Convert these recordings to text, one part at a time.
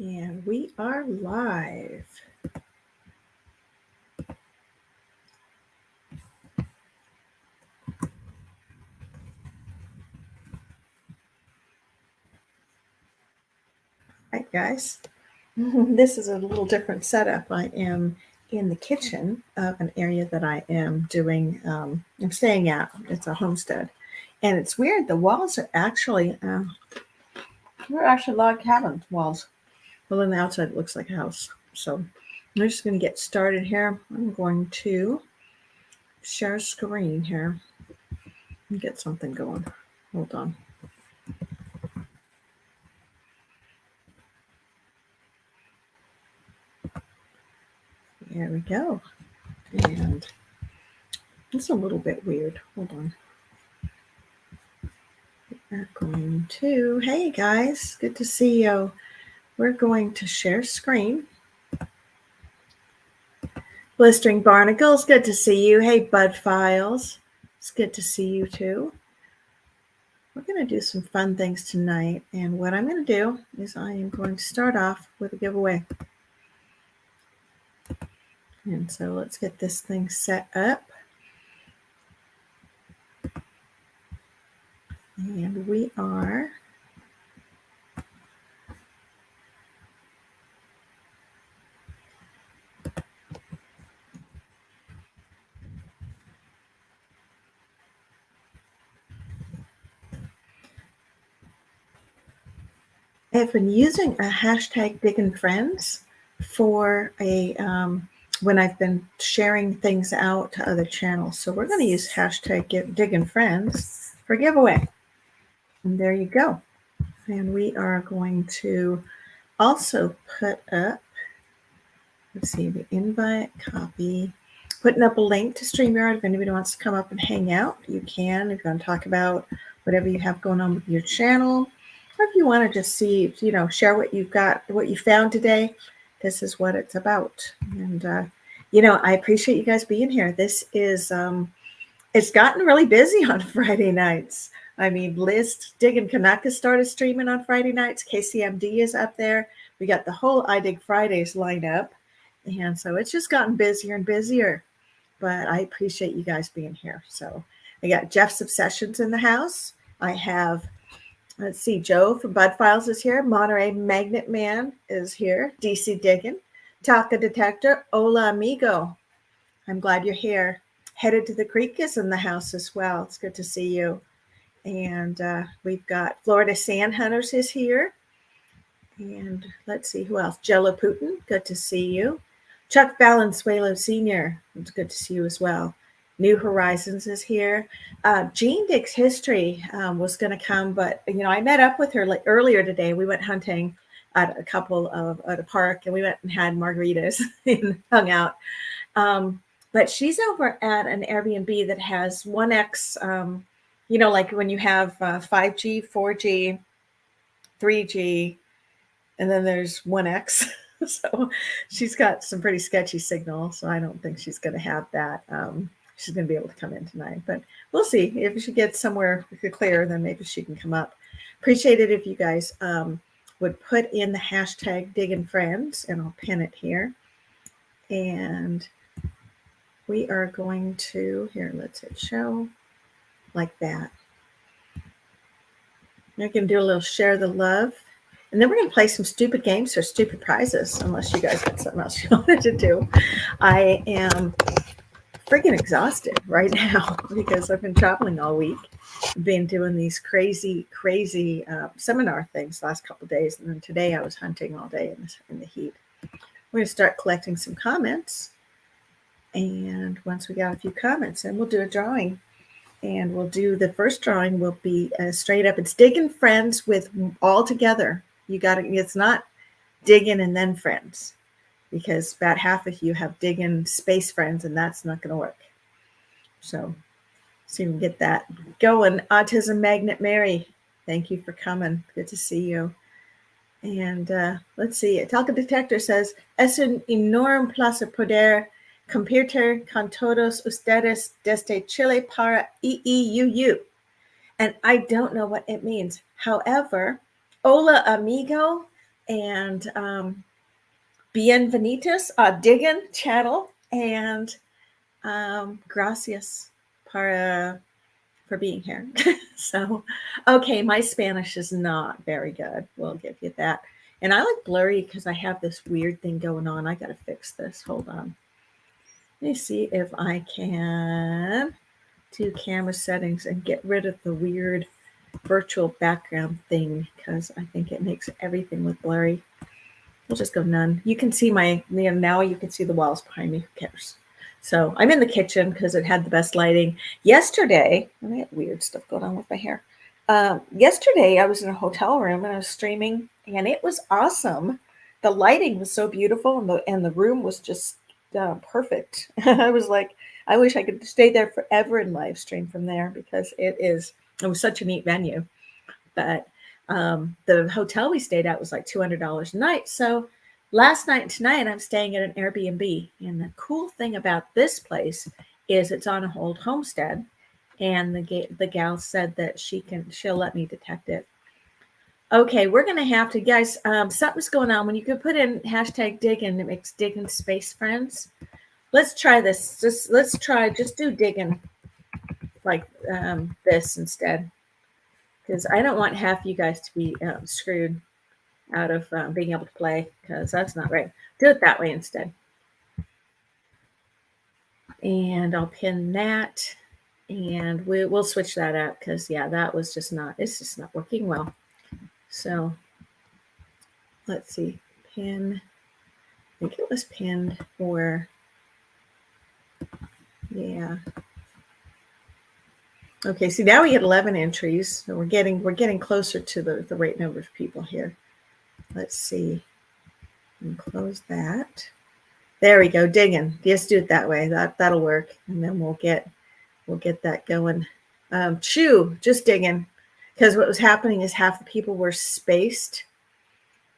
And we are live. Hi, guys. This is a little different setup. I am in the kitchen of an area that I am doing, I'm staying at. It's a homestead. And it's weird. The walls are actually, they're actually log cabin walls. Well, on the outside, it looks like a house. So I'm just going to get started here. I'm going to share a screen here and get something going. Hold on. There we go. And it's a little bit weird. Hold on. We're going to, hey guys, good to see you. We're going to share screen. Blistering Barnacles, good to see you. Hey, Bud Files, it's good to see you too. We're going to do some fun things tonight. And what I'm going to do is I am going to start off with a giveaway. And so let's get this thing set up. And we are I have been using a hashtag Diggin' Friends for a when I've been sharing things out to other channels. So we're going to use hashtag Diggin' Friends for giveaway. And there you go. And we are going to also put up, let's see, the invite, copy, putting up a link to StreamYard. If anybody wants to come up and hang out, you can. If you want to talk about whatever you have going on with your channel, or if you want to just see, share what you've got, what you found today, this is what it's about. And, I appreciate you guys being here. This is, it's gotten really busy on Friday nights. I mean, Liz Dig and Kanaka started streaming on Friday nights. KCMD is up there. We got the whole I Dig Fridays lined up. And so it's just gotten busier and busier. But I appreciate you guys being here. So I got Jeff's Obsessions in the house. I have, let's see, Joe from Bud Files is here. Monterey Magnet Man is here. DC Diggin. Taka Detector. Hola, amigo. I'm glad you're here. Headed to the Creek is in the house as well. It's good to see you. And we've got Florida Sand Hunters is here. And let's see who else. Jello Putin, good to see you. Chuck Valenzuela Sr., it's good to see you as well. New Horizons is here. Jean Dick's History was going to come, but I met up with her earlier today. We went hunting at a park, and we went and had margaritas and hung out. But she's over at an Airbnb that has 1X, like when you have 5G, 4G, 3G, and then there's 1X. So she's got some pretty sketchy signal. So I don't think she's going to have that. She's going to be able to come in tonight. But we'll see. If she gets somewhere clear, then maybe she can come up. Appreciate it if you guys would put in the hashtag Diggin' Friends, and I'll pin it here. And we are going to, here, let's hit show like that. I can do a little share the love. And then we're going to play some stupid games or stupid prizes, unless you guys got something else you wanted to do. I am freaking exhausted right now because I've been traveling all week. I've been doing these crazy seminar things the last couple of days. And then today I was hunting all day in the heat. We're going to start collecting some comments. And once we got a few comments, then we'll do a drawing. And we'll do the first drawing will be straight up. It's Diggin' Friends with all together. You got it. It's not Diggin' and then Friends, because about half of you have Diggin' space friends, and that's not going to work. So you can get that going. Autism Magnet Mary, thank you for coming. Good to see you. And let's see. Talca Detector says, es un enorme placer poder compartir con todos ustedes desde Chile para IIUU. And I don't know what it means. However, hola amigo, and bienvenidos, Diggin channel, and gracias for being here. So, okay, my Spanish is not very good. We'll give you that. And I like blurry because I have this weird thing going on. I got to fix this. Hold on. Let me see if I can do camera settings and get rid of the weird virtual background thing because I think it makes everything look blurry. We'll just go none. You can see now you can see the walls behind me. Who cares? So I'm in the kitchen because it had the best lighting. Yesterday, I had weird stuff going on with my hair. Yesterday, I was in a hotel room and I was streaming, and it was awesome. The lighting was so beautiful, and the room was just perfect. I was like, I wish I could stay there forever and live stream from there because it was such a neat venue. But the hotel we stayed at was like $200 a night. So last night and tonight, I'm staying at an Airbnb. And the cool thing about this place is it's on an old homestead. And the gal said that she'll let me detect it. Okay, we're going to have to, guys, something's going on. When you can put in hashtag diggin, it makes diggin space friends. Let's try this. Just do diggin like this instead. Because I don't want half you guys to be screwed out of being able to play, because that's not right. Do it that way instead. And I'll pin that, and we'll switch that up because, yeah, that was it's just not working well. So let's see, pin, I think it was pinned, or, yeah. Okay, see, now we get 11 entries, so we're getting closer to the right number of people here. Let's see, and close that. There we go, digging. Just do it that way. That'll work, and then we'll get that going. Chew, just digging, because what was happening is half the people were spaced,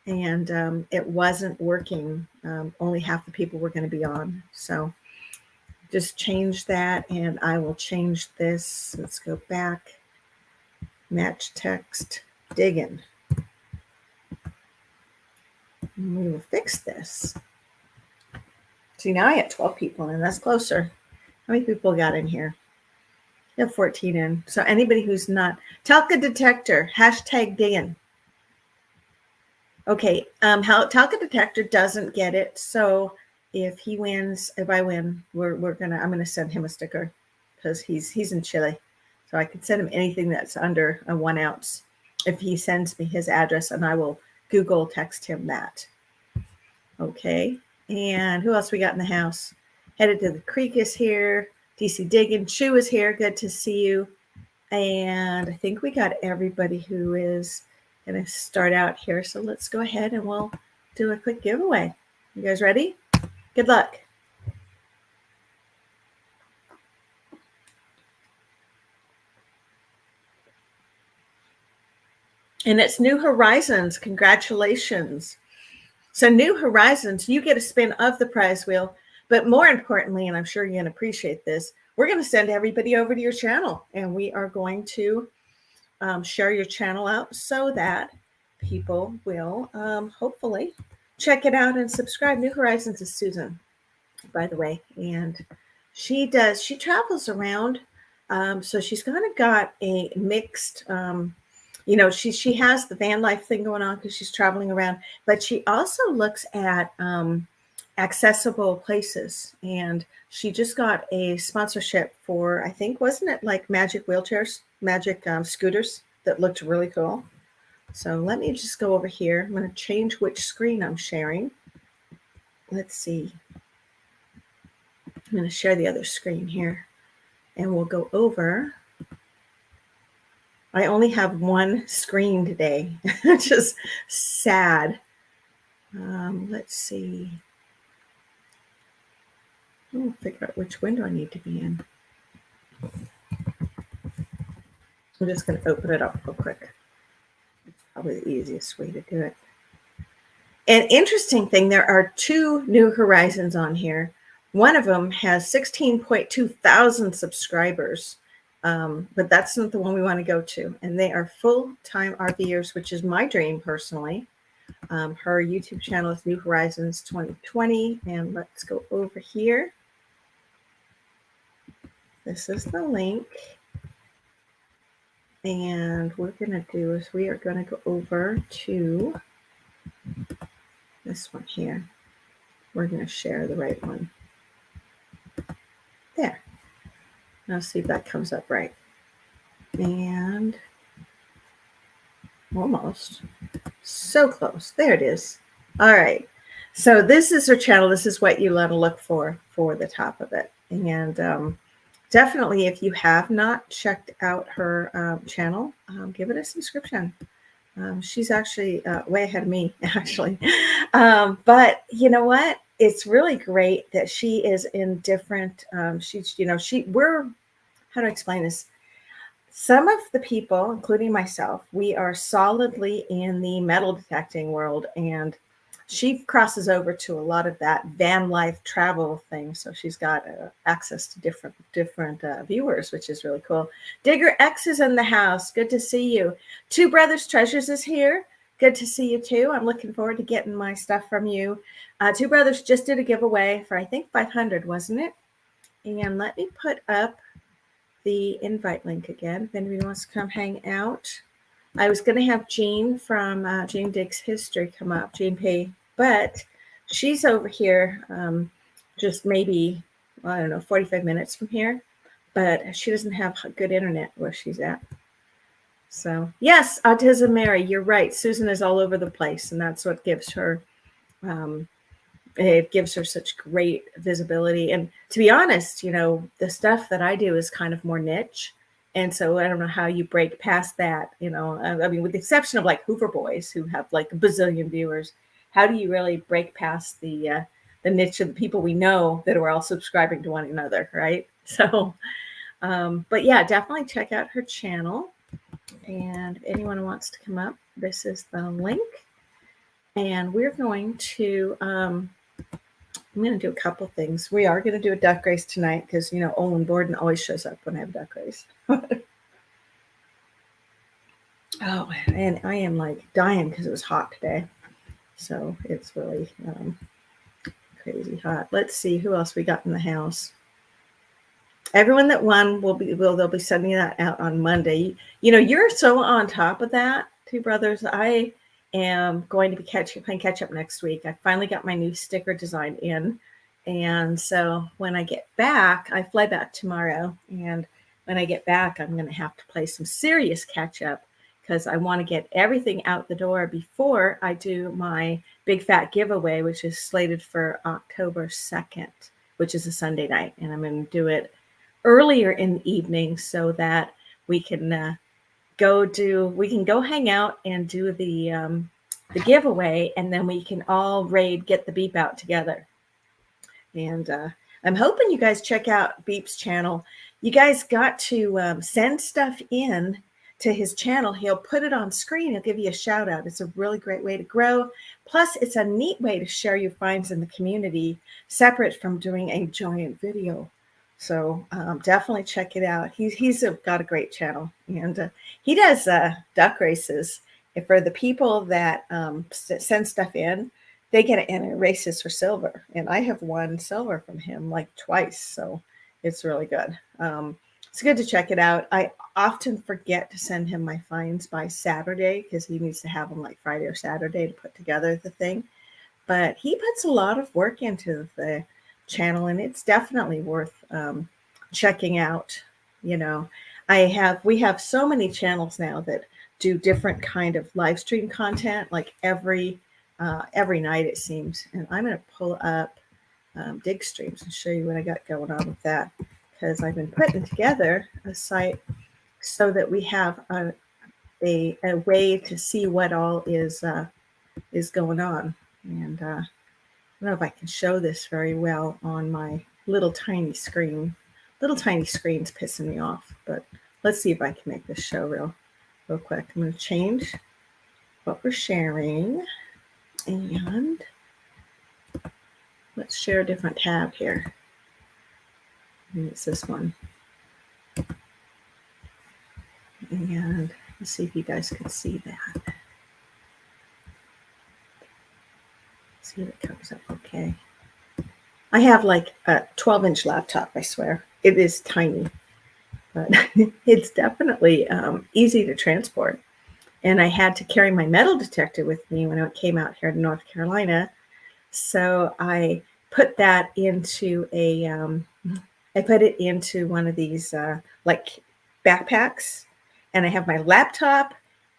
and it wasn't working. Only half the people were going to be on. So just change that, and I will change this. Let's go back. Match text, digging. And we will fix this. See, now I have 12 people in. That's closer. How many people got in here? You have 14 in. So anybody who's not, Talca Detector, hashtag digging. Okay, Talca Detector doesn't get it. So if he wins, if I win, I'm gonna send him a sticker because he's in Chile. So I can send him anything that's under a 1 ounce if he sends me his address, and I will Google text him that. Okay. And who else we got in the house? Headed to the Creek is here. DC Diggin. Chew is here. Good to see you. And I think we got everybody who is going to start out here. So let's go ahead and we'll do a quick giveaway. You guys ready? Good luck. And it's New Horizons. Congratulations. So New Horizons, you get a spin of the prize wheel, but more importantly, and I'm sure you're going to appreciate this, we're going to send everybody over to your channel, and we are going to share your channel out so that people will hopefully check it out and subscribe. New Horizons is Susan, by the way, and she travels around, so she's kind of got a mixed she has the van life thing going on because she's traveling around, but she also looks at accessible places. And she just got a sponsorship for, I think, wasn't it like magic wheelchairs, magic scooters that looked really cool. So let me just go over here. I'm going to change which screen I'm sharing. Let's see. I'm going to share the other screen here, and we'll go over. I only have one screen today, which is sad. Let's see. I'll figure out which window I need to be in. I'm just going to open it up real quick. It's probably the easiest way to do it. An interesting thing, there are 2 New Horizons on here. One of them has 16.2 thousand subscribers. But that's not the one we want to go to. And they are full-time RVers, which is my dream personally. Her YouTube channel is New Horizons 2020. And let's go over here. This is the link. And what we're going to do is we are going to go over to this one here. We're going to share the right one. There. Now see if that comes up right. And almost. So close. There it is. All right. So this is her channel. This is what you want to look for the top of it. And definitely, if you have not checked out her channel, give it a subscription. She's actually way ahead of me, actually. But you know what? It's really great that she is in different, we're, how to explain this? Some of the people, including myself, we are solidly in the metal detecting world, and she crosses over to a lot of that van life travel thing. So she's got access to different viewers, which is really cool. Digger X is in the house. Good to see you. Two Brothers Treasures is here. Good to see you too. I'm looking forward to getting my stuff from you. Two Brothers just did a giveaway for, I think, 500, wasn't it? And let me put up the invite link again if anybody wants to come hang out. I was going to have Jean from Jean Digs History come up, Jean P, but she's over here just maybe, I don't know, 45 minutes from here, but she doesn't have good internet where she's at. So yes, Autism Mary, you're right. Susan is all over the place, and that's what gives her it gives her such great visibility. And to be honest, the stuff that I do is kind of more niche. And so I don't know how you break past that, I mean, with the exception of like Hoover Boys, who have like a bazillion viewers, how do you really break past the niche of the people we know that are all subscribing to one another, right? So, but yeah, definitely check out her channel. And if anyone who wants to come up, this is the link. And we're going to, I'm going to do a couple things. We are going to do a duck race tonight because, Olin Borden always shows up when I have a duck race. Oh, and I am like dying because it was hot today. So it's really crazy hot. Let's see who else we got in the house. Everyone that won they'll be sending that out on Monday. You're so on top of that, Two Brothers. I am going to be playing catch up next week. I finally got my new sticker design in. And so when I get back, I fly back tomorrow. And when I get back, I'm going to have to play some serious catch up because I want to get everything out the door before I do my big fat giveaway, which is slated for October 2nd, which is a Sunday night. And I'm going to do it earlier in the evening so that we can go hang out and do the giveaway, and then we can all get the beep out together. And I'm hoping you guys check out Beep's channel. You guys got to send stuff in to his channel. He'll put it on screen. He'll give you a shout out. It's a really great way to grow. Plus, it's a neat way to share your finds in the community, separate from doing a giant video. So definitely check it out. He's got a great channel, and he does duck races. And for the people that send stuff in, they get in races for silver. And I have won silver from him like twice. So it's really good. It's good to check it out. I often forget to send him my finds by Saturday because he needs to have them like Friday or Saturday to put together the thing. But he puts a lot of work into the channel, and it's definitely worth checking out. We have so many channels now that do different kind of live stream content, like every night it seems. And I'm going to pull up Dig Streams and show you what I got going on with that, because I've been putting together a site so that we have a way to see what all is going on. And I don't know if I can show this very well on my little tiny screen. Little tiny screen's pissing me off, but let's see if I can make this show real quick. I'm going to change what we're sharing, and let's share a different tab here. And it's this one. And let's see if you guys can see that. See if it comes up okay. I have like a 12-inch laptop, I swear. It is tiny, but it's definitely easy to transport. And I had to carry my metal detector with me when I came out here to North Carolina. So I put that into I put it into one of these like backpacks, and I have my laptop,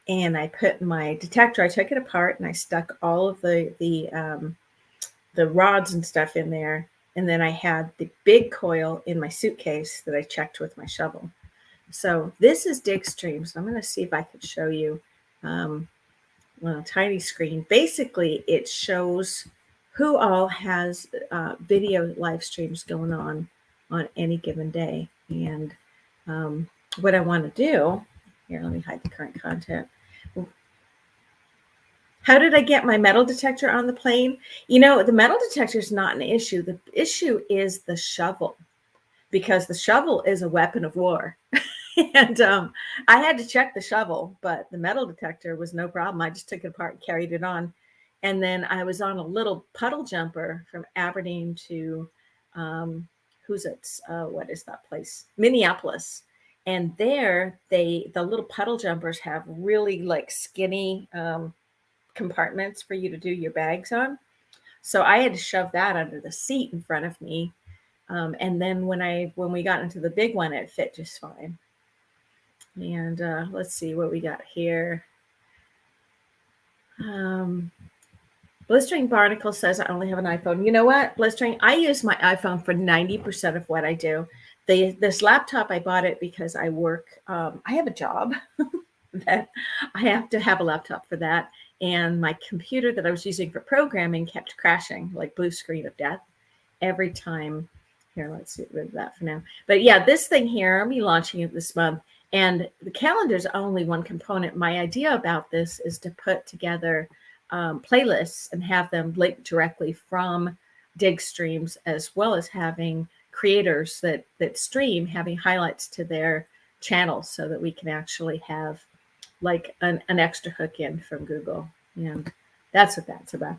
and I put my detector. I took it apart and I stuck all of the rods and stuff in there, and then I had the big coil in my suitcase that I checked with my shovel. So this is Digstream. So I'm going to see if I could show you on a tiny screen. Basically, it shows who all has video live streams going on any given day. And what I want to do here, let me hide the current content. How did I get my metal detector on the plane? You know, the metal detector is not an issue. The issue is the shovel, because the shovel is a weapon of war. And I had to check the shovel, but the metal detector was no problem. I just took it apart and carried it on. And then I was on a little puddle jumper from Aberdeen to what is that place? Minneapolis. And there the little puddle jumpers have really like skinny compartments for you to do your bags on. So I had to shove that under the seat in front of me. And then when we got into the big one, it fit just fine. And let's see what we got here. Blistering Barnacle says I only have an iPhone. You know what, Blistering? I use my iPhone for 90% of what I do. This laptop, I bought it because I work. I have a job that I have to have a laptop for that. And my computer that I was using for programming kept crashing, like blue screen of death, every time. Here, let's get rid of that for now. But yeah, this thing here, I'll be launching it this month. And the calendar is only one component. My idea about this is to put together playlists and have them link directly from Digstreams, as well as having creators that stream having highlights to their channels, so that we can actually have like an extra hook in from Google. And that's what that's about.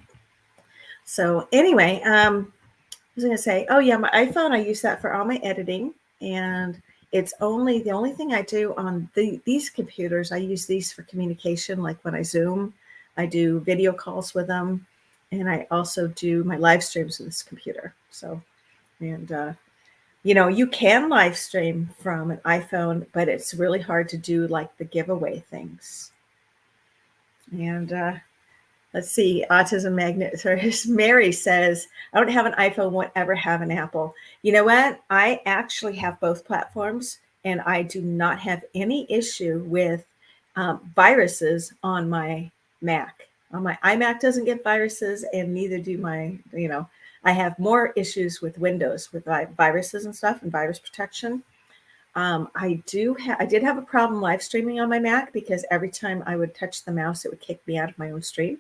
So anyway, I was going to say, oh yeah, my iPhone, I use that for all my editing. And it's the only thing I do on these computers, I use these for communication. Like when I Zoom, I do video calls with them. And I also do my live streams with this computer. So, and you can live stream from an iPhone, but it's really hard to do like the giveaway things. And let's see, Autism Magnet. Mary says, I don't have an iPhone, won't ever have an Apple. You know what? I actually have both platforms, and I do not have any issue with viruses on my Mac. On my iMac doesn't get viruses, and neither do I have more issues with Windows with viruses and stuff and virus protection. I did have a problem live streaming on my Mac, because every time I would touch the mouse, it would kick me out of my own stream.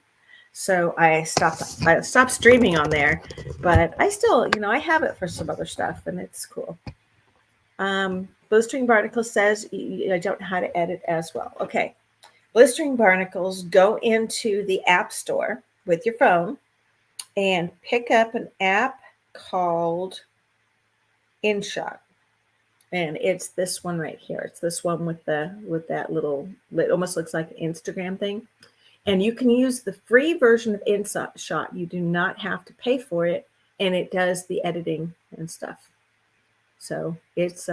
So I stopped streaming on there, but I still, I have it for some other stuff, and it's cool. Blistering Barnacle says, I don't know how to edit as well. Okay. Blistering Barnacles, go into the App Store with your phone and pick up an app called InShot. And it's this one right here. It's this one with that little, it almost looks like an Instagram thing. And you can use the free version of InShot. You do not have to pay for it, and it does the editing and stuff. So it's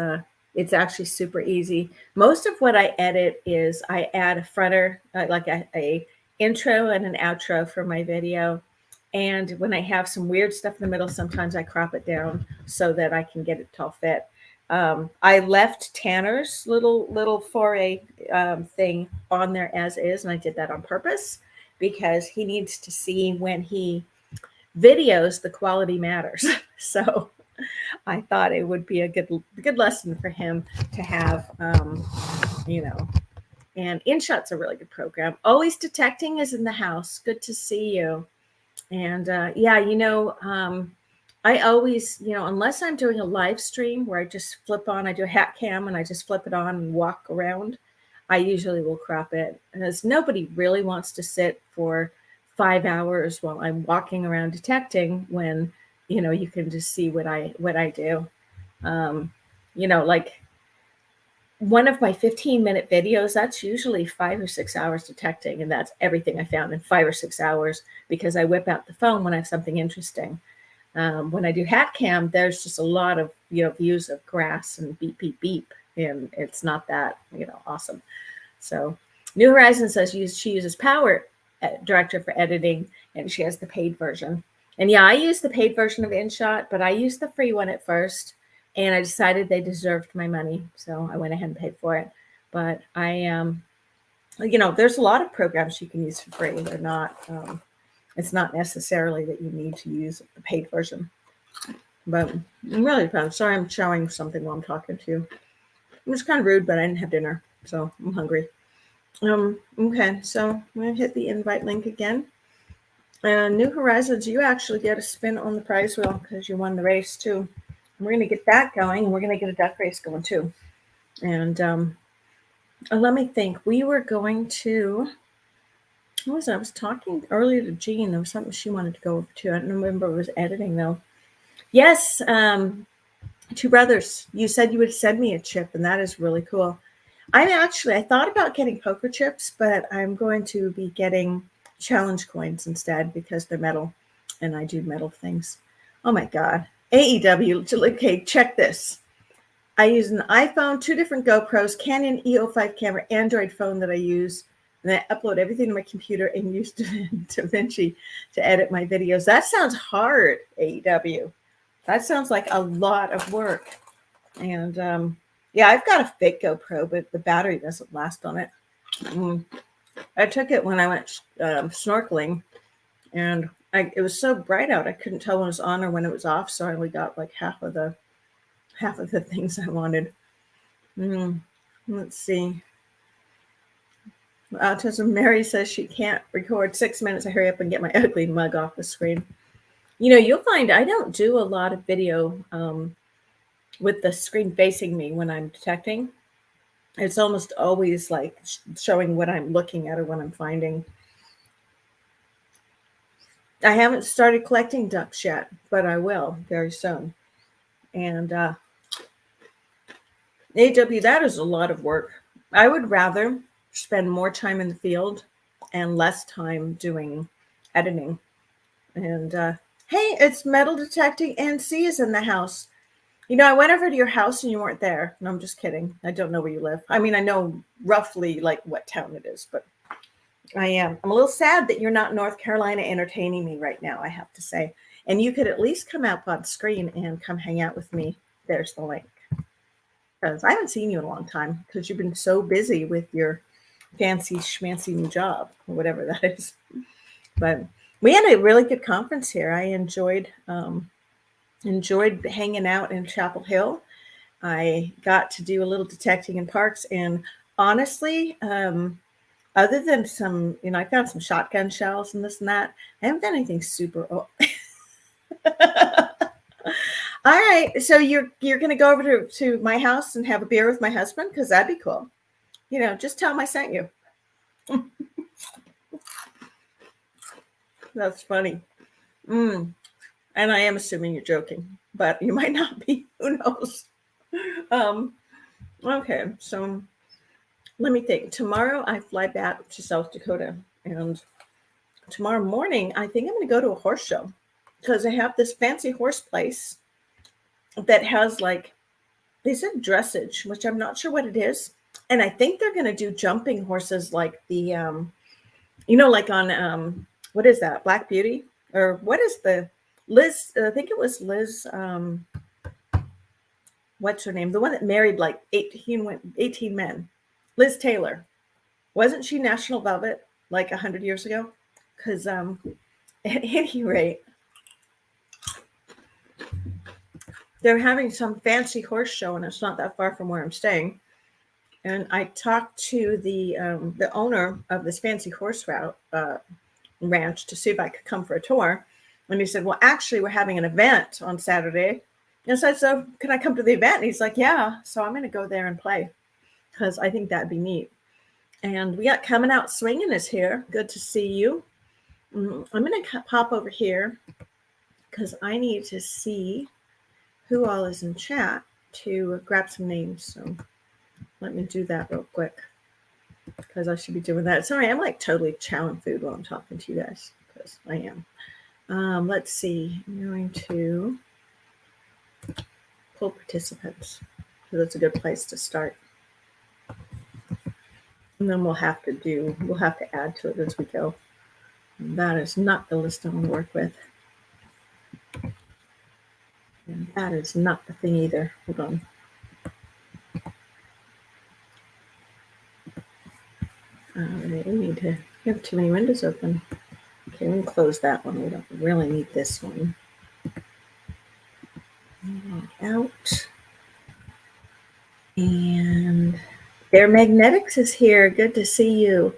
actually super easy. Most of what I edit is I add a fronter, like a intro and an outro for my video. And when I have some weird stuff in the middle, sometimes I crop it down so that I can get it to all fit. I left Tanner's little foray thing on there as is, and I did that on purpose, because he needs to see when he videos the quality matters. So I thought it would be a good lesson for him to have, And InShot's a really good program. Always Detecting is in the house. Good to see you. And I always, unless I'm doing a live stream where I just I do a hat cam and I just flip it on and walk around, I usually will crop it, because nobody really wants to sit for 5 hours while I'm walking around detecting when, you can just see what I do. Um, like one of my 15-minute videos, that's usually 5 or 6 hours detecting, and that's everything I found in 5 or 6 hours because I whip out the phone when I have something interesting. When I do hat cam, there's just a lot of views of grass and beep beep beep, and it's not that awesome. So New Horizons says she uses Power Director for editing, and she has the paid version. And yeah, I use the paid version of InShot, but I used the free one at first, and I decided they deserved my money, so I went ahead and paid for it. But there's a lot of programs you can use for free. They're not. It's not necessarily that you need to use the paid version, but it really depends. Sorry, I'm showing something while I'm talking to you. It was kind of rude, but I didn't have dinner, so I'm hungry. Okay, so I'm going to hit the invite link again. And New Horizons, you actually get a spin on the prize wheel because you won the race too. And we're going to get that going, and we're going to get a duck race going too. And let me think. We were going to, what was it? I was talking earlier to Jean. There was something she wanted to go over to. I don't remember it was editing though. Yes, Two Brothers. You said you would send me a chip, and that is really cool. I thought about getting poker chips, but I'm going to be getting challenge coins instead because they're metal and I do metal things. Oh my God. AEW. Okay, check this. I use an iPhone, 2 different GoPros, Canon EO5 camera, Android phone that I use, and I upload everything to my computer and use DaVinci to edit my videos. That sounds hard, AEW. That sounds like a lot of work. And yeah, I've got a fake GoPro, but the battery doesn't last on it. I took it when I went snorkeling, and it was so bright out I couldn't tell when it was on or when it was off. So I only got like half of the things I wanted. Let's see. Autism Mary says she can't record 6 minutes. I hurry up and get my ugly mug off the screen. You'll find I don't do a lot of video with the screen facing me when I'm detecting. It's almost always like showing what I'm looking at or what I'm finding. I haven't started collecting ducks yet, but I will very soon. And AW, that is a lot of work. I would rather spend more time in the field and less time doing editing. And hey, it's metal detecting and C is in the house. I went over to your house and you weren't there. No, I'm just kidding. I don't know where you live. I mean, I know roughly like what town it is, but I'm a little sad that you're not in North Carolina entertaining me right now, I have to say. And you could at least come up on screen and come hang out with me. There's the link. Because I haven't seen you in a long time because you've been so busy with your fancy schmancy new job or whatever that is. But we had a really good conference here. I enjoyed hanging out in Chapel Hill. I got to do a little detecting in parks, and honestly, other than some, I found some shotgun shells and this and that, I haven't done anything super. All right, so you're gonna go over to my house and have a beer with my husband because that'd be cool. Just tell him I sent you. That's funny. And I am assuming you're joking, but you might not be. Who knows? Okay, so let me think. Tomorrow I fly back to South Dakota, and tomorrow morning I think I'm going to go to a horse show because I have this fancy horse place that has they said dressage, which I'm not sure what it is, and I think they're going to do jumping horses like the like on what is that, Black Beauty, or what is the Liz? I think it was Liz. What's her name? The one that married like 18 men. Liz Taylor. Wasn't she National Velvet like 100 years ago? Because at any rate, they're having some fancy horse show, and it's not that far from where I'm staying. And I talked to the owner of this fancy horse ranch to see if I could come for a tour. And he said, well, actually, we're having an event on Saturday. And so I said, so can I come to the event? And he's like, yeah. So I'm going to go there and play because I think that'd be neat. And we got Coming Out Swinging is here. Good to see you. I'm going to pop over here because I need to see who all is in chat to grab some names. So let me do that real quick because I should be doing that. Sorry, I'm like totally chowing food while I'm talking to you guys because I am. Let's see. I'm going to pull participants. So that's a good place to start. And then we'll have to add to it as we go. And that is not the list I want to work with. And that is not the thing either. Hold on. All right, we have too many windows open. Okay, we can close that one. We don't really need this one. Out. And Bear Magnetics is here. Good to see you.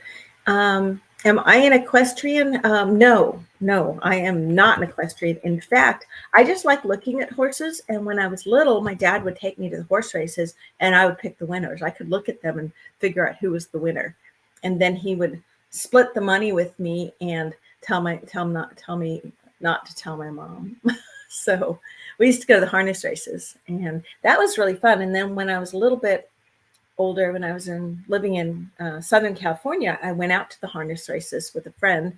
Am I an equestrian? No, I am not an equestrian. In fact, I just like looking at horses. And when I was little, my dad would take me to the horse races and I would pick the winners. I could look at them and figure out who was the winner. And then he would split the money with me and tell me not to tell my mom. So we used to go to the harness races and that was really fun. And then when I was a little bit older, when I was living in Southern California, I went out to the harness races with a friend,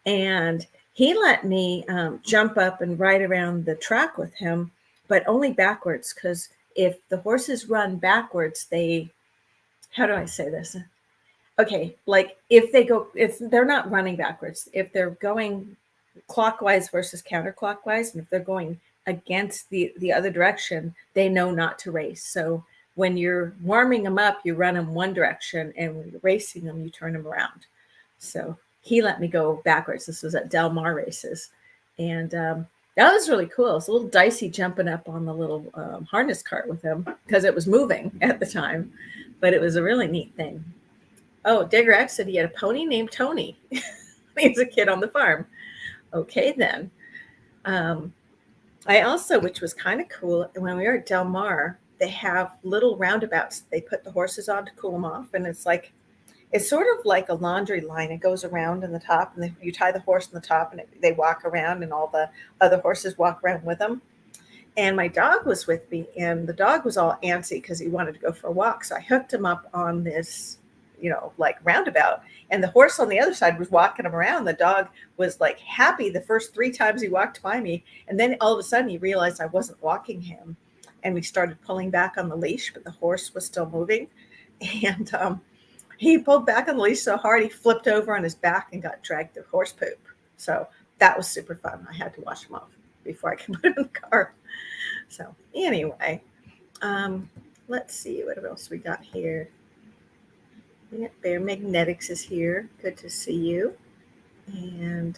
and he let me jump up and ride around the track with him, but only backwards, because if the horses run backwards, how do I say this? Okay, like if they're not running backwards, if they're going clockwise versus counterclockwise, and if they're going against the other direction, they know not to race. So when you're warming them up, you run them one direction, and when you're racing them, you turn them around. So he let me go backwards. This was at Del Mar races, and that was really cool. It's a little dicey jumping up on the little harness cart with him because it was moving at the time, but it was a really neat thing. Oh, Digger X said he had a pony named Tony. He was a kid on the farm. Okay, then. I also, which was kind of cool, when we were at Del Mar, they have little roundabouts they put the horses on to cool them off. And it's sort of like a laundry line. It goes around in the top, and you tie the horse in the top, and they walk around, and all the other horses walk around with them. And my dog was with me, and the dog was all antsy because he wanted to go for a walk. So I hooked him up on this, like roundabout. And the horse on the other side was walking him around. The dog was like happy the first 3 times he walked by me. And then all of a sudden he realized I wasn't walking him. And we started pulling back on the leash, but the horse was still moving. And he pulled back on the leash so hard, he flipped over on his back and got dragged through horse poop. So that was super fun. I had to wash him off before I could put him in the car. So anyway, let's see what else we got here. Yeah, Bear Magnetics is here. Good to see you. And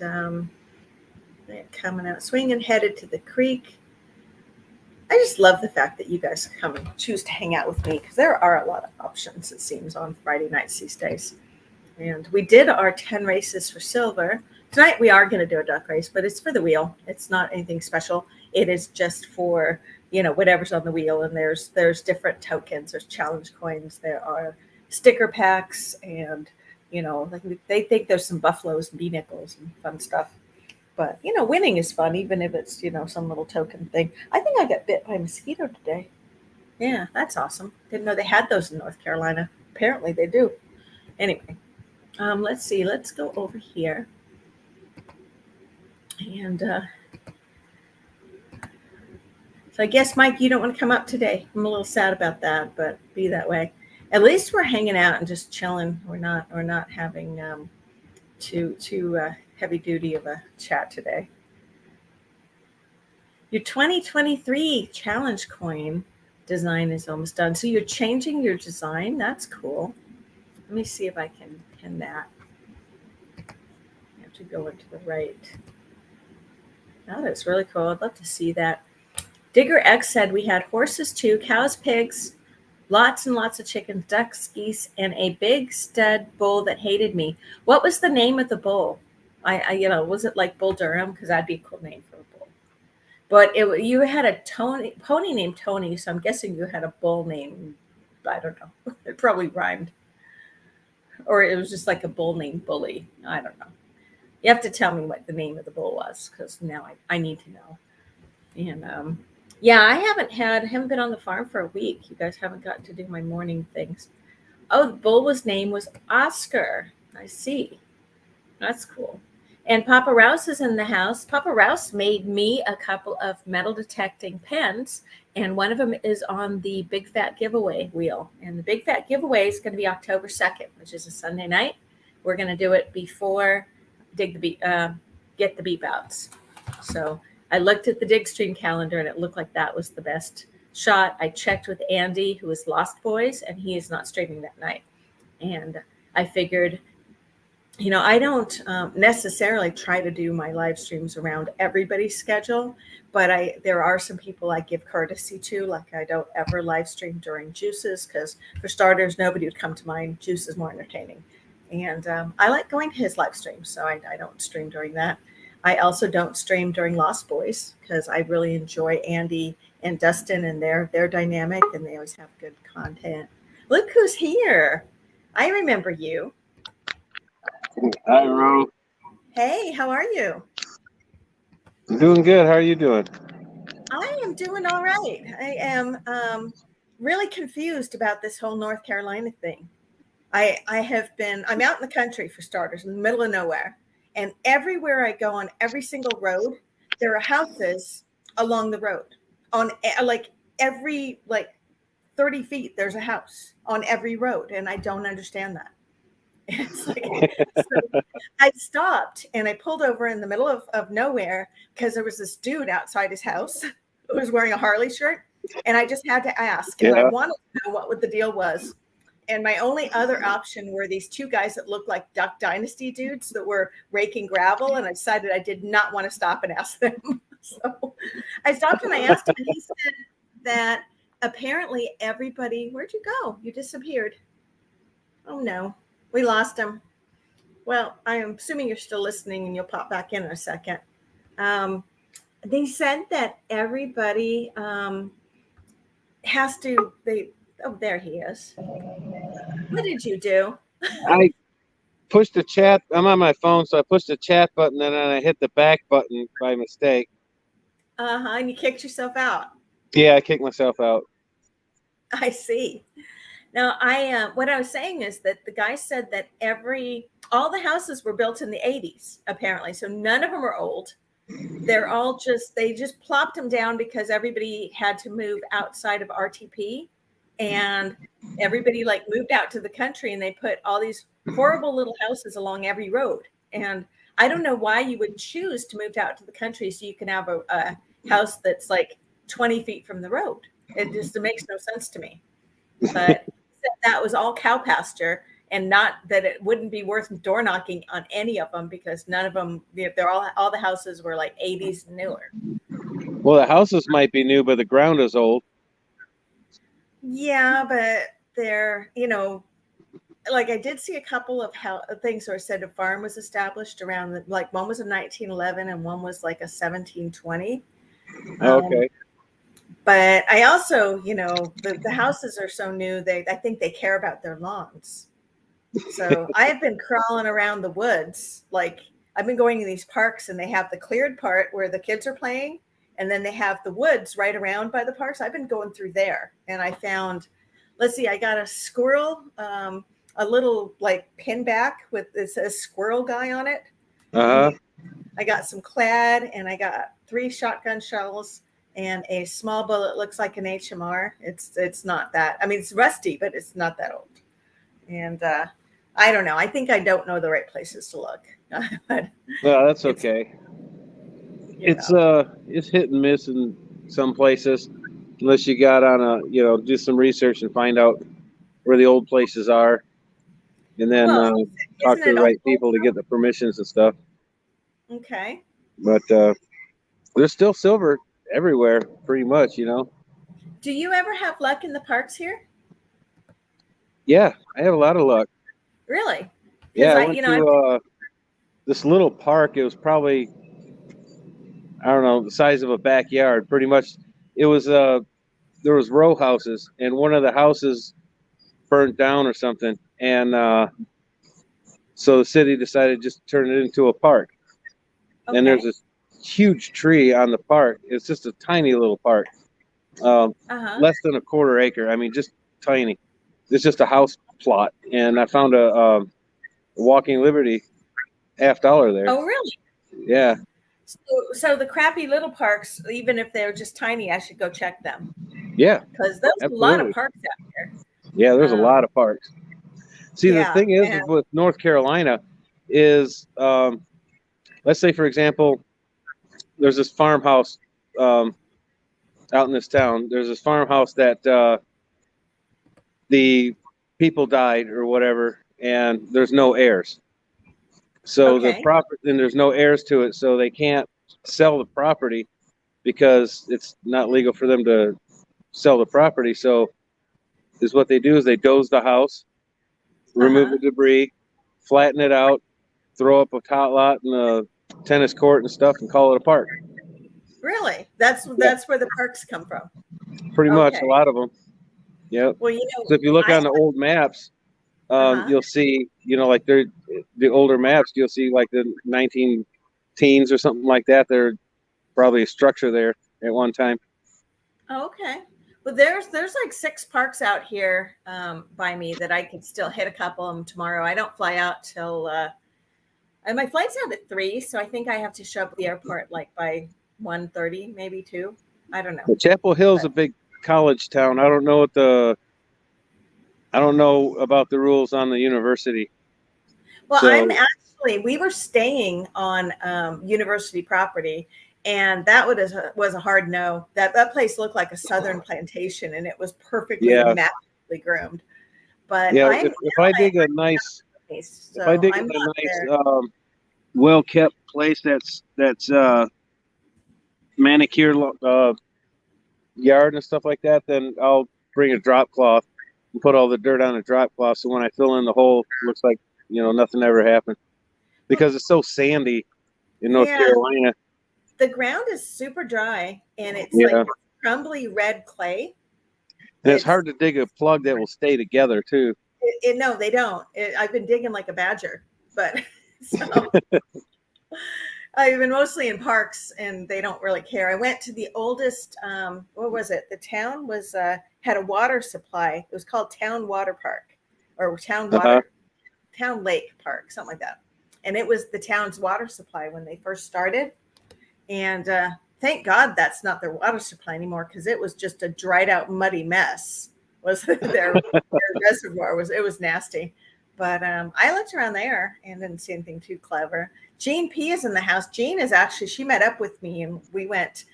they're coming out swinging, headed to the creek. I just love the fact that you guys come and choose to hang out with me because there are a lot of options, it seems, on Friday nights these days. And we did our 10 races for silver. Tonight we are going to do a duck race, but it's for the wheel. It's not anything special. It is just for, whatever's on the wheel. And there's different tokens. There's challenge coins. There are sticker packs, and they think there's some buffaloes and B-nickels and fun stuff. But winning is fun, even if it's some little token thing. I think I got bit by a mosquito today. Yeah, that's awesome. Didn't know they had those in North Carolina. Apparently they do. Anyway, let's see. Let's go over here. And so I guess, Mike, you don't want to come up today. I'm a little sad about that, but be that way. At least we're hanging out and just chilling. We're not having too heavy duty of a chat today. Your 2023 challenge coin design is almost done. So you're changing your design. That's cool. Let me see if I can pin that. I have to go into the right. Oh, that's really cool. I'd love to see that. Digger X said we had horses too, cows, pigs, lots and lots of chickens, ducks, geese, and a big stud bull that hated me. What was the name of the bull? I was it like Bull Durham? Because that'd be a cool name for a bull. But you had a pony named Tony, so I'm guessing you had a bull named, I don't know. It probably rhymed. Or it was just like a bull named Bully. I don't know. You have to tell me what the name of the bull was, because now I need to know. And yeah, I haven't been on the farm for a week. You guys haven't gotten to do my morning things. Oh, the bull name was Oscar. I see. That's cool. And Papa Rouse is in the house. Papa Rouse made me a couple of metal detecting pens, and one of them is on the Big Fat Giveaway wheel. And the Big Fat Giveaway is going to be October 2nd, which is a Sunday night. We're going to do it before Get the Beep Outs. So I looked at the Dig Stream calendar, and it looked like that was the best shot. I checked with Andy, who is Lost Boys, and he is not streaming that night. And I figured, I don't necessarily try to do my live streams around everybody's schedule, but there are some people I give courtesy to. Like, I don't ever live stream during Juices, because for starters, nobody would come to mine. Juice is more entertaining. And I like going to his live stream, so I don't stream during that. I also don't stream during Lost Boys, because I really enjoy Andy and Dustin and their dynamic, and they always have good content. Look who's here. I remember you. Hi, Ro. Hey, how are you? I'm doing good. How are you doing? I am doing all right. I am really confused about this whole North Carolina thing. I'm out in the country, for starters, in the middle of nowhere. And everywhere I go, on every single road, there are houses along the road. On every 30 feet, there's a house on every road. And I don't understand that. It's like, so I stopped and I pulled over in the middle of nowhere, because there was this dude outside his house who was wearing a Harley shirt. And I just had to ask, and I wanted to know what the deal was. And my only other option were these two guys that looked like Duck Dynasty dudes that were raking gravel. And I decided I did not want to stop and ask them. So I stopped and I asked him, and he said that apparently everybody, where'd you go? You disappeared. Oh no. We lost him. Well, I am assuming you're still listening, and you'll pop back in a second. They said that everybody has to, oh, there he is. What did you do? I pushed the chat. I'm on my phone, so I pushed the chat button, and then I hit the back button by mistake. And you kicked yourself out. Yeah, I kicked myself out. I see. Now, what I was saying is that the guy said that all the houses were built in the 80s, apparently. So none of them are old. They're all they just plopped them down because everybody had to move outside of RTP, and everybody moved out to the country, and they put all these horrible little houses along every road. And I don't know why you would choose to move out to the country so you can have a house that's 20 feet from the road. It makes no sense to me. But that was all cow pasture, and not that it wouldn't be worth door knocking on any of them, because none of them, all the houses were 80s and newer. Well, the houses might be new, but the ground is old. Yeah, but they're, I did see a couple of things where it said a farm was established around one was in 1911 and one was a 1720. Okay. But I also, the houses are so new, I think they care about their lawns. So I have been crawling around the woods. I've been going to these parks, and they have the cleared part where the kids are playing, and then they have the woods right around by the parks. I've been going through there, and I found, I got a squirrel, a little pinback it says squirrel guy on it. Uh-huh. I got some clad, and I got 3 shotgun shells and a small bullet, looks like an HMR. It's not that. I mean, it's rusty, but it's not that old. And I don't know. I think I don't know the right places to look. But well, that's okay. It's hit and miss in some places, unless you got on do some research and find out where the old places are, and then talk to the right people to get the permissions and stuff. Okay. But there's still silver everywhere, pretty much, Do you ever have luck in the parks here? Yeah, I have a lot of luck. Really? Yeah, I went to this little park. It was probably, I don't know, the size of a backyard. Pretty much, it was there was row houses, and one of the houses burnt down or something, and so the city decided just to turn it into a park. and there's Okay. this huge tree on the park. It's just a tiny little park, Uh-huh. less than a quarter acre. I mean, just tiny. It's just a house plot, and I found a Walking Liberty $50 there. Oh, really? Yeah, So the crappy little parks, even if they're just tiny, I should go check them yeah, because there's a lot of absolutely. parks out here. Yeah, there's a lot Um, of parks. See, the yeah, thing is and with North Carolina is, let's say, for example, there's this farmhouse um, out in this town. There's this farmhouse that the people died or whatever, and there's no heirs. So the okay. property, and there's no heirs to it, so they can't sell the property because it's not legal for them to sell the property. So, is what they do is they doze the house, remove Uh-huh. the debris, flatten it out, throw up a tot lot and a tennis court and stuff, and call it a park. Really? Yeah, That's where the parks come from. pretty much a Okay. lot of them. Yep. Well, So if you look I on the old maps, uh-huh. you'll see, like they're the older maps. You'll see like the 19 teens or something like that. There's probably a structure there at one time. Oh, okay. Well, there's like 6 parks out here by me that I could still hit a couple of them tomorrow. I don't fly out till and my flight's out at 3, so I think I have to show up at the airport like by 1:30, maybe 2. I don't know. But Chapel Hill's But a big college town. I don't know about the rules on the university. well, So we were staying on university property, and that was a hard no. That place looked like a southern plantation, and it was perfectly yeah, immaculately groomed. But yeah. I'm If I dig a nice if I so dig I'm a not nice there. well kept place that's manicured yard and stuff like that, then I'll bring a drop cloth and put all the dirt on a drop cloth. So when I fill in the hole, it looks like nothing ever happened Well, because it's so sandy in North yeah, Carolina. the ground is super dry, and it's like Yeah, this crumbly red clay. and it's It's hard to dig a plug that will stay together too. no, they don't. I've been digging like a badger, but so I've been mostly in parks, and they don't really care. I went to the oldest. What was it? The town was had a water supply. It was called Town Water Park, or Uh-huh. Town Lake Park, something like that. And it was the town's water supply when they first started. And thank God that's not their water supply anymore, because it was just a dried out, muddy mess. Was their reservoir was it was nasty. But I looked around there and didn't see anything too clever. Jean P is in the house. Jean is actually she met up with me, and we went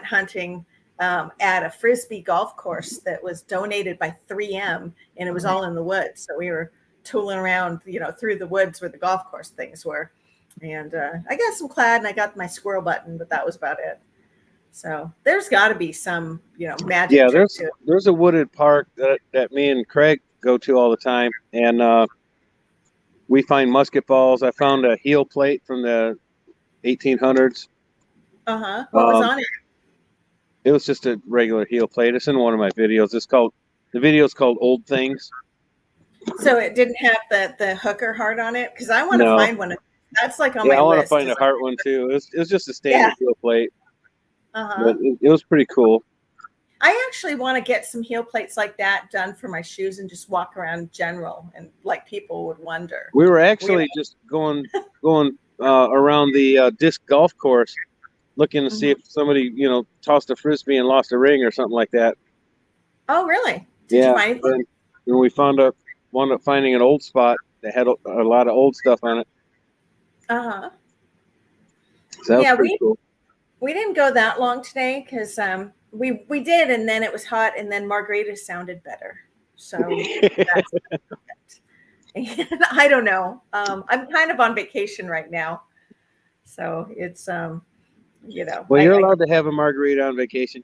hunting at a frisbee golf course that was donated by 3M, and it was all in the woods. So we were tooling around, through the woods where the golf course things were. And I got some clad, and I got my squirrel button, but that was about it. So there's got to be some, magic Yeah, trick to it. there's a wooded park that me and Craig go to all the time, and we find musket balls. I found a heel plate from the 1800s. Uh huh. What was Um, on it? it was just a regular heel plate. It's in one of my videos. The video's called Old Things. So it didn't have the hooker heart on it, because I want to No, find one. That's like on yeah, my I want to list. find Is a heart one too. It was just a yeah. standard heel plate, Uh but huh. it was pretty cool. I actually want to get some heel plates like that done for my shoes and just walk around general, and like people would wonder. We were We, actually just going around the disc golf course, looking to see Mhm. if somebody tossed a frisbee and lost a ring or something like that. Oh, really? Did you Yeah, find anything? and we wound up finding an old spot that had a lot of old stuff on it. Uh huh. So that was Yeah, pretty cool. we didn't go that long today because we did, and then it was hot, and then margaritas sounded better. So that's it. And I don't know. I'm kind of on vacation right now, so it's Well, you're allowed to have a margarita on vacation.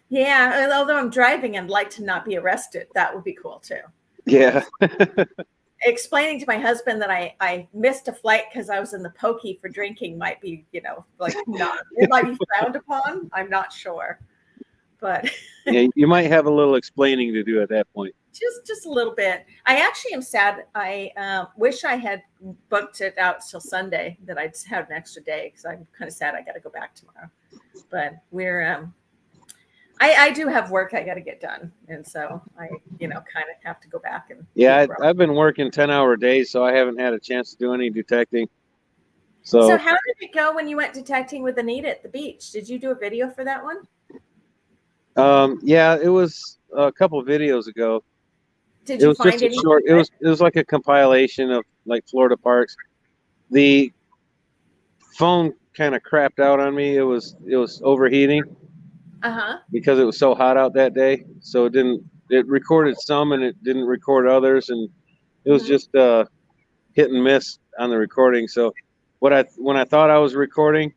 yeah. Although I'm driving, I'd like to not be arrested. That would be cool too. Yeah. Explaining to my husband that I missed a flight because I was in the pokey for drinking might be, like not, it might be frowned upon. I'm not sure, but Yeah, you might have a little explaining to do at that point. Just a little bit. I actually am sad. I wish I had booked it out till Sunday, that I'd have an extra day, because I'm kind of sad I got to go back tomorrow. But I do have work I got to get done, and so I kind of have to go back and Yeah, I've been working 10-hour days, so I haven't had a chance to do any detecting. So how did it go when you went detecting with Anita at the beach? Did you do a video for that one? Yeah, it was a couple of videos ago. Did you find just a short. It was like a compilation of like Florida parks. The phone kind of crapped out on me. It was overheating because it was so hot out that day. So it didn't. It recorded some and it didn't record others, and it was just hit and miss on the recording. So when I thought I was recording,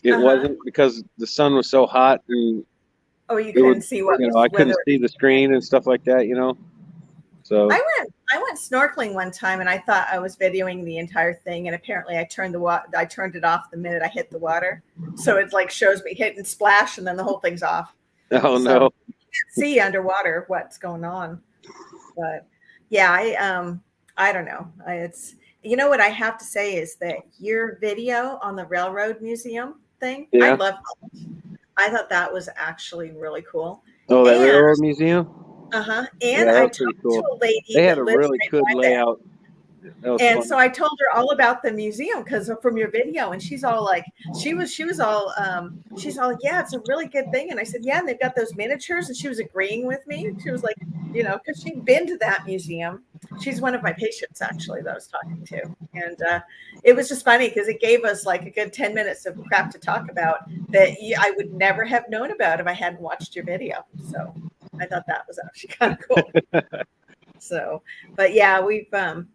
it wasn't, because the sun was so hot, and you couldn't see what I couldn't see the screen and stuff like that. So I went snorkeling one time, and I thought I was videoing the entire thing, and apparently I turned it off the minute I hit the water, so it like shows me hit and splash, and then the whole thing's off. Oh, so no! You can't see underwater what's going on, but yeah, I don't know. It's what I have to say is that your video on the Railroad Museum thing, I love. I thought that was actually really cool. Oh, that Railroad Museum. And yeah, I talked to a lady. They had a really good layout. And so I told her all about the museum from your video, and she's all like, she's all like, yeah, it's a really good thing. And I said, yeah, and they've got those miniatures, and she was agreeing with me. She was like, because she'd been to that museum. She's one of my patients, actually, that I was talking to, and it was just funny because it gave us like a good 10 minutes of crap to talk about that I would never have known about if I hadn't watched your video. So I thought that was actually kind of cool. So, but yeah, we've been,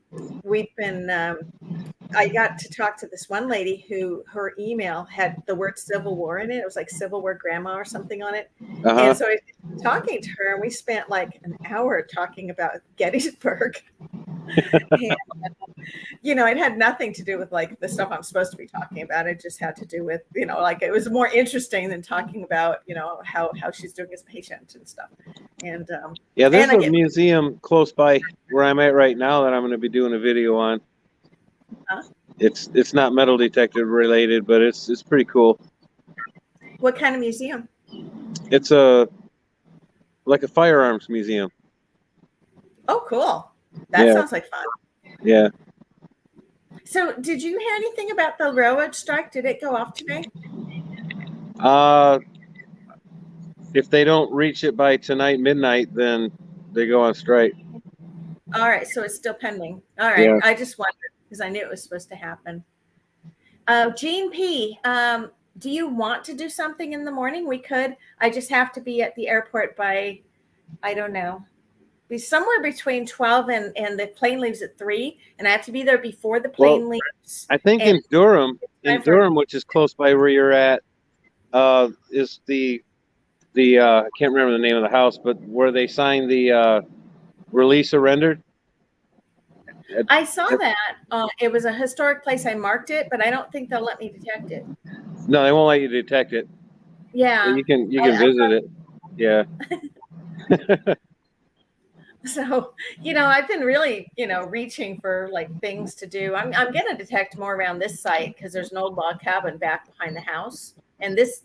I got to talk to this one lady who her email had the word Civil War in it. It was like Civil War Grandma or something on it. And so I was talking to her, and we spent like an hour talking about Gettysburg. And, it had nothing to do with like the stuff I'm supposed to be talking about. It just had to do with, like it was more interesting than talking about, how she's doing as a patient and stuff. And yeah, there's a museum close by where I'm at right now that I'm going to be doing a video on. It's not metal detector related, but it's pretty cool. What kind of museum? It's like a firearms museum. Oh, cool. That sounds like fun. Yeah. So did you hear anything about the railroad strike? Did it go off today? If they don't reach it by tonight midnight, then they go on strike. All right, so it's still pending. All right, yeah. I just wondered because I knew it was supposed to happen. Jean P, do you want to do something in the morning? We could. I just have to be at the airport by, I don't know, be somewhere between 12 and the plane leaves at 3, and I have to be there before the plane leaves. I think in Durham, which is close by where you're at, is the I can't remember the name of the house, but where they signed the release surrendered. I saw that. It was a historic place. I marked it, but I don't think they'll let me detect it. No, they won't let you detect it. Yeah, so you can visit it. Yeah. So, I've been really, reaching for like things to do. I'm going to detect more around this site because there's an old log cabin back behind the house, and this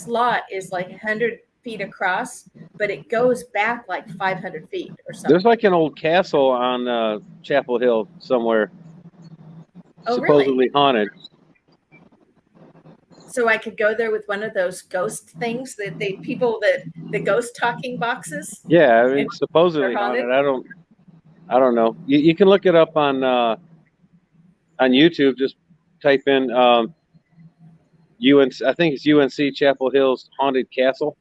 lot is like 100 feet across, but it goes back like 500 feet or something. There's like an old castle on Chapel Hill somewhere, supposedly haunted. So I could go there with one of those ghost things that the ghost talking boxes. Yeah, I mean, supposedly haunted. I don't know. You can look it up on YouTube. Just type in UNC. I think it's UNC Chapel Hill's haunted castle.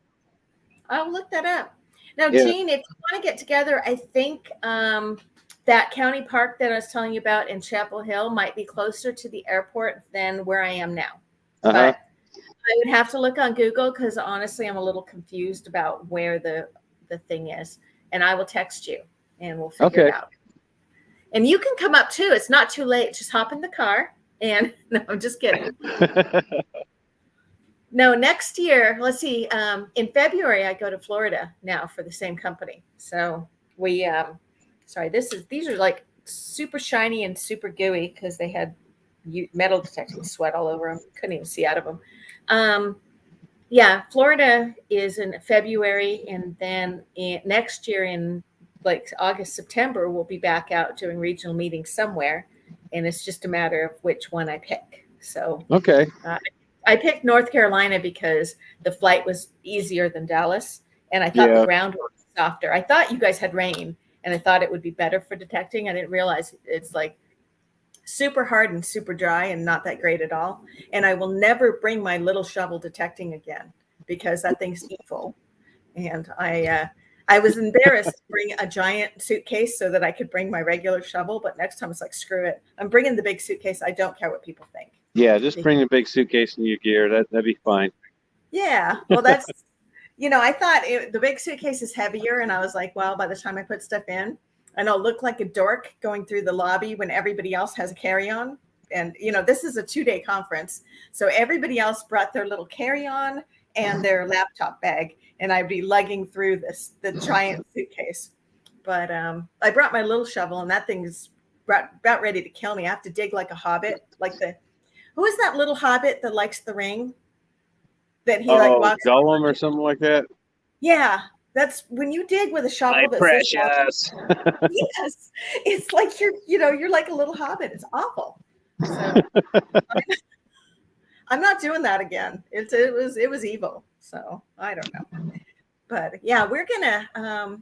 I'll look that up. Now, Jean, if you want to get together, I think that county park that I was telling you about in Chapel Hill might be closer to the airport than where I am now. But I would have to look on Google because honestly, I'm a little confused about where the thing is. And I will text you and we'll figure it out. And you can come up too. It's not too late. Just hop in the car and no, I'm just kidding. No, next year, let's see. In February, I go to Florida now for the same company. So we, sorry, these are like super shiny and super gooey because they had metal detecting sweat all over them. Couldn't even see out of them. Um, yeah, Florida is in February, and then next year in like August, September, we'll be back out doing regional meetings somewhere, and it's just a matter of which one I pick. So Okay. uh, I picked North Carolina because the flight was easier than Dallas, and I thought the Yeah. ground was softer. I thought you guys had rain, and I thought it would be better for detecting. I didn't realize it's like super hard and super dry and not that great at all. And I will never bring my little shovel detecting again because that thing's evil. And I was embarrassed to bring a giant suitcase so that I could bring my regular shovel. But next time it's like, screw it. I'm bringing the big suitcase. I don't care what people think. Yeah, just bring a big suitcase in your gear. That'd be fine. Yeah. Well, that's, I thought the big suitcase is heavier. And I was like, well, by the time I put stuff in, and I'll look like a dork going through the lobby when everybody else has a carry-on. And, this is a 2-day conference. So everybody else brought their little carry-on and their laptop bag. And I'd be lugging through the giant suitcase. But I brought my little shovel, and that thing's about ready to kill me. I have to dig like a hobbit. Who is that little hobbit that likes the ring? That he like Oh, walks. Gollum or something like that. Yeah, that's when you dig with a My shovel that says precious. yes. It's like you're like a little hobbit. It's awful. So I'm not doing that again. It was evil. So I don't know. But yeah, we're gonna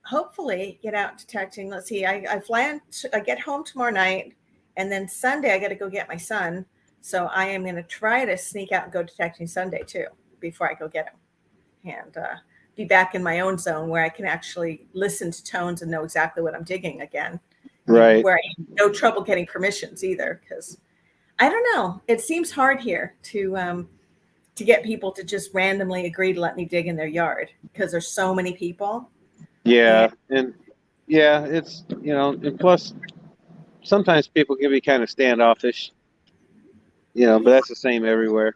hopefully get out detecting. Let's see. I get home tomorrow night, and then Sunday I got to go get my son. So I am going to try to sneak out and go detecting Sunday too before I go get him, and be back in my own zone where I can actually listen to tones and know exactly what I'm digging again. And Right. where I have no trouble getting permissions either, because I don't know. It seems hard here to get people to just randomly agree to let me dig in their yard because there's so many people. And Yeah, and yeah, it's and plus sometimes people can be kind of standoffish, but that's the same everywhere.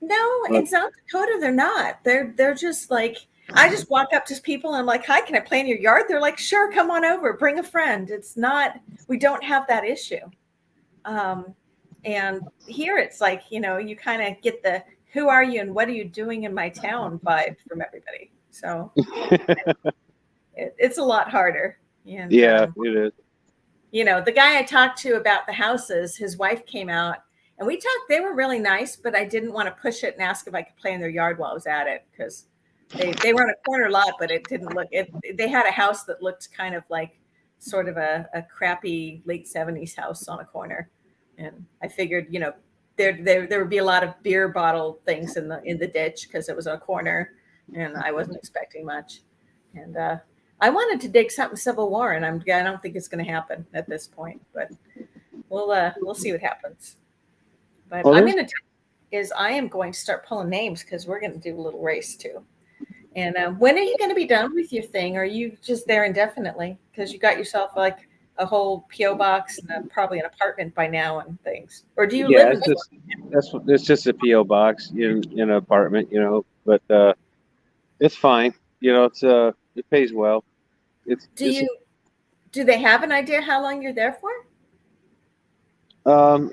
no, But in South Dakota, they're not. They're just like, I just walk up to people and I'm like, "Hi, can I play in your yard?" They're like, "Sure, come on over, bring a friend." It's not, we don't have that issue. Um, and here it's like, you kind of get the "who are you and what are you doing in my town" vibe from everybody. So it's a lot harder. And yeah, it is. the guy I talked to about the houses, his wife came out and we talked. They were really nice, but I didn't want to push it and ask if I could play in their yard while I was at it because they were on a corner lot, but it didn't look it. They had a house that looked kind of like sort of a crappy late 70s house on a corner. And I figured, there would be a lot of beer bottle things in the ditch because it was a corner and I wasn't expecting much. And I wanted to dig something Civil War, and I don't think it's going to happen at this point, but we'll see what happens. But Well, I'm there's going to I am going to start pulling names because we're going to do a little race too. And when are you going to be done with your thing? Or are you just there indefinitely because you got yourself like a whole PO box and probably an apartment by now and things? Or do you live yeah, in Florida? it's just a PO box in an apartment, but it's fine. It pays well. It's Do it's you do they have an idea how long you're there for? um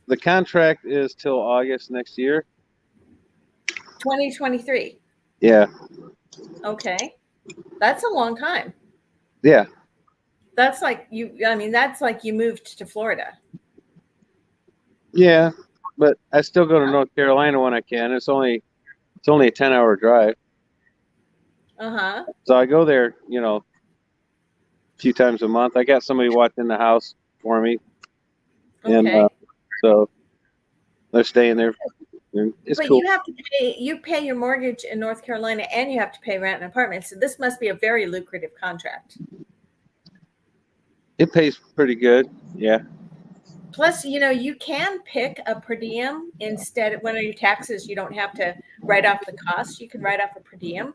the contract is till August next year. 2023. Yeah, Okay. That's a long time. yeah, That's like you moved to Florida. yeah. But I still go to North Carolina when I can. It's only a 10-hour drive, Uh-huh. so I go there, a few times a month. I got somebody watching the house for me, and Okay. so they're staying there. And it's But cool. you pay your mortgage in North Carolina and you have to pay rent and apartment. So this must be a very lucrative contract. It pays pretty good. Yeah. Plus, you can pick a per diem instead. When on your taxes, you don't have to write off the cost. You can write off a per diem,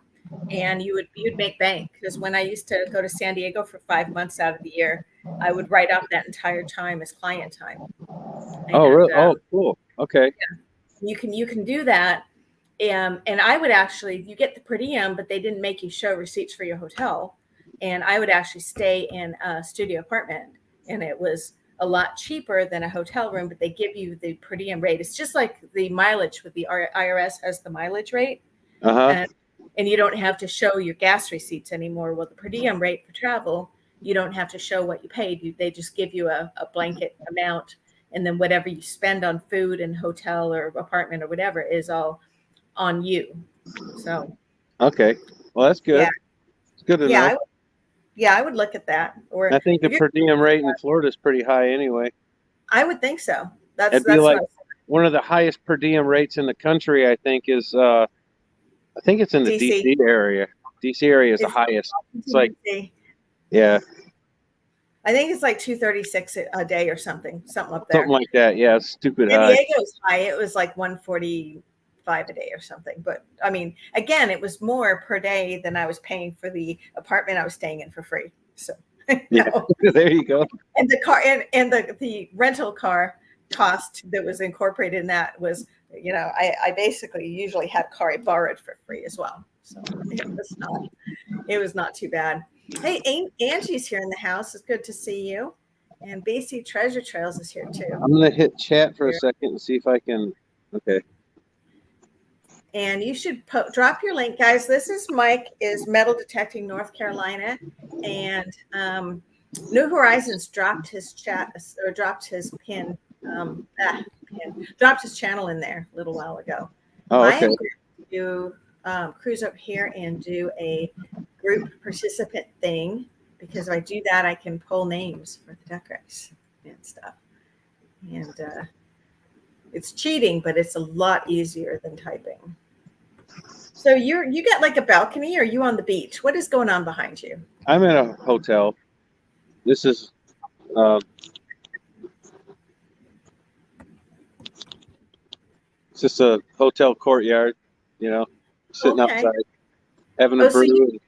and you'd make bank. Because when I used to go to San Diego for 5 months out of the year, I would write off that entire time as client time. Oh, And really? Oh, cool. Okay. You can do that. And I would actually, you get the per diem, but they didn't make you show receipts for your hotel. And I would actually stay in a studio apartment, and it was a lot cheaper than a hotel room, but they give you the per diem rate. It's just like the mileage with the IRS has the mileage rate. Uh-huh. And you don't have to show your gas receipts anymore. Well, the per diem rate for travel, you don't have to show what you paid. They just give you a blanket amount, and then whatever you spend on food and hotel or apartment or whatever is all on you. So Okay. Well, that's good. yeah, It's good to yeah, know. I would look at that. Or I think the if you're, per diem rate in Florida is pretty high anyway. I would think so. It'd be That's like what one of the highest per diem rates in the country, I think, is I think it's in the DC. DC area. DC area is the It's highest. It's like, DC. yeah, I think it's like 236 a day or something up there. something like that. Yeah, it's stupid San high. Diego's high. It was like 145 a day or something. But I mean, again, it was more per day than I was paying for the apartment I was staying in for free. So Yeah, there you go. and the car and the rental car cost that was incorporated in that was, I basically usually had a car I borrowed for free as well. So it was not too bad. Hey, Angie's here in the house. It's good to see you. And BC Treasure Trails is here too. I'm gonna hit chat for a second and see if I can. Okay. And you should drop your link, guys. This is Mike is Metal Detecting North Carolina, and New Horizons dropped his dropped his dropped his channel in there a little while ago. Oh, I okay. am going to cruise up here and do a group participant thing, because if I do that, I can pull names for the duck race and stuff. And it's cheating, but it's a lot easier than typing. So you got like a balcony, or are you on the beach? What is going on behind you? I'm in a hotel. This is it's just a hotel courtyard, sitting outside having a brew.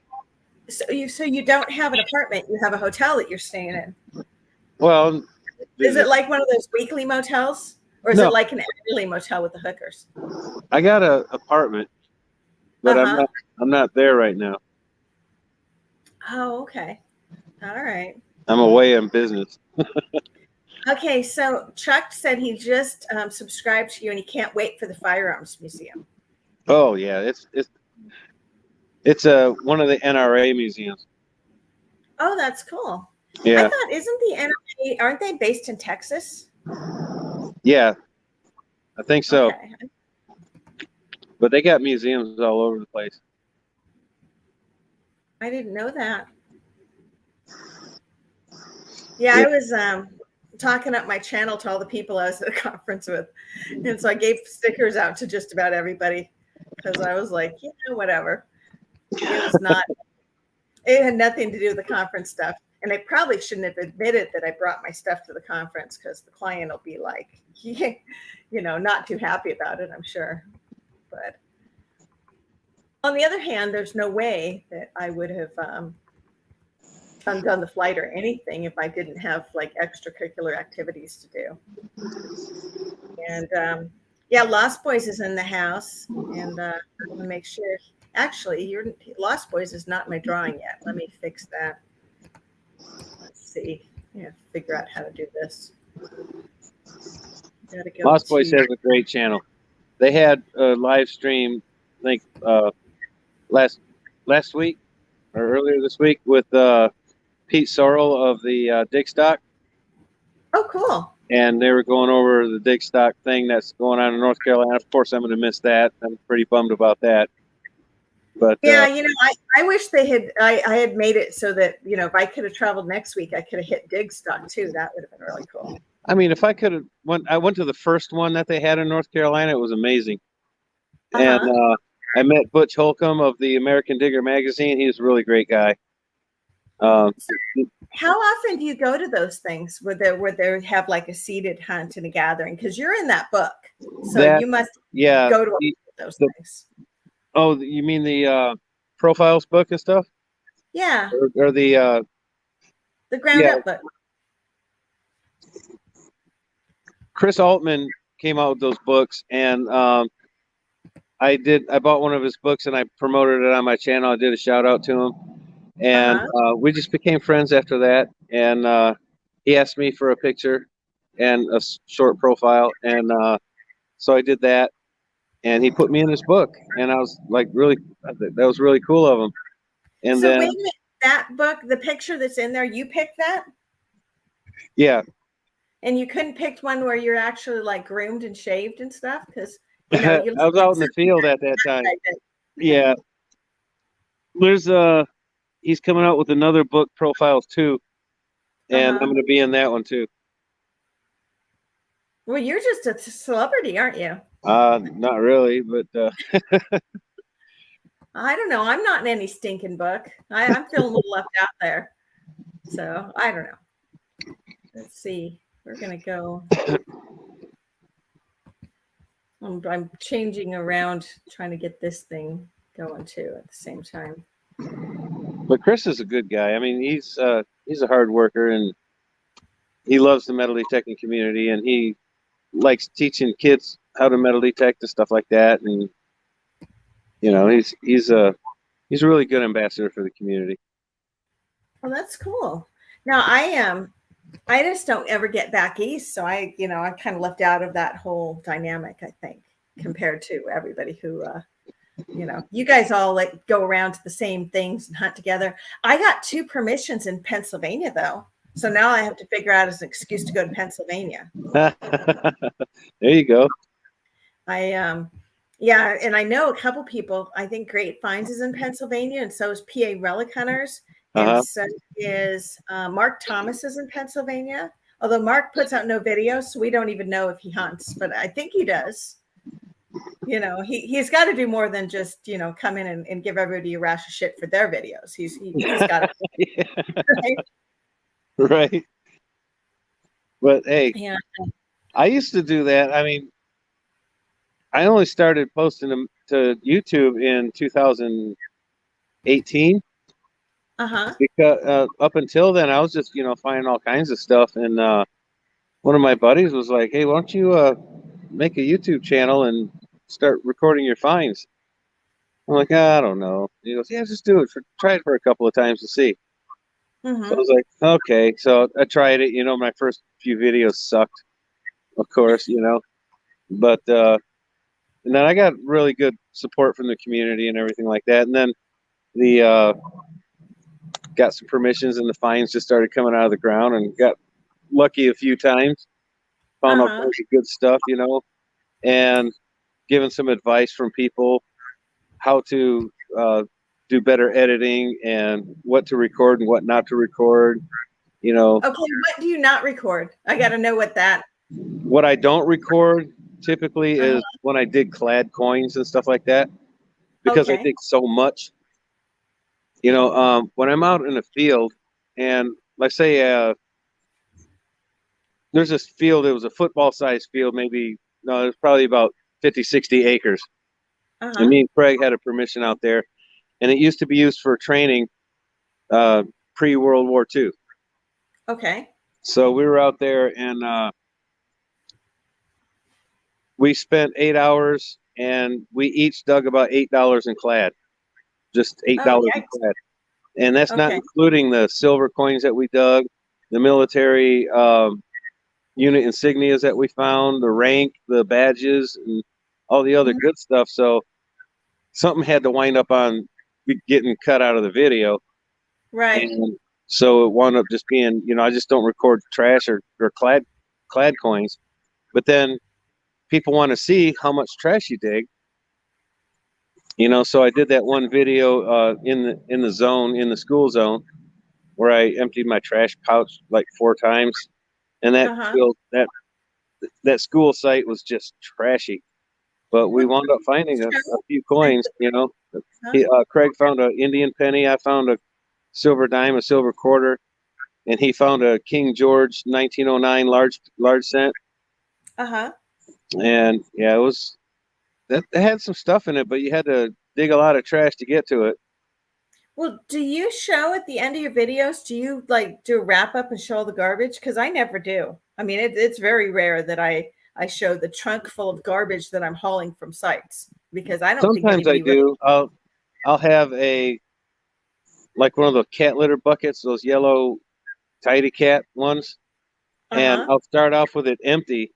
So you don't have an apartment, you have a hotel that you're staying in. Well, is it like one of those weekly motels, or is it like an hourly motel with the hookers? I got an apartment, but I'm not there right now. Oh, okay. All right. I'm away on business. Okay, so Chuck said he just subscribed to you, and he can't wait for the Firearms Museum. Oh yeah, it's one of the NRA museums. Oh, that's cool. Yeah. I thought, isn't the NRA, aren't they based in Texas? Yeah, I think so. Okay. But they got museums all over the place. I didn't know that. Yeah, I was talking up my channel to all the people I was at a conference with. And so I gave stickers out to just about everybody, because I was like, whatever. It had nothing to do with the conference stuff. And I probably shouldn't have admitted that I brought my stuff to the conference, because the client will be like, not too happy about it, I'm sure. But on the other hand, there's no way that I would have done the flight or anything if I didn't have like extracurricular activities to do. And Lost Boys is in the house, and I want to make sure. Actually, your Lost Boys is not in my drawing yet. Let me fix that. Let's see. Figure out how to do this. Lost Boys has a great channel. They had a live stream, I think, last week or earlier this week with Pete Sorrell of the Dig Stock. Oh, cool. And they were going over the Dig Stock thing that's going on in North Carolina. Of course, I'm going to miss that. I'm pretty bummed about that. But yeah, I wish they had. I had made it so that if I could have traveled next week, I could have hit Dig Stock too. That would have been really cool. I mean, if I could have I went to the first one that they had in North Carolina. It was amazing. And I met Butch Holcomb of the American Digger magazine. He's a really great guy. How often do you go to those things where they have like a seated hunt and a gathering? Because you're in that book, so you must go to those things. Oh, you mean the profiles book and stuff? Yeah. Or the ground up book. Chris Altman came out with those books, and I bought one of his books and I promoted it on my channel. I did a shout out to him, and we just became friends after that. And he asked me for a picture and a short profile, and so I did that. And he put me in his book, and I was like, really, that was really cool of him. And so then, wait a minute, that book, the picture that's in there, you picked that? yeah, And you couldn't pick one where you're actually like groomed and shaved and stuff? Because, you know, you I was out in the field at that time. Yeah, there's he's coming out with another book, profiles too, and I'm going to be in that one too. Well, you're just a celebrity, aren't you? Not really, but I don't know. I'm not in any stinking book. I'm feeling a little left out there. So I don't know. Let's see. We're going to go. I'm changing around, trying to get this thing going too at the same time. but Chris is a good guy. I mean, he's a hard worker, and he loves the metal detecting community, and he likes teaching kids how to metal detect and stuff like that. And you know, he's a really good ambassador for the community. Well, that's cool. Now I just don't ever get back east, so I'm kind of left out of that whole dynamic, I think, compared to everybody who you guys all like go around to the same things and hunt together. I got 2 permissions in Pennsylvania though. So now I have to figure out as an excuse to go to Pennsylvania. There you go. Yeah, and I know a couple people. I think Great Finds is in Pennsylvania, and so is PA Relic Hunters, and so is Mark Thomas is in Pennsylvania. Although Mark puts out no videos, so we don't even know if he hunts, but I think he does. You know, he's got to do more than just come in and give everybody a rash of shit for their videos. He's got to. Right. But hey, Yeah. I used to do that. I mean, I only started posting them to YouTube in 2018. Because up until then, I was just finding all kinds of stuff. And one of my buddies was like, "Hey, why don't you make a YouTube channel and start recording your finds?" I'm like, I don't know. He goes, "Yeah, just do it. Try it for a couple of times to see." So I was like, okay. So I tried it. My first few videos sucked, of course, but and then I got really good support from the community and everything like that. And then the got some permissions, and the finds just started coming out of the ground, and got lucky a few times. Found all kinds of good stuff, and given some advice from people how to do better editing and what to record and what not to record. Okay, what do you not record? I got to know what I don't record typically is when I dig clad coins and stuff like that, because I dig so much. When I'm out in a field, and let's say there's this field, it was a football-sized field, it was probably about 50, 60 acres. And me and Craig had a permission out there, and it used to be used for training pre-World War II. Okay. So we were out there, and we spent 8 hours, and we each dug about $8 in clad. Just $8 in clad. And that's not including the silver coins that we dug, the military unit insignias that we found, the rank, the badges, and all the other good stuff. So something had to wind up on getting cut out of the video. Right. And so it wound up just being, I just don't record trash or clad coins. But then people want to see how much trash you dig. So I did that one video in the zone, in the school zone, where I emptied my trash pouch like 4 times, and that school site was just trashy. But we wound up finding a few coins. Craig found an Indian penny. I found a silver dime, a silver quarter, and he found a King George 1909 large cent. And yeah, it had some stuff in it, but you had to dig a lot of trash to get to it. Well, do you show at the end of your videos, do you like do a wrap up and show all the garbage? Because I never do. I mean, it's very rare that I I show the trunk full of garbage that I'm hauling from sites because I don't think Sometimes I anybody would. do. I'll have like one of the cat litter buckets, those yellow tidy cat ones, and Uh-huh. I'll start off with it empty,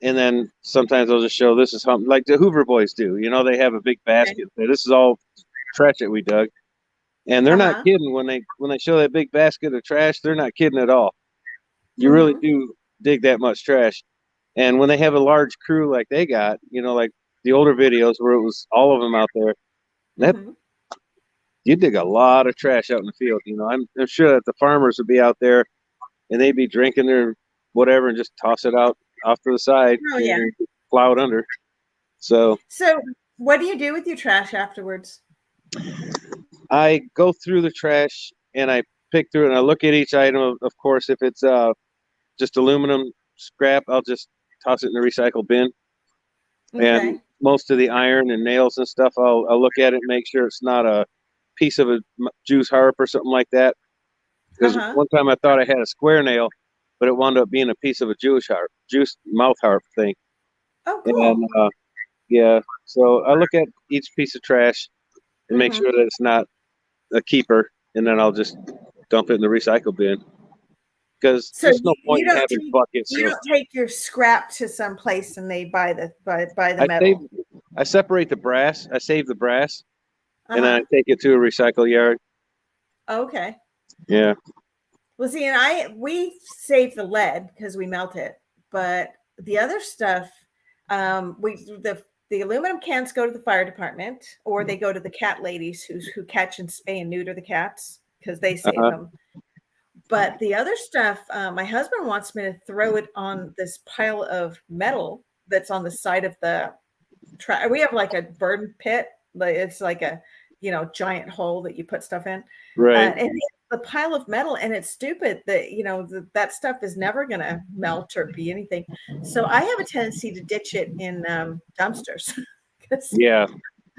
and then sometimes I'll just show this is how, like the Hoover boys do. You know, they have a big Okay. basket. This is all trash that we dug, and they're not Uh-huh. kidding when they show that big basket of trash. They're not kidding at all. You really Mm-hmm. do dig that much trash, and when they have a large crew like they got, you know, like the older videos where it was all of them out there, that Mm-hmm. you dig a lot of trash out in the field. You know, I'm sure that the farmers would be out there and they'd be drinking their whatever and just toss it out off to the side, Oh you yeah. know, plow it under. So So what do you do with your trash afterwards? I go through the trash and I pick through it and I look at each item. Of course, if it's just aluminum scrap, I'll just toss it in the recycle bin. And Okay. most of the iron and nails and stuff, I'll look at it and make sure it's not a piece of a Jew's harp or something like that. Because Uh-huh. one time I thought I had a square nail, but it wound up being a piece of a Jewish mouth harp thing. Oh, And cool. yeah, so I look at each piece of trash and make Mm-hmm. sure that it's not a keeper, and then I'll just dump it in the recycle bin. Because So there's no you point in don't having take buckets you of. don't take your scrap to some place and they buy the I save, metal. I separate the brass. I save the brass, and then I Uh-huh. take it to a recycle yard. Okay. Yeah. Well, see, and we save the lead because we melt it, but the other stuff, we the aluminum cans go to the fire department, or they go to the cat ladies who catch and spay and neuter the cats because they save Uh-huh. them. But the other stuff, my husband wants me to throw it on this pile of metal that's on the side of the we have like a burn pit, but it's like a giant hole that you put stuff in, Right. and it's the pile of metal, and it's stupid that that stuff is never going to melt or be anything. So I have a tendency to ditch it in dumpsters because Yeah.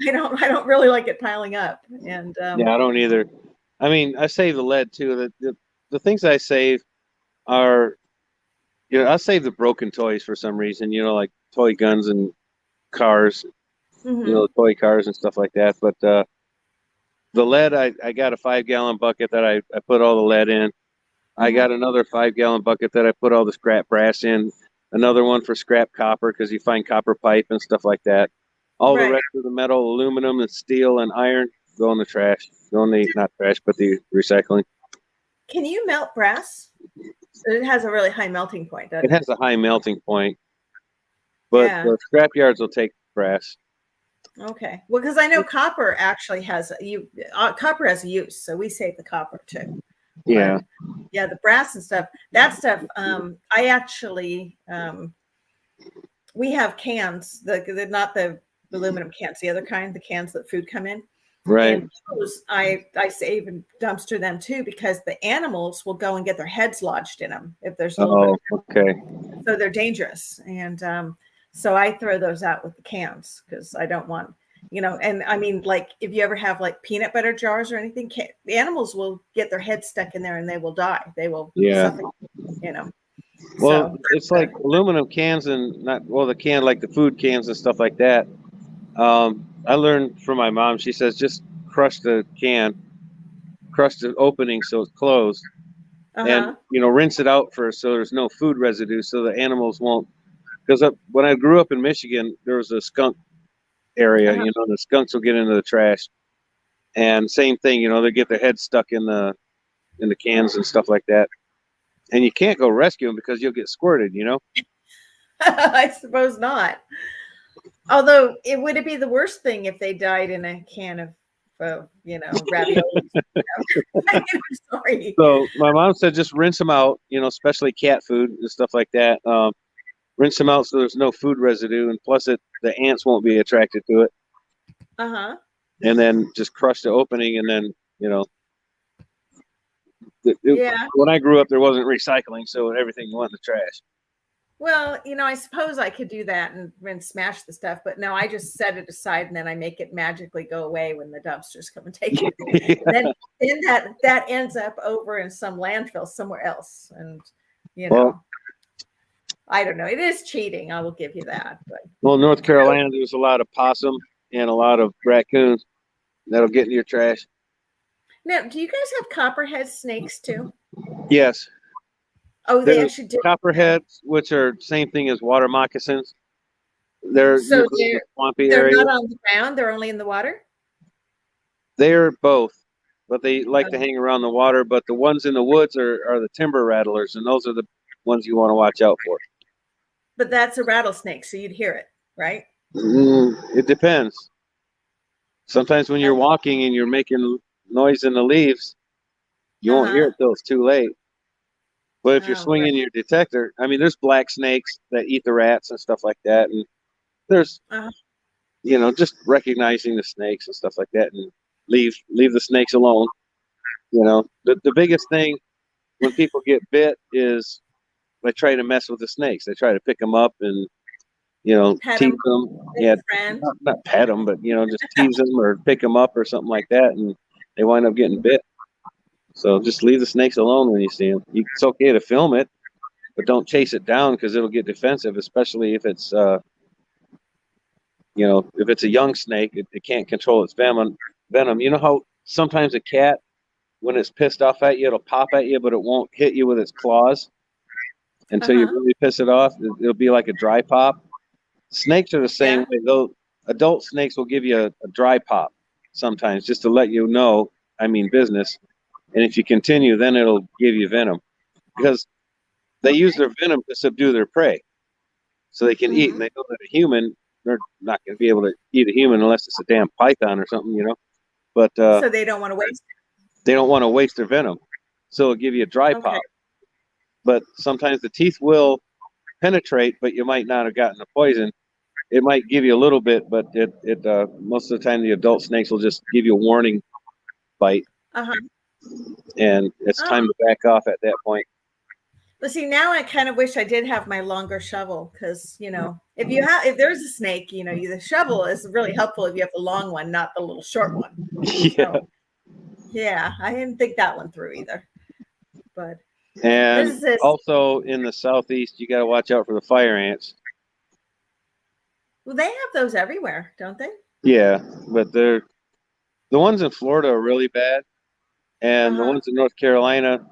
I don't really like it piling up, and Yeah. I don't either. I mean, I save the lead too. The things I save are, I save the broken toys for some reason. You know, like toy guns and cars. mhm. Toy cars and stuff like that. But the lead, I got a 5 gallon bucket that I put all the lead in. I Mhm. got another 5 gallon bucket that I put all the scrap brass in. Another one for scrap copper because you find copper pipe and stuff like that. All the Right. rest of the metal, aluminum, and steel and iron go in the trash. Go in the not trash, but the recycling. Can you melt brass? It has a really high melting point, It doesn't it? has a high melting point, but Yeah. the scrap yards will take brass. Okay. Well, because I know copper actually has copper has a use, so we save the copper too. Yeah. But yeah, the brass and stuff, that stuff, I actually we have cans, the not the aluminum cans, the other kind, the cans that food come in. Right. And those I save and dumpster them too because the animals will go and get their heads lodged in them if there's a little bit Oh, of, okay. so they're dangerous. And so I throw those out with the cans because I don't want, and I mean, like if you ever have like peanut butter jars or anything, the animals will get their heads stuck in there and they will die. They will Yeah. suffocate, you know. Well, So it's like aluminum cans and the can, like the food cans and stuff like that. I learned from my mom. She says just crush the can, crush the opening so it's closed, and uh-huh. rinse it out first so there's no food residue, so the animals won't. Because when I grew up in Michigan, there was a skunk area. Uh-huh. The skunks will get into the trash, and same thing. They get their heads stuck in the cans and stuff like that, and you can't go rescue them because you'll get squirted. I suppose not. Although would it be the worst thing if they died in a can of ravioli? I'm sorry. So my mom said just rinse them out, especially cat food and stuff like that. Rinse them out so there's no food residue, and plus the ants won't be attracted to it. Uh-huh. And then just crush the opening, and then Yeah. when I grew up, there wasn't recycling, so everything went in the trash. Well, I suppose I could do that and smash the stuff, but no, I just set it aside and then I make it magically go away when the dumpsters come and take it. Then that ends up over in some landfill somewhere else, and Well, I don't know. It is cheating. I will give you that. But Well, North Carolina, there's a lot of possum and a lot of raccoons that'll get in your trash. now, do you guys have copperhead snakes too? Yes, Oh, they there's actually do. copperheads, which are same thing as water moccasins. They're So usually in the swampy they're area. not on the ground. They're only in the water. They're both, but they like to Oh, hang around the water. But the ones in the woods are the timber rattlers, and those are the ones you want to watch out for. but that's a rattlesnake, so you'd hear it, right? It depends. Sometimes when you're walking and you're making noise in the leaves, you won't hear Uh-huh. it till it's too late. But if you're Oh, right. swinging your detector, I mean, there's black snakes that eat the rats and stuff like that, and there's Uh-huh. just recognizing the snakes and stuff like that, and leave the snakes alone. The biggest thing when people get bit is they try to mess with the snakes. They try to pick them up and Pet tease them, them. make Yeah, a friend. not pet them, but just tease them or pick them up or something like that, and they wind up getting bit. So just leave the snakes alone when you see them. It's okay to film it, but don't chase it down because it'll get defensive, especially if it's if it's a young snake, it can't control its venom. You know how sometimes a cat, when it's pissed off at you, it'll pop at you, but it won't hit you with its claws until you Uh-huh. really piss it off. It'll be like a dry pop. Snakes are the same Yeah. way. Though adult snakes will give you a dry pop sometimes just to let you know, I mean business. And if you continue, then it'll give you venom because they use their venom to subdue their prey, so they can eat. Mm-hmm. And they know that a human, they're not going to be able to eat a human unless it's a damn python or something. But So they don't want to waste they don't want to waste their venom, so it'll give you a dry it. Okay. pop. But sometimes the teeth will penetrate, but you might not have gotten the poison. It might give you a little bit, but it most of the time the adult snakes will just give you a warning bite, Uh-huh. and it's Oh. time to back off at that point. Well, see, now I kind of wish I did have my longer shovel because, if there's a snake, the shovel is really helpful if you have the long one, not the little short one. Yeah, So, yeah, I didn't think that one through either. But and this is also in the southeast, you got to watch out for the fire ants. well, they have those everywhere, don't they? Yeah, but the ones in Florida are really bad, and the Uh-huh. ones in North Carolina,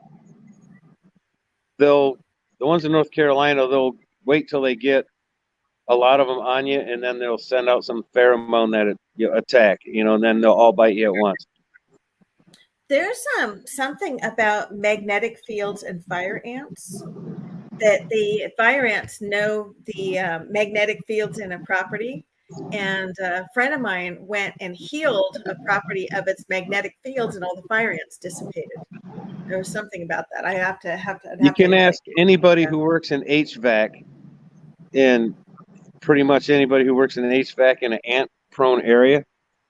they'll the ones in North Carolina they'll wait till they get a lot of them on you, and then they'll send out some pheromone that attack, and then they'll all bite you at once. There's something about magnetic fields and fire ants that the fire ants know the magnetic fields in a property. And a friend of mine went and healed a property of its magnetic fields, and all the fire ants dissipated. There was something about that. I'd You have to can look. ask anybody who works in HVAC, and pretty much anybody who works in an HVAC in an ant-prone area,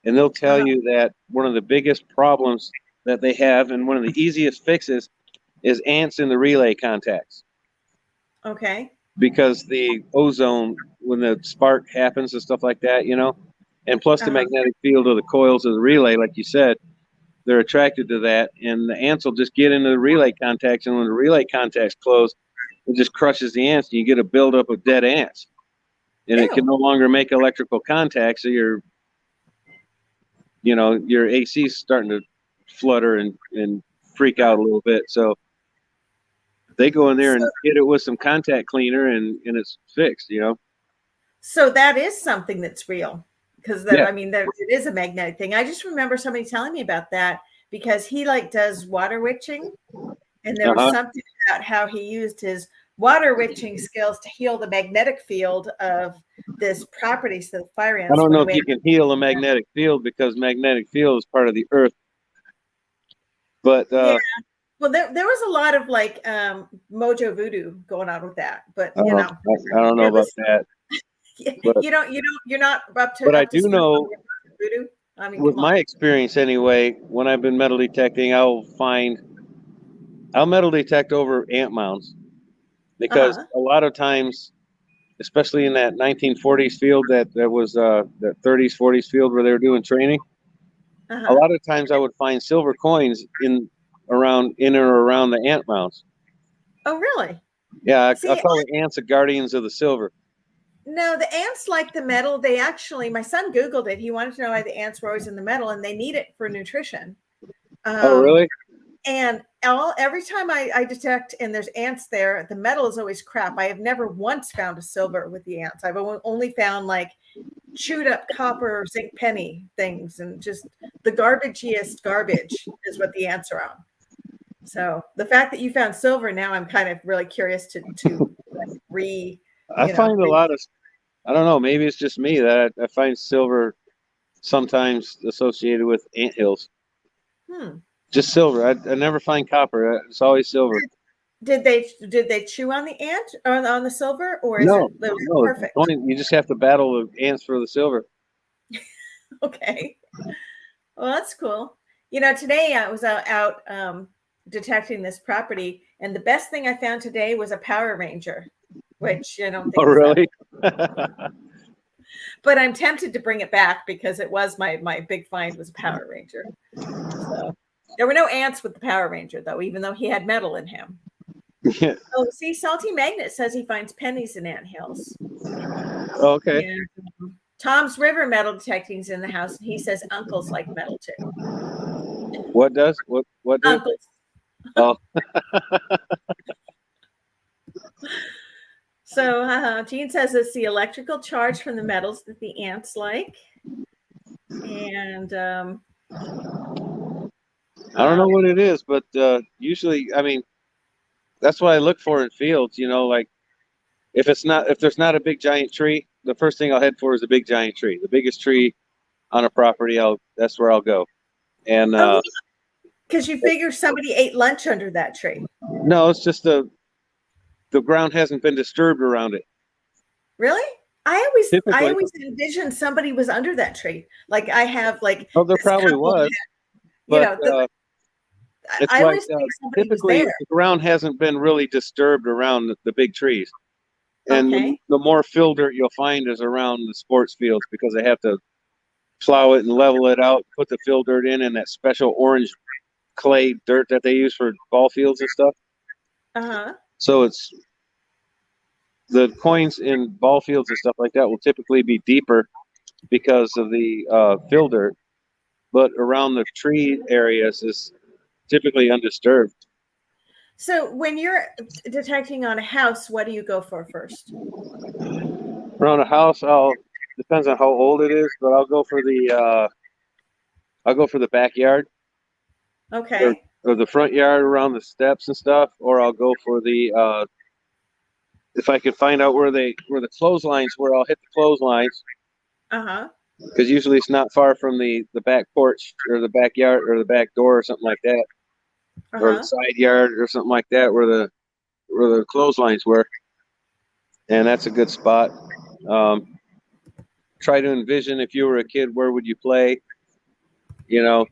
and they'll tell Uh-huh. you that one of the biggest problems that they have, and one of the easiest fixes, is ants in the relay contacts. Okay. Because the ozone, when the spark happens and stuff like that, and plus the Uh-huh. magnetic field of the coils of the relay, like you said, they're attracted to that, and the ants will just get into the relay contacts, and when the relay contacts close, it just crushes the ants, and you get a buildup of dead ants, and it can Ew. no longer make electrical contact, so your AC is starting to flutter and freak out a little bit. So they go in there So, and hit it with some contact cleaner, and it's fixed. so that is something that's real because Yeah. it is a magnetic thing. I just remember somebody telling me about that because he does water witching, and there was Uh-huh. something about how he used his water witching skills to heal the magnetic field of this property. So the fire I ants don't went know if away. you can heal a magnetic field because magnetic field is part of the earth. But Yeah. Well, there was a lot of mojo voodoo going on with that, but I don't know about that. But you're not I up to do snuff on know, voodoo. with Come on. my experience anyway, when I've been metal detecting, I'll metal detect over ant mounds because Uh-huh. a lot of times, especially in that 1940s field that was that 30s 40s field where they were doing training, a Uh-huh. lot of times I would find silver coins in or around the ant mounds. Oh, really? Yeah, I See, call the ants the guardians of the silver. no, the ants like the metal. They actually, my son Googled it. He wanted to know why the ants were always in the metal, and they need it for nutrition. Oh, Um, really? and every time I detect and there's ants there, the metal is always crap. I have never once found a silver with the ants. I've only found like chewed up copper or zinc penny things, and just the garbagiest garbage is what the ants are on. So the fact that you found silver, now I'm kind of really curious to like I find a lot of, I don't know, maybe it's just me that I find silver sometimes associated with anthills. Just silver. I never find copper. It's always silver. Did they chew on the ant or on the silver, or is No, it no. perfect? You just have to battle the ants for the silver. Okay. Well, that's cool. Today I was out detecting this property, and the best thing I found today was a Power Ranger, which I don't Oh, think is that. really? But I'm tempted to bring it back because it was my big find was a Power Ranger. So there were no ants with the Power Ranger, though, even though he had metal in him. Yeah. Oh, see, Salty Magnet says he finds pennies in anthills. Okay. And Tom's River metal detecting is in the house, and he says uncles like metal too. What does? What do? Uncles. Oh. So Jean says it's the electrical charge from the metals that the ants like. And I don't know what it is, but usually, I mean, that's what I look for in fields. Like if there's not a big giant tree, the first thing I'll head for is a big giant tree. The biggest tree on a property, that's where I'll go. And because you figure somebody ate lunch under that tree. no, it's just the ground hasn't been disturbed around it. Really? I Typically. always envisioned somebody was under that tree. Like I have like. Oh, there probably was. But it's I like always think somebody typically was there. the ground hasn't been really disturbed around the big trees. And Okay. the more fill dirt you'll find is around the sports fields because they have to plow it and level it out, put the fill dirt in, and that special orange clay dirt that they use for ball fields and stuff. So it's the coins in ball fields and stuff like that will typically be deeper because of the fill dirt, but around the tree areas is typically undisturbed. So when you're detecting on a house, what do you go for first? Around a house, depends on how old it is, but I'll go for the backyard. Okay. Or the front yard around the steps and stuff, or I'll go for the if I can find out where the clotheslines were, I'll hit the clotheslines. Because usually it's not far from the back porch or the backyard or the back door or something like that, or the side yard or something like that where the clotheslines were, and that's a good spot. Try to envision if you were a kid, where would you play? Yeah,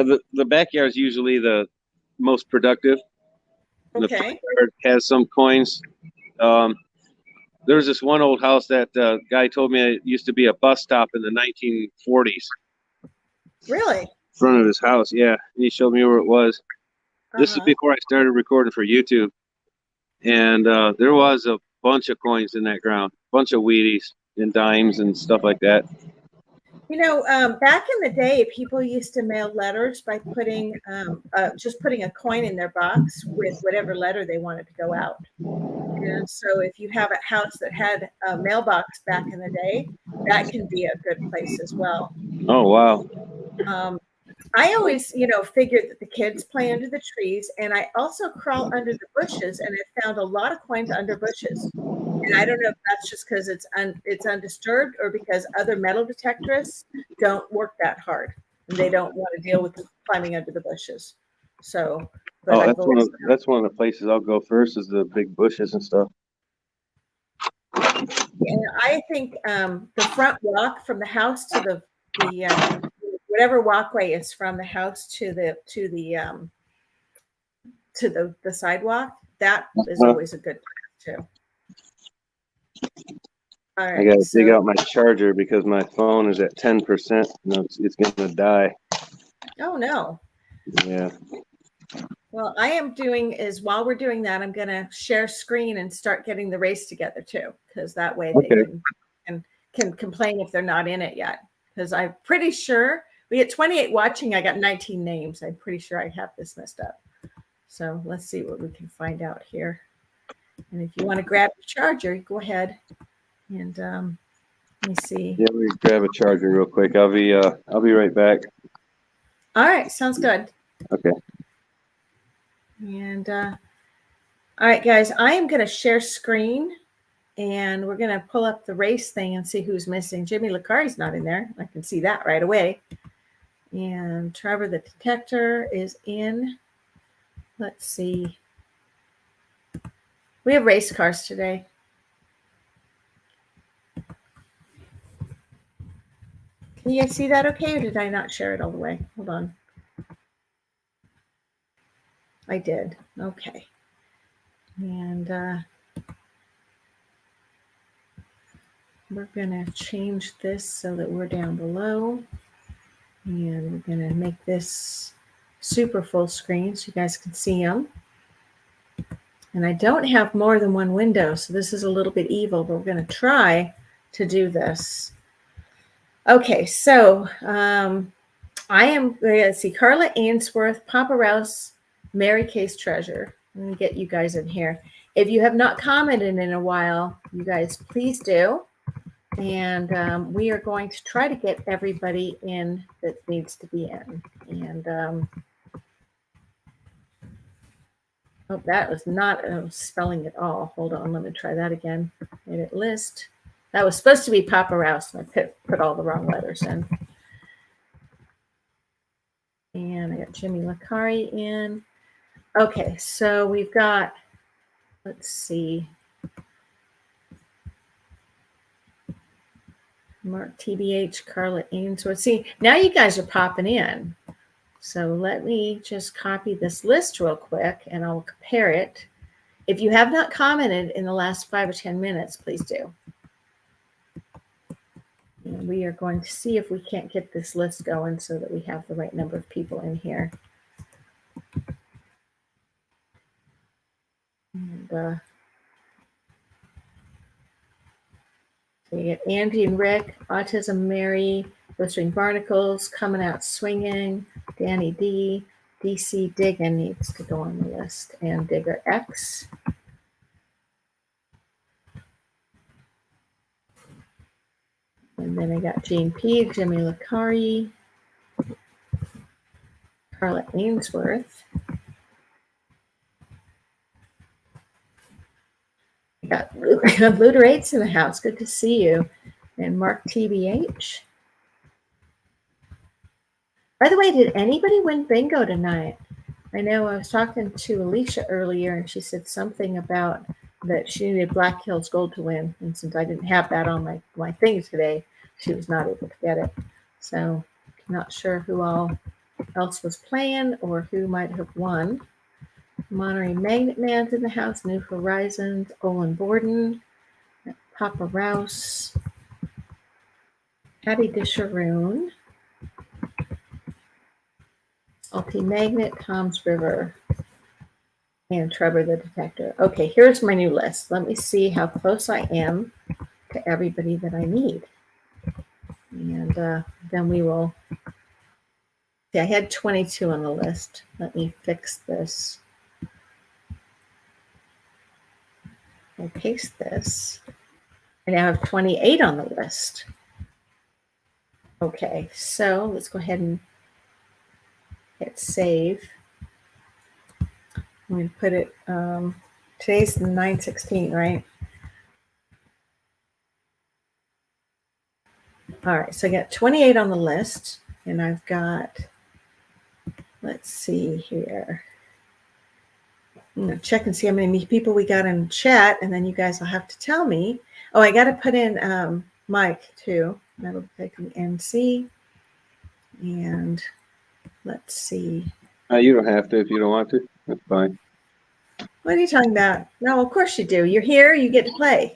the backyard is usually the most productive. Okay. The front yard has some coins. There's this one old house that guy told me it used to be a bus stop in the 1940s. Really? In front of his house, yeah. And he showed me where it was. This is before I started recording for YouTube. And there was a bunch of coins in that ground, a bunch of Wheaties and dimes and stuff like that. Back in the day, people used to mail letters by putting a coin in their box with whatever letter they wanted to go out. And so if you have a house that had a mailbox back in the day, that can be a good place as well. Oh, wow. I always, figured that the kids play under the trees, and I also crawl under the bushes, and I found a lot of coins under bushes. And I don't know if that's just because it's undisturbed or because other metal detectorists don't work that hard and they don't want to deal with climbing under the bushes. So, but that's one of the places I'll go first is the big bushes and stuff. And I think the front walk from the house to the whatever walkway is from the house to the sidewalk, that is always a good place too. All right, I gotta dig out my charger because my phone is at 10%. No, it's gonna die. Oh no. Yeah. Well, I am doing is while we're doing that, I'm going to share screen and start getting the race together too, because that way they Okay. can complain if they're not in it yet. Because I'm pretty sure we get 28 watching. I got 19 names. I'm pretty sure I have this messed up. So let's see what we can find out here. And if you want to grab the charger, go ahead and let me see. Yeah, let me grab a charger real quick. I'll be right back. All right, sounds good. Okay. And all right, guys, I am going to share screen. And we're going to pull up the race thing and see who's missing. Jimmy Licari's not in there. I can see that right away. And Trevor the Detector is in. Let's see. We have race cars today. Can you guys see that okay, or did I not share it all the way? Hold on. I did. Okay. And we're going to change this so that we're down below. And we're going to make this super full screen so you guys can see them. And I don't have more than one window, so this is a little bit evil, but we're going to try to do this. Okay, so I am going to see Carla Ainsworth, Papa Rouse, Mary Kay's Treasure. I'm going to get you guys in here. If you have not commented in a while, you guys please do. And we are going to try to get everybody in that needs to be in. And oh, that was not spelling at all. Hold on, let me try that again. Edit list. That was supposed to be Papa Rouse, and I put all the wrong letters in. And I got Jimmy Licari in. Okay, so we've got, let's see, Mark TBH, Carla Ainsworth. See, now you guys are popping in. So let me just copy this list real quick, and I'll compare it. If you have not commented in the last 5 or 10 minutes, please do. And we are going to see if we can't get this list going so that we have the right number of people in here. And so you get Andy and Rick, Autism Mary, Blistering Barnacles, Coming Out Swinging, Danny D, DC Diggin needs to go on the list, and Digger X. And then I got Gene P, Jimmy Licari, Carla Ainsworth. I got Looter 8's in the house. Good to see you. And Mark TBH. By the way, did anybody win bingo tonight? I know I was talking to Alicia earlier, and she said something about that she needed Black Hills Gold to win. And since I didn't have that on my thing today, she was not able to get it. So not sure who all else was playing or who might have won. Monterey Magnet Man's in the house, New Horizons, Olin Borden, Papa Rouse, Hattie DeSharoon, Salty Magnet, Tom's River, and Trevor the Detector. Okay, here's my new list. Let me see how close I am to everybody that I need. And then we will see. I had 22 on the list. Let me fix this. I'll paste this. I now have 28 on the list. Okay, so let's go ahead and hit save. I'm going to put it, today's 9/16, right? All right, so I got 28 on the list, and I've got, let's see here. I'm going to check and see how many people we got in chat, and then you guys will have to tell me. Oh, I got to put in Mike, too. That'll be taking NC. And let's see. You don't have to if you don't want to. That's fine. What are you talking about? No, of course you do. You're here. You get to play.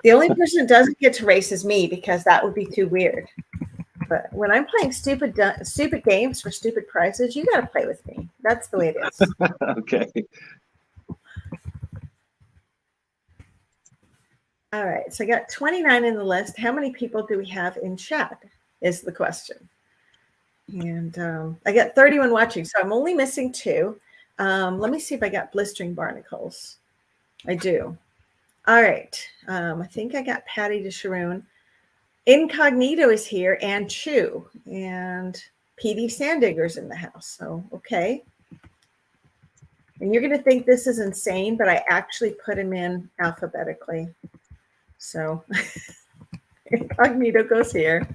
The only person that doesn't get to race is me, because that would be too weird. But when I'm playing stupid games for stupid prizes, you got to play with me. That's the way it is. Okay. All right. So I got 29 in the list. How many people do we have in chat is the question. And I got 31 watching, so I'm only missing 2. Let me see if I got blistering barnacles. I do. All right. I think I got Patty to Sharoon. Incognito is here, and Chew, and PD Sandigger's in the house. So, okay. And you're going to think this is insane, but I actually put him in alphabetically. So, Incognito goes here.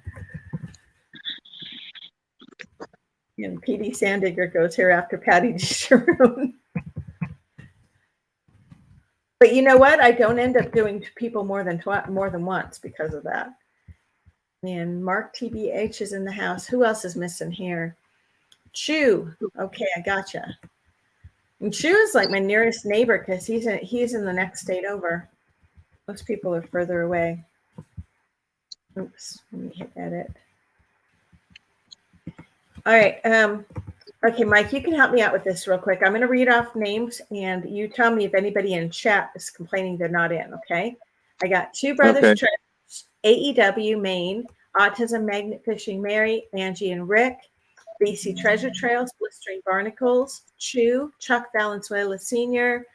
And PD Sandigger goes here after Patty Sharoon. But you know what? I don't end up doing people more than once because of that. And Mark TBH is in the house. Who else is missing here? Chew. Okay, I gotcha. And Chew is like my nearest neighbor because he's in the next state over. Most people are further away. Oops, let me hit edit. All right. Okay, Mike, you can help me out with this real quick. I'm going to read off names, and you tell me if anybody in chat is complaining they're not in, okay? I got Two Brothers Treasures, AEW, Maine, Autism Magnet Fishing Mary, Angie and Rick, BC Treasure Trails, Blistering Barnacles, Chew, Chuck Valenzuela Sr.,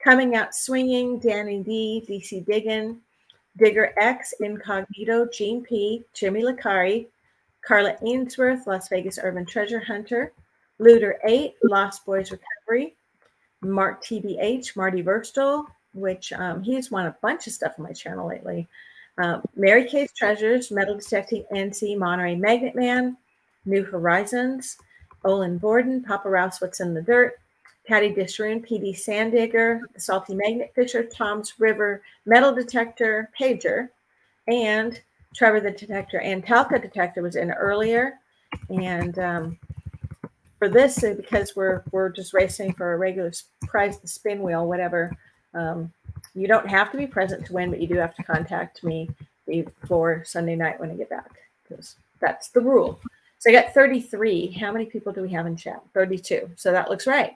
Coming Out Swinging, Danny D, DC Diggin, Digger X, Incognito, Gene P, Jimmy Licari, Carla Ainsworth, Las Vegas Urban Treasure Hunter, Looter 8, Lost Boys Recovery, Mark TBH, Marty Verstel, which he's won a bunch of stuff on my channel lately. Mary Kay's Treasures, Metal Detecting NC, Monterey Magnet Man, New Horizons, Olin Borden, Papa Rouse, What's in the Dirt, Patty Disharoon, PD Sandigger, The Salty Magnet Fisher, Tom's River, Metal Detector, Pager, and Trevor the Detector. And Talca Detector was in earlier. And for this, because we're just racing for a regular prize, the spin wheel, whatever, you don't have to be present to win, but you do have to contact me before Sunday night when I get back, because that's the rule. So I got 33. How many people do we have in chat? 32. So that looks right?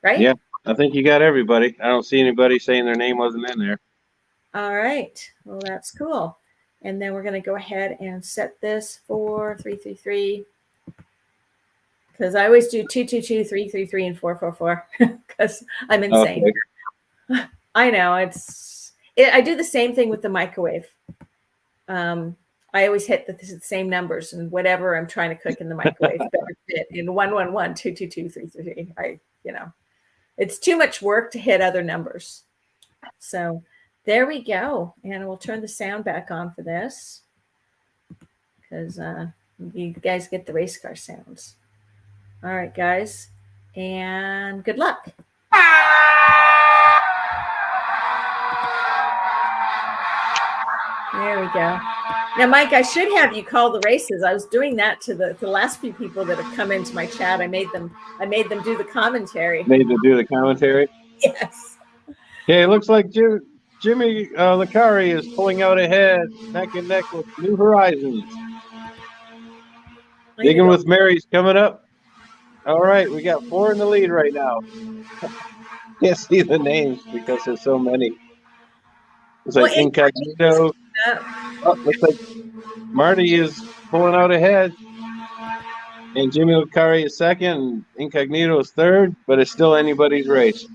Yeah, I think you got everybody. I don't see anybody saying their name wasn't in there. All right. Well, that's cool. And then we're going to go ahead and set this for 333. Because I always do 222, 333, and 444 because I'm insane. Okay. I know I do the same thing with the microwave. I always hit the same numbers, and whatever I'm trying to cook in the microwave better fit in 111, 222, 333. It's too much work to hit other numbers. So there we go, and we'll turn the sound back on for this because you guys get the race car sounds. All right, guys, and good luck. There we go. Now, Mike, I should have you call the races. I was doing that to the last few people that have come into my chat. I made them do the commentary. Made them do the commentary? Yes. Okay, it looks like Jimmy Licari is pulling out ahead, neck and neck with New Horizons. Digging with Mary's coming up. All right, we got 4 in the lead right now. Can't see the names because there's so many. It's like Incognito. Oh, looks like Marty is pulling out ahead. And Jimmy Licari is second. And Incognito is third, but it's still anybody's race.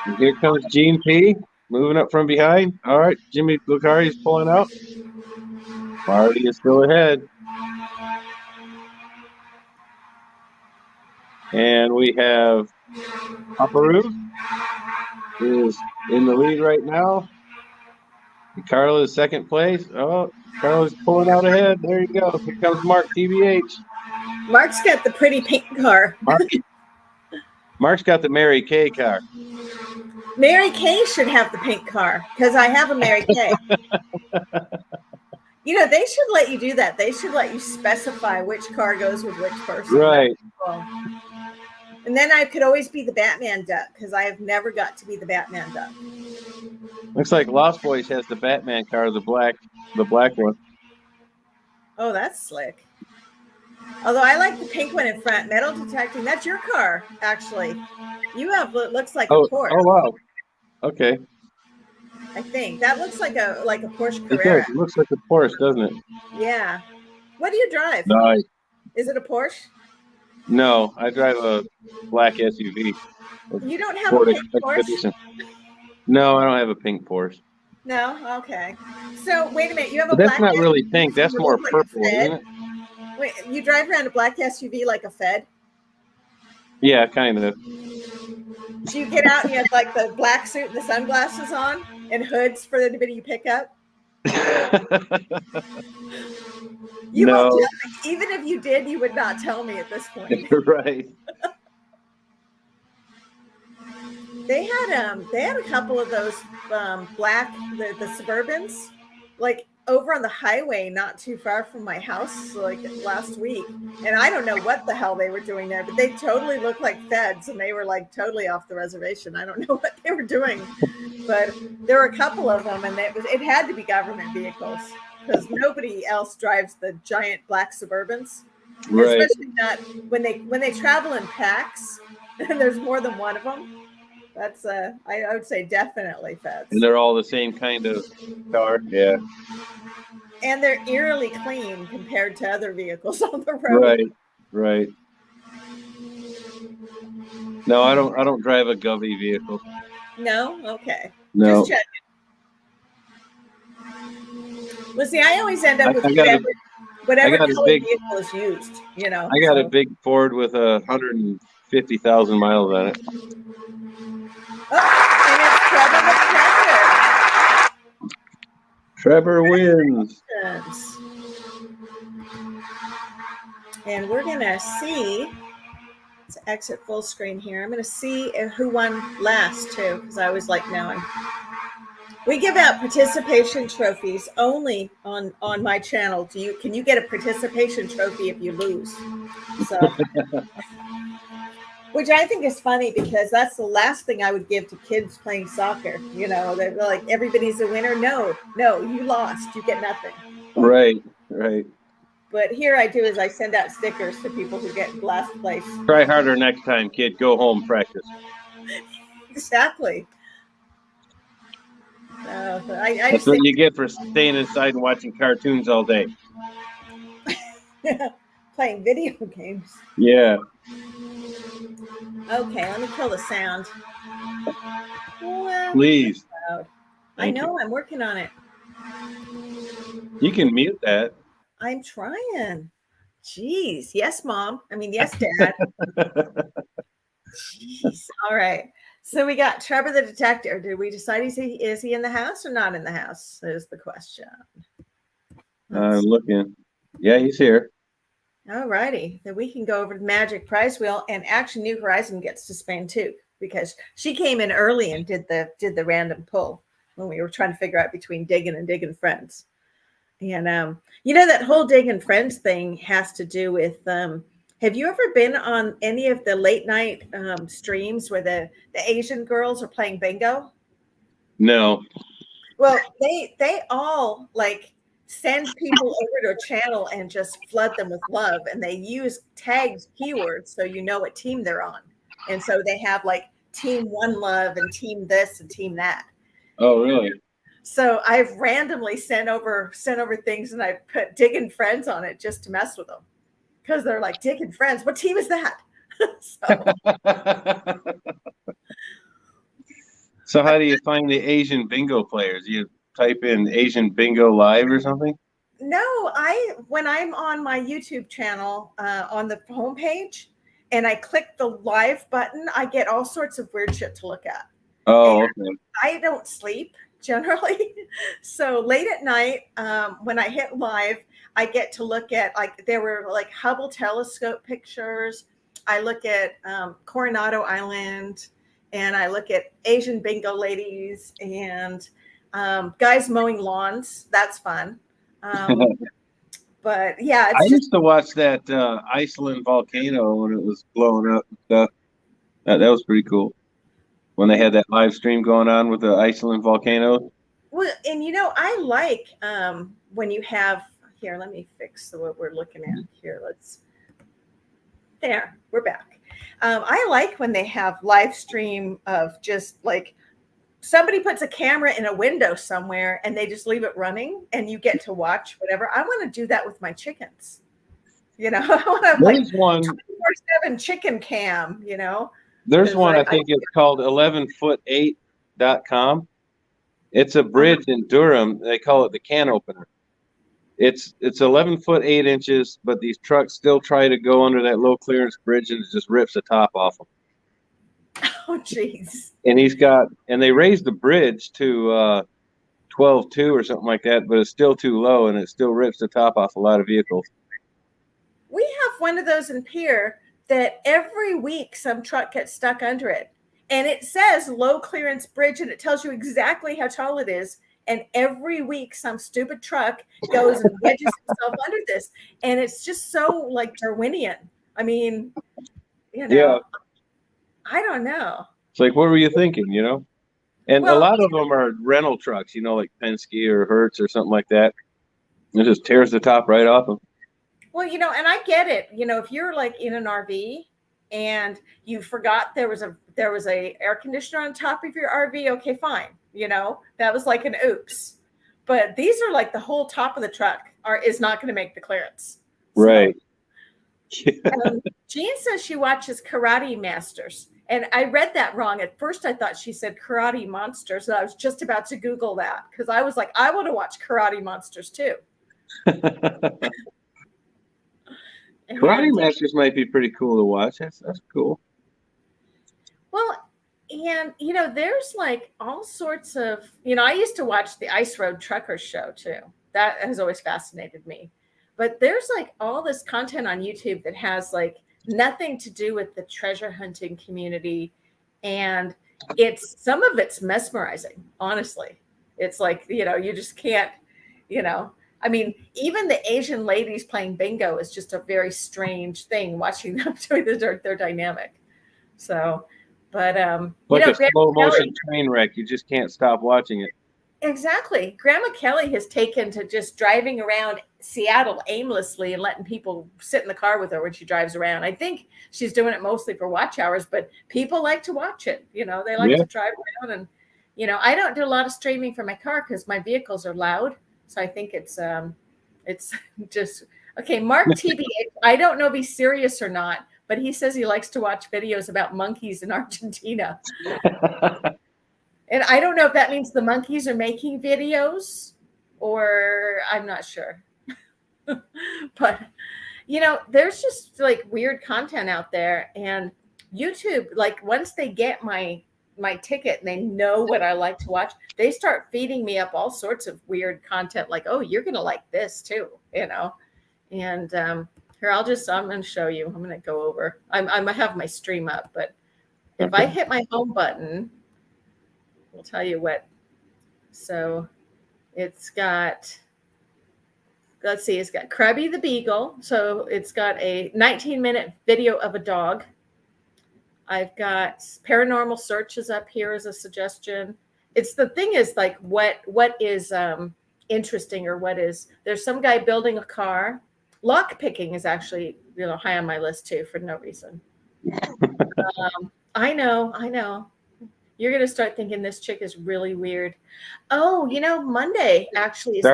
And here comes Gene P. moving up from behind. All right, Jimmy Licari is pulling out. Marty is still ahead. And we have Paparu is in the lead right now. And Carla is second place. Oh, Carla's pulling out ahead. There you go. Here comes Mark TBH. Mark's got the pretty pink car. Mark's got the Mary Kay car. Mary Kay should have the pink car because I have a Mary Kay. They should let you do that. They should let you specify which car goes with which person. Right. Cool. And then I could always be the Batman duck because I have never got to be the Batman duck. Looks like Lost Boys has the Batman car, the black the black one. Oh, that's slick. Although I like the pink one in front. Metal detecting. That's your car, actually. You have what looks like a Porsche. Oh wow. Okay. I think that looks like a Porsche It Carrera. does. It looks like a Porsche, doesn't it? Yeah. What do you drive? Nice. Is it a Porsche? No, I drive a black SUV. You don't have a Ford pink Porsche? Expedition. No, I don't have a pink Porsche. No. Okay. So wait a minute. You have a But that's black not really SUV, pink. so That's you more look like a purple, Fed? isn't it? Wait, you drive around a black SUV like a Fed? Yeah, kind of. Do you get out and you have like the black suit and the sunglasses on and hoods for anybody you pick up? You won't No, tell me. Even if you did, you would not tell me at this point. right. They had a couple of those black the Suburbans, like over on the highway, not too far from my house, like last week. And I don't know what the hell they were doing there, but they totally looked like feds, and they were like totally off the reservation. I don't know what they were doing, but there were a couple of them, and it had to be government vehicles because nobody else drives the giant black Suburbans, Right. especially not when they travel in packs and there's more than one of them. That's I would say definitely feds. And they're all the same kind of car. Yeah. And they're eerily clean compared to other vehicles on the road. Right. Right. No, I don't drive a Govy vehicle. No? Okay. No. Just checking. Well, see, I always end up with whatever got a color big- vehicle is used, you know. I got a big Ford with 150,000 miles on it. Oh, and it's Trevor wins. Trevor. And we're going to see, let's exit full screen here. I'm going to see who won last, too, because I always like knowing. We give out participation trophies only on my channel. Can you get a participation trophy if you lose? So, which I think is funny because that's the last thing I would give to kids playing soccer. You know, they're like, everybody's a winner. No, you lost. You get nothing. Right. But here I do is I send out stickers to people who get last place. Try harder next time, kid. Go home, practice. Exactly. That's what you get for staying inside and watching cartoons all day. Playing video games. Yeah. Okay, let me kill the sound. Well, Please. I know, I'm working on it. You can mute that. I'm trying. Jeez. Yes, Mom. I mean, yes, Dad. Jeez. All right. So we got Trevor the detective. Did we decide is he in the house or not in the house? Is the question. I'm looking. Yeah, he's here. All righty. Then we can go over to the Magic Prize Wheel, and Action New Horizon gets to spin too because she came in early and did the random pull when we were trying to figure out between digging and digging friends. And you know that whole digging friends thing has to do with have you ever been on any of the late night streams where the Asian girls are playing bingo? No. Well, they all like send people over to a channel and just flood them with love, and they use tagged keywords so you know what team they're on. And so they have like team one love and team this and team that. Oh, really? So I've randomly sent over things, and I put digging friends on it just to mess with them. Because they're like, digging friends. What team is that? So how do you find the Asian bingo players? You type in Asian bingo live or something? No, when I'm on my YouTube channel on the homepage and I click the live button, I get all sorts of weird shit to look at. Oh, okay. I don't sleep generally. So late at night, when I hit live, I get to look at, like, there were like Hubble telescope pictures. I look at Coronado Island, and I look at Asian bingo ladies and guys mowing lawns. That's fun. But yeah, I used to watch that Iceland volcano when it was blowing up and stuff. That was pretty cool. When they had that live stream going on with the Iceland volcano. Well, Well, and I like when you have here. Let me fix what we're looking at here. We're back. I like when they have live stream of just like somebody puts a camera in a window somewhere and they just leave it running and you get to watch whatever. I want to do that with my chickens. I want to like There's one. 24/7 chicken cam. There's 'cause one. I think it's called 11foot8.com. It's a bridge in Durham. They call it the can opener. It's 11 foot 8 inches, but these trucks still try to go under that low clearance bridge and it just rips the top off them. Oh, jeez. And they raised the bridge to 12.2 or something like that, but it's still too low and it still rips the top off a lot of vehicles. We have one of those in Pier that every week some truck gets stuck under it. And it says low clearance bridge and it tells you exactly how tall it is. And every week some stupid truck goes and wedges himself under this. And it's just so like Darwinian. I mean, Yeah. I don't know. It's like, what were you thinking, And Well, a lot of them are rental trucks, like Penske or Hertz or something like that. It just tears the top right off them. Well, and I get it. If you're like in an RV and you forgot there was a air conditioner on top of your RV, okay, fine. That was like an oops. But these are like the whole top of the truck is not going to make the clearance. Right. So, Jean says she watches Karate Masters. And I read that wrong. At first, I thought she said Karate Monsters. And I was just about to Google that because I was like, I want to watch Karate Monsters too. Karate Masters might be pretty cool to watch. That's cool. Well, and there's like all sorts of, I used to watch the Ice Road Truckers show too. That has always fascinated me. But there's like all this content on YouTube that has like nothing to do with the treasure hunting community. And some of it's mesmerizing, honestly. It's like, you just can't, I mean, even the Asian ladies playing bingo is just a very strange thing watching them doing their dynamic. So, but like a slow motion train wreck, you just can't stop watching it. Exactly. Grandma Kelly has taken to just driving around Seattle aimlessly and letting people sit in the car with her when she drives around. I think she's doing it mostly for watch hours, but people like to watch it. They like to drive around and, I don't do a lot of streaming from my car because my vehicles are loud. So I think it's just okay. Mark TBH, I don't know if he's serious or not, but he says he likes to watch videos about monkeys in Argentina. And I don't know if that means the monkeys are making videos or I'm not sure. But, there's just like weird content out there. And YouTube, like once they get my ticket and they know what I like to watch, they start feeding me up all sorts of weird content like, oh, you're going to like this too, And here, I'm going to show you. I'm going to go over. I have my stream up, but if I hit my home button, I'll tell you what. So it's got, let's see, it's got Krabby the Beagle. So it's got a 19-minute video of a dog. I've got paranormal searches up here as a suggestion. It's the thing is like what is interesting or there's some guy building a car. Lock picking is actually, high on my list too for no reason. I know. You're going to start thinking this chick is really weird. Oh, Monday actually is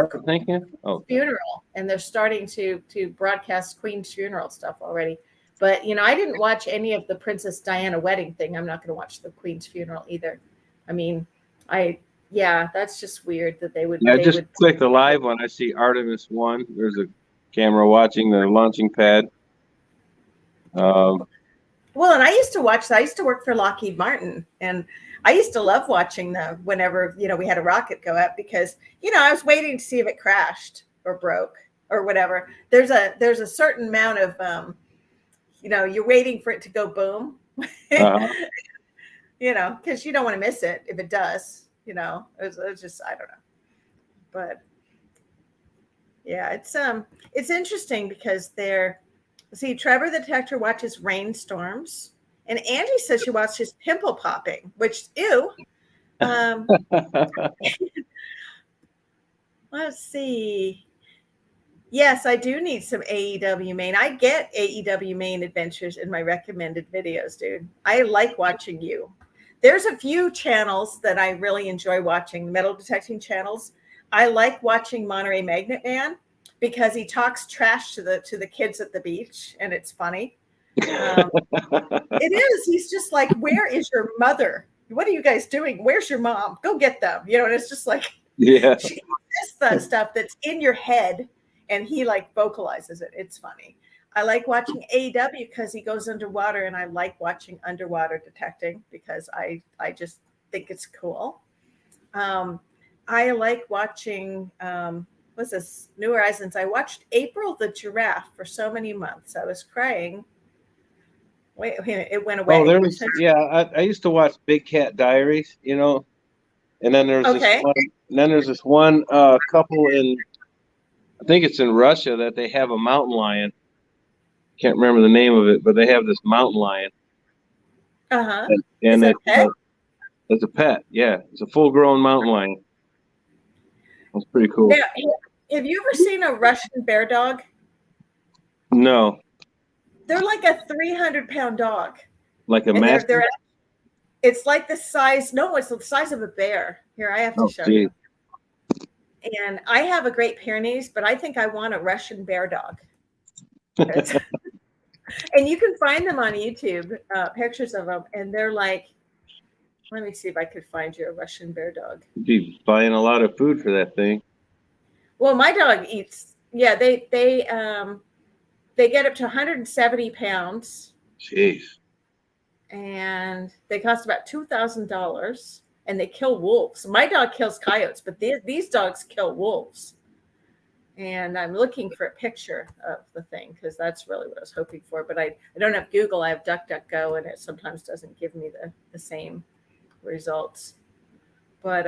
funeral, and they're starting to broadcast Queen's funeral stuff already. But, I didn't watch any of the Princess Diana wedding thing. I'm not going to watch the Queen's funeral either. I mean, that's just weird that they would. Yeah, I just click the live one. I see Artemis 1. There's a camera watching the launching pad. Well, and I used to watch that. I used to work for Lockheed Martin, and I used to love watching them whenever, we had a rocket go up because, I was waiting to see if it crashed or broke or whatever. There's a certain amount of, you're waiting for it to go boom, because you don't want to miss it if it does, it's just, I don't know. But yeah, it's interesting because Trevor the Detector watches rainstorms, and Angie says she watches pimple popping, which ew. let's see. Yes, I do need some AEW main. I get AEW main adventures in my recommended videos, dude. I like watching you. There's a few channels that I really enjoy watching, metal detecting channels. I like watching Monterey Magnet Man because he talks trash to the kids at the beach, and it's funny. It is. He's just like, "Where is your mother? What are you guys doing? Where's your mom? Go get them." And it's just like, Yeah. she says the stuff that's in your head, and he like vocalizes it. It's funny. I like watching AEW because he goes underwater, and I like watching underwater detecting because I just think it's cool. I like watching what's this, New Horizons. I watched April the giraffe for so many months. I was crying. Wait, it went away. Oh, I used to watch Big Cat Diaries, and then there's Okay. this one couple in, I think it's in Russia, that they have a mountain lion. Can't remember the name of it, but they have this mountain lion. Uh-huh. And Is that a pet? It's a pet. Yeah, it's a full-grown mountain lion. That's pretty cool. Now, have you ever seen a Russian bear dog? No. They're like a 300-pound dog. Like a And mastiff? it's like the size. No, it's the size of a bear. Here, I have to show you. And I have a Great Pyrenees, but I think I want a Russian bear dog. And you can find them on YouTube, pictures of them, and they're like, let me see if I could find you a Russian bear dog. You'd be buying a lot of food for that thing. Well, my dog eats. Yeah, they get up to 170 pounds. Jeez. And they cost about $2,000, and they kill wolves. My dog kills coyotes, but these dogs kill wolves. And I'm looking for a picture of the thing because that's really what I was hoping for. But I don't have Google. I have DuckDuckGo, and it sometimes doesn't give me the same results. But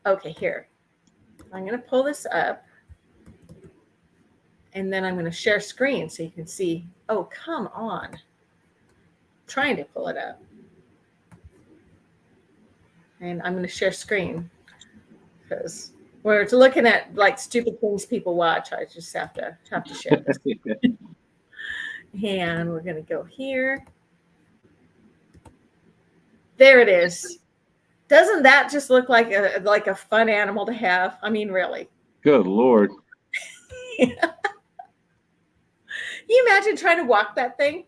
okay, here. I'm going to pull this up. And then I'm going to share screen so you can see. Oh, come on. I'm trying to pull it up. And I'm going to share screen because we're looking at like stupid things people watch. I just have to share this. And we're going to go here. There it is. Doesn't that just look like a fun animal to have? I mean, really. Good Lord. Can you imagine trying to walk that thing?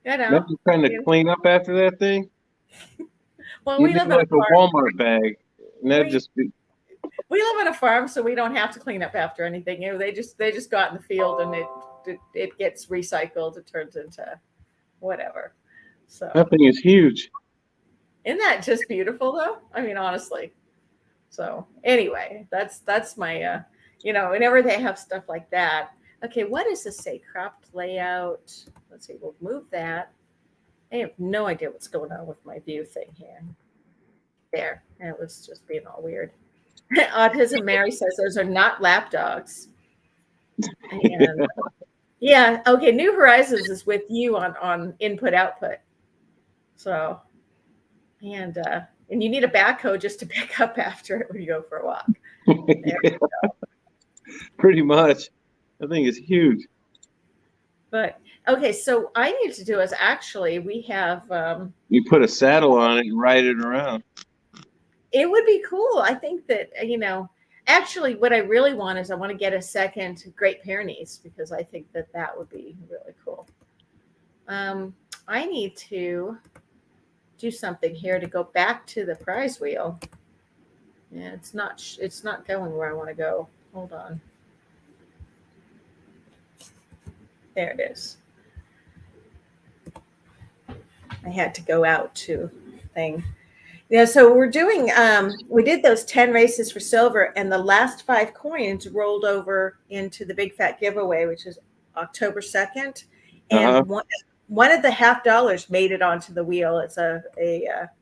Imagine trying to clean up after that thing. Well, we live in like a Walmart bag. And that'd just be. We live on a farm, so we don't have to clean up after anything. They just go out in the field, and it gets recycled. It turns into whatever. So that thing is huge. Isn't that just beautiful, though? I mean, honestly. So anyway, that's my whenever they have stuff like that. Okay, what does this say? Cropped layout. Let's see. We'll move that. I have no idea what's going on with my view thing here. There, it was just being all weird. Autism Mary says those are not lap dogs. And yeah, okay. New Horizons is with you on input output. So, and you need a backhoe just to pick up after it when you go for a walk. Yeah. Pretty much. That thing is huge. But okay, so I need to do is actually we have you put a saddle on it and ride it around. It would be cool. I think that actually what I really want is I want to get a second Great Pyrenees because I think that would be really cool. I need to do something here to go back to the prize wheel. Yeah, it's not going where I want to go. Hold on. There it is. I had to go out to thing. Yeah, so we're doing, we did those 10 races for silver, and the last 5 coins rolled over into the Big Fat Giveaway, which is October 2nd. And one of the $50 made it onto the wheel. It's a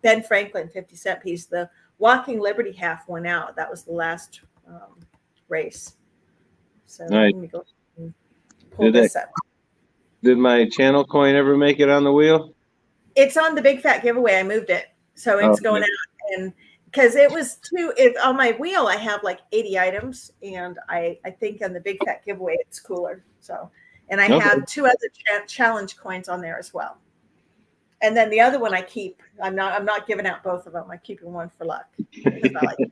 Ben Franklin 50-cent piece. The Walking Liberty half went out. That was the last race. So nice. Let me go and pull this up. Did my channel coin ever make it on the wheel? It's on the Big Fat Giveaway. I moved it. So it's going out, because it was too. If on my wheel, I have like 80 items, and I think on the big fat giveaway, it's cooler. So, and I Okay. have 2 other challenge coins on there as well. And then the other one I keep. I'm not giving out both of them. I'm keeping one for luck because I like it.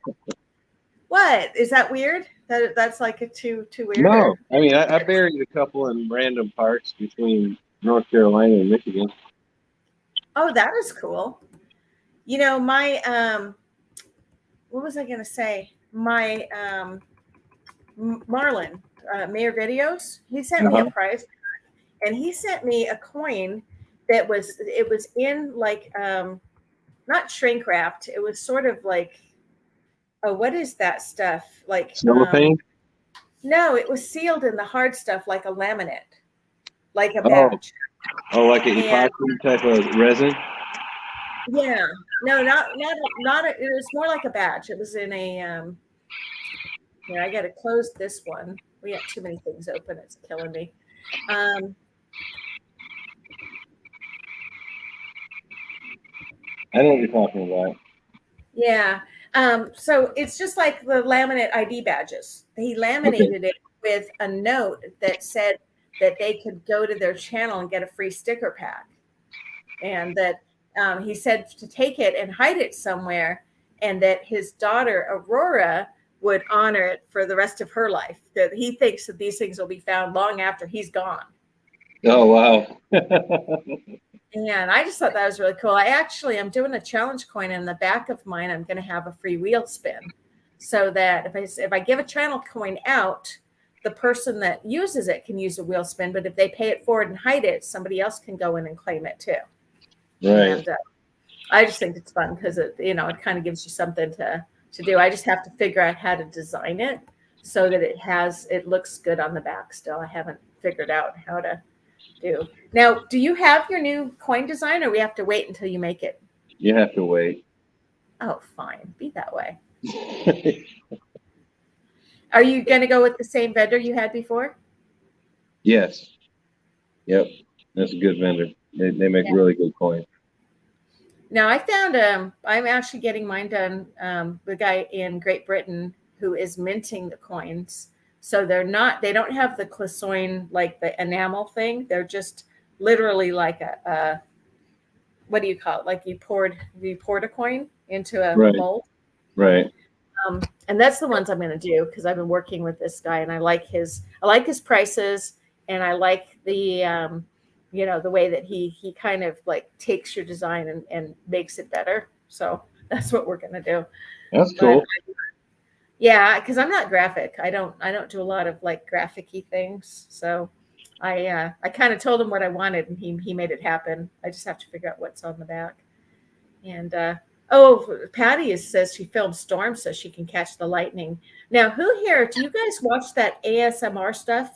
What is that weird? That's like a too weird. No, or- I mean I buried a couple in random parts between North Carolina and Michigan. Oh, that is cool. You know, my what was I gonna say? My Marlon, Mayor Videos, he sent me a prize, and he sent me a coin that was in like not shrink wrapped. It was sort of like, oh, what is that stuff? Like Cellophane? no, it was sealed in the hard stuff like a laminate, like a Oh. badge. Oh, like an epoxy type of resin? Yeah, no, not. It was more like a badge. It was in a. Here, I got to close this one. We got too many things open. It's killing me. I know what you're talking about. Yeah. So it's just like the laminate ID badges. He laminated it with a note that said that they could go to their channel and get a free sticker pack, and that he said to take it and hide it somewhere, and that his daughter Aurora would honor it for the rest of her life. That he thinks that these things will be found long after he's gone. Oh, wow. And I just thought that was really cool. I'm doing a challenge coin in the back of mine. I'm going to have a free wheel spin, so that if I give a channel coin out, the person that uses it can use a wheel spin. But if they pay it forward and hide it, somebody else can go in and claim it too. Right. And I just think it's fun because it kind of gives you something to do. I just have to figure out how to design it so that it looks good on the back still. I haven't figured out how to do. Now, do you have your new coin design, or we have to wait until you make it? You have to wait. Oh, fine. Be that way. Are you going to go with the same vendor you had before? Yes. Yep. That's a good vendor. They make really good coins. Now, I found I'm actually getting mine done. The guy in Great Britain who is minting the coins. So they don't have the clissoin, like the enamel thing. They're just literally like a what do you call it? Like you poured a coin into a mold. Right. And that's the ones I'm going to do because I've been working with this guy and I like his prices, and I like the the way that he kind of like takes your design and makes it better. So that's what we're going to do. That's cool. Yeah, because I'm not graphic. I don't do a lot of like graphic-y things. So I kind of told him what I wanted, and he made it happen. I just have to figure out what's on the back. And Patty says she filmed storms so she can catch the lightning. Now, do you guys watch that ASMR stuff?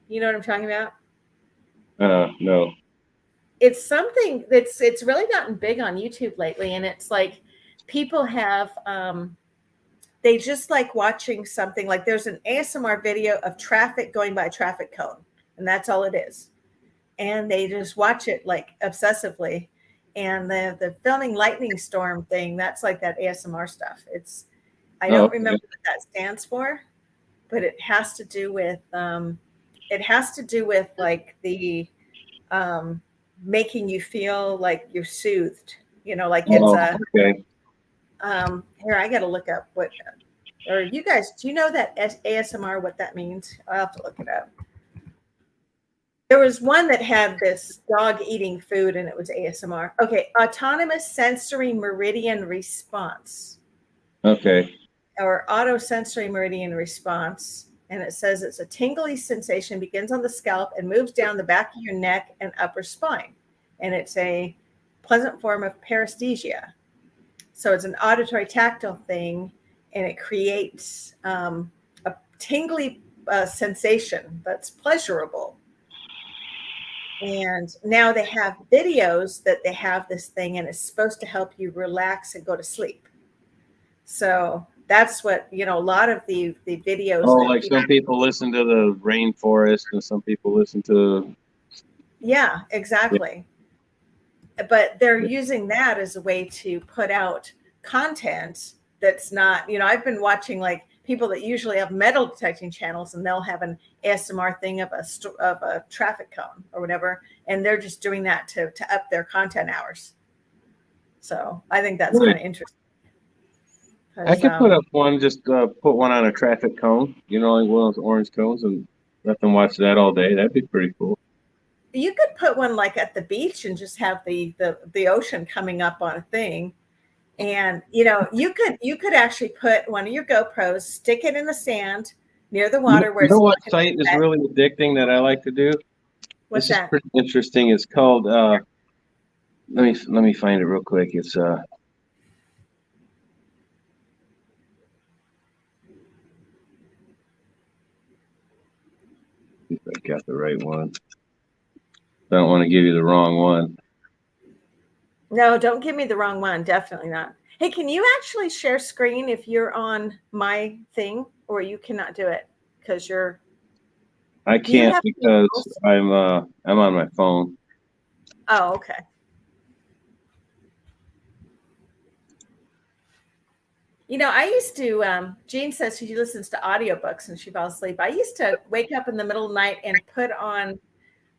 You know what I'm talking about? No. It's something it's really gotten big on YouTube lately, and it's like people have they just like watching something. Like there's an ASMR video of traffic going by a traffic cone, and that's all it is. And they just watch it like obsessively. And the filming lightning storm thing, that's like that ASMR stuff. I don't remember what that stands for, but it has to do with like the making you feel like you're soothed. Like it's okay. Here, I got to look up or you guys, do you know that ASMR, what that means? I'll have to look it up. There was one that had this dog eating food and it was ASMR. Okay. Autonomous sensory meridian response. Okay. Or autosensory meridian response. And it says it's a tingly sensation, begins on the scalp and moves down the back of your neck and upper spine. And it's a pleasant form of paresthesia. So it's an auditory tactile thing, and it creates a tingly sensation that's pleasurable. And now they have videos that they have this thing, and it's supposed to help you relax and go to sleep. So that's what, a lot of the videos. Oh, like some people listen to the rainforest and some people listen to. Yeah, exactly. Yeah. But they're using that as a way to put out content that's not, I've been watching like people that usually have metal detecting channels, and they'll have an ASMR thing of a traffic cone or whatever, and they're just doing that to up their content hours. So I think that's kind of interesting. I could put up one, just put one on a traffic cone, like one of those orange cones, and let them watch that all day. That'd be pretty cool. You could put one like at the beach and just have the ocean coming up on a thing. And you could actually put one of your GoPros, stick it in the sand near the water where what site is really addicting that I like to do? What's this that? Is pretty interesting. It's called let me find it real quick. It's if I got the right one. I don't want to give you the wrong one. No, don't give me the wrong one. Definitely not. Hey, can you actually share screen if you're on my thing, or you cannot do it because you're? I can't because I'm on my phone. Oh, okay. I used to, Jean says she listens to audiobooks and she falls asleep. I used to wake up in the middle of the night and put on,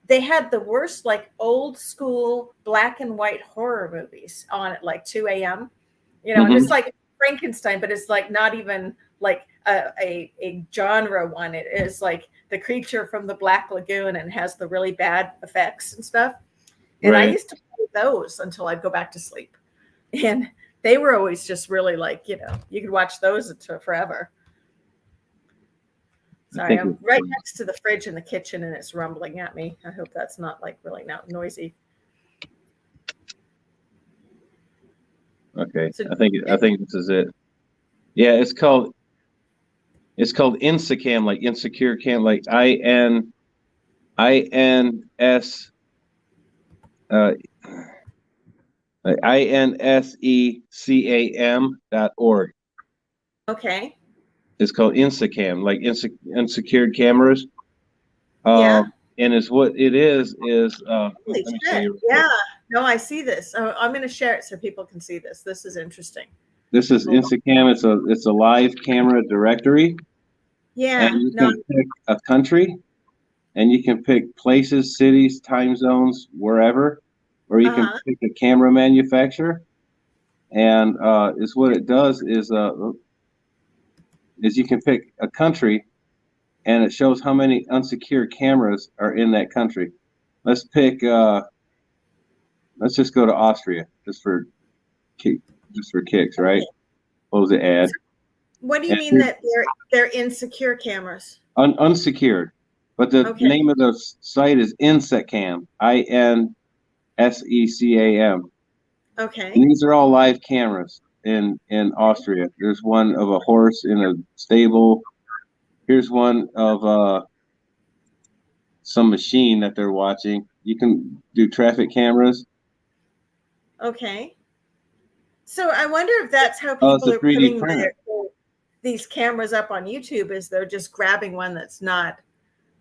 they had the worst, like old school black and white horror movies on at like 2 a.m. And it's like Frankenstein, but it's like not even like a genre one. It is like the creature from the Black Lagoon and has the really bad effects and stuff. And I used to play those until I'd go back to sleep. And they were always just really like, you could watch those until forever. Sorry, I'm right next to the fridge in the kitchen and it's rumbling at me. I hope that's not like really noisy. Okay, so, I think this is it. Yeah, it's called Insecam, like insecure cam, like INS INSECAM.org. Okay. It's called Insecam, like unsecured cameras. Yeah. And it's what it is. Holy shit. Yeah. No, I see this. I'm going to share it so people can see this. This is interesting. This is Insecam. It's a live camera directory. Yeah. And you can pick a country, and you can pick places, cities, time zones, wherever, or you can pick a camera manufacturer. And is what it does is you can pick a country, and it shows how many unsecured cameras are in that country. Let's pick. Let's just go to Austria, just for kicks, right? Close the ad. What do you mean that they're insecure cameras? Unsecured, but the name of the site is Insecam, INSECAM. Okay. And these are all live cameras in Austria. There's one of a horse in a stable. Here's one of some machine that they're watching. You can do traffic cameras. Okay. So I wonder if that's how people are putting these cameras up on YouTube, is they're just grabbing one that's not,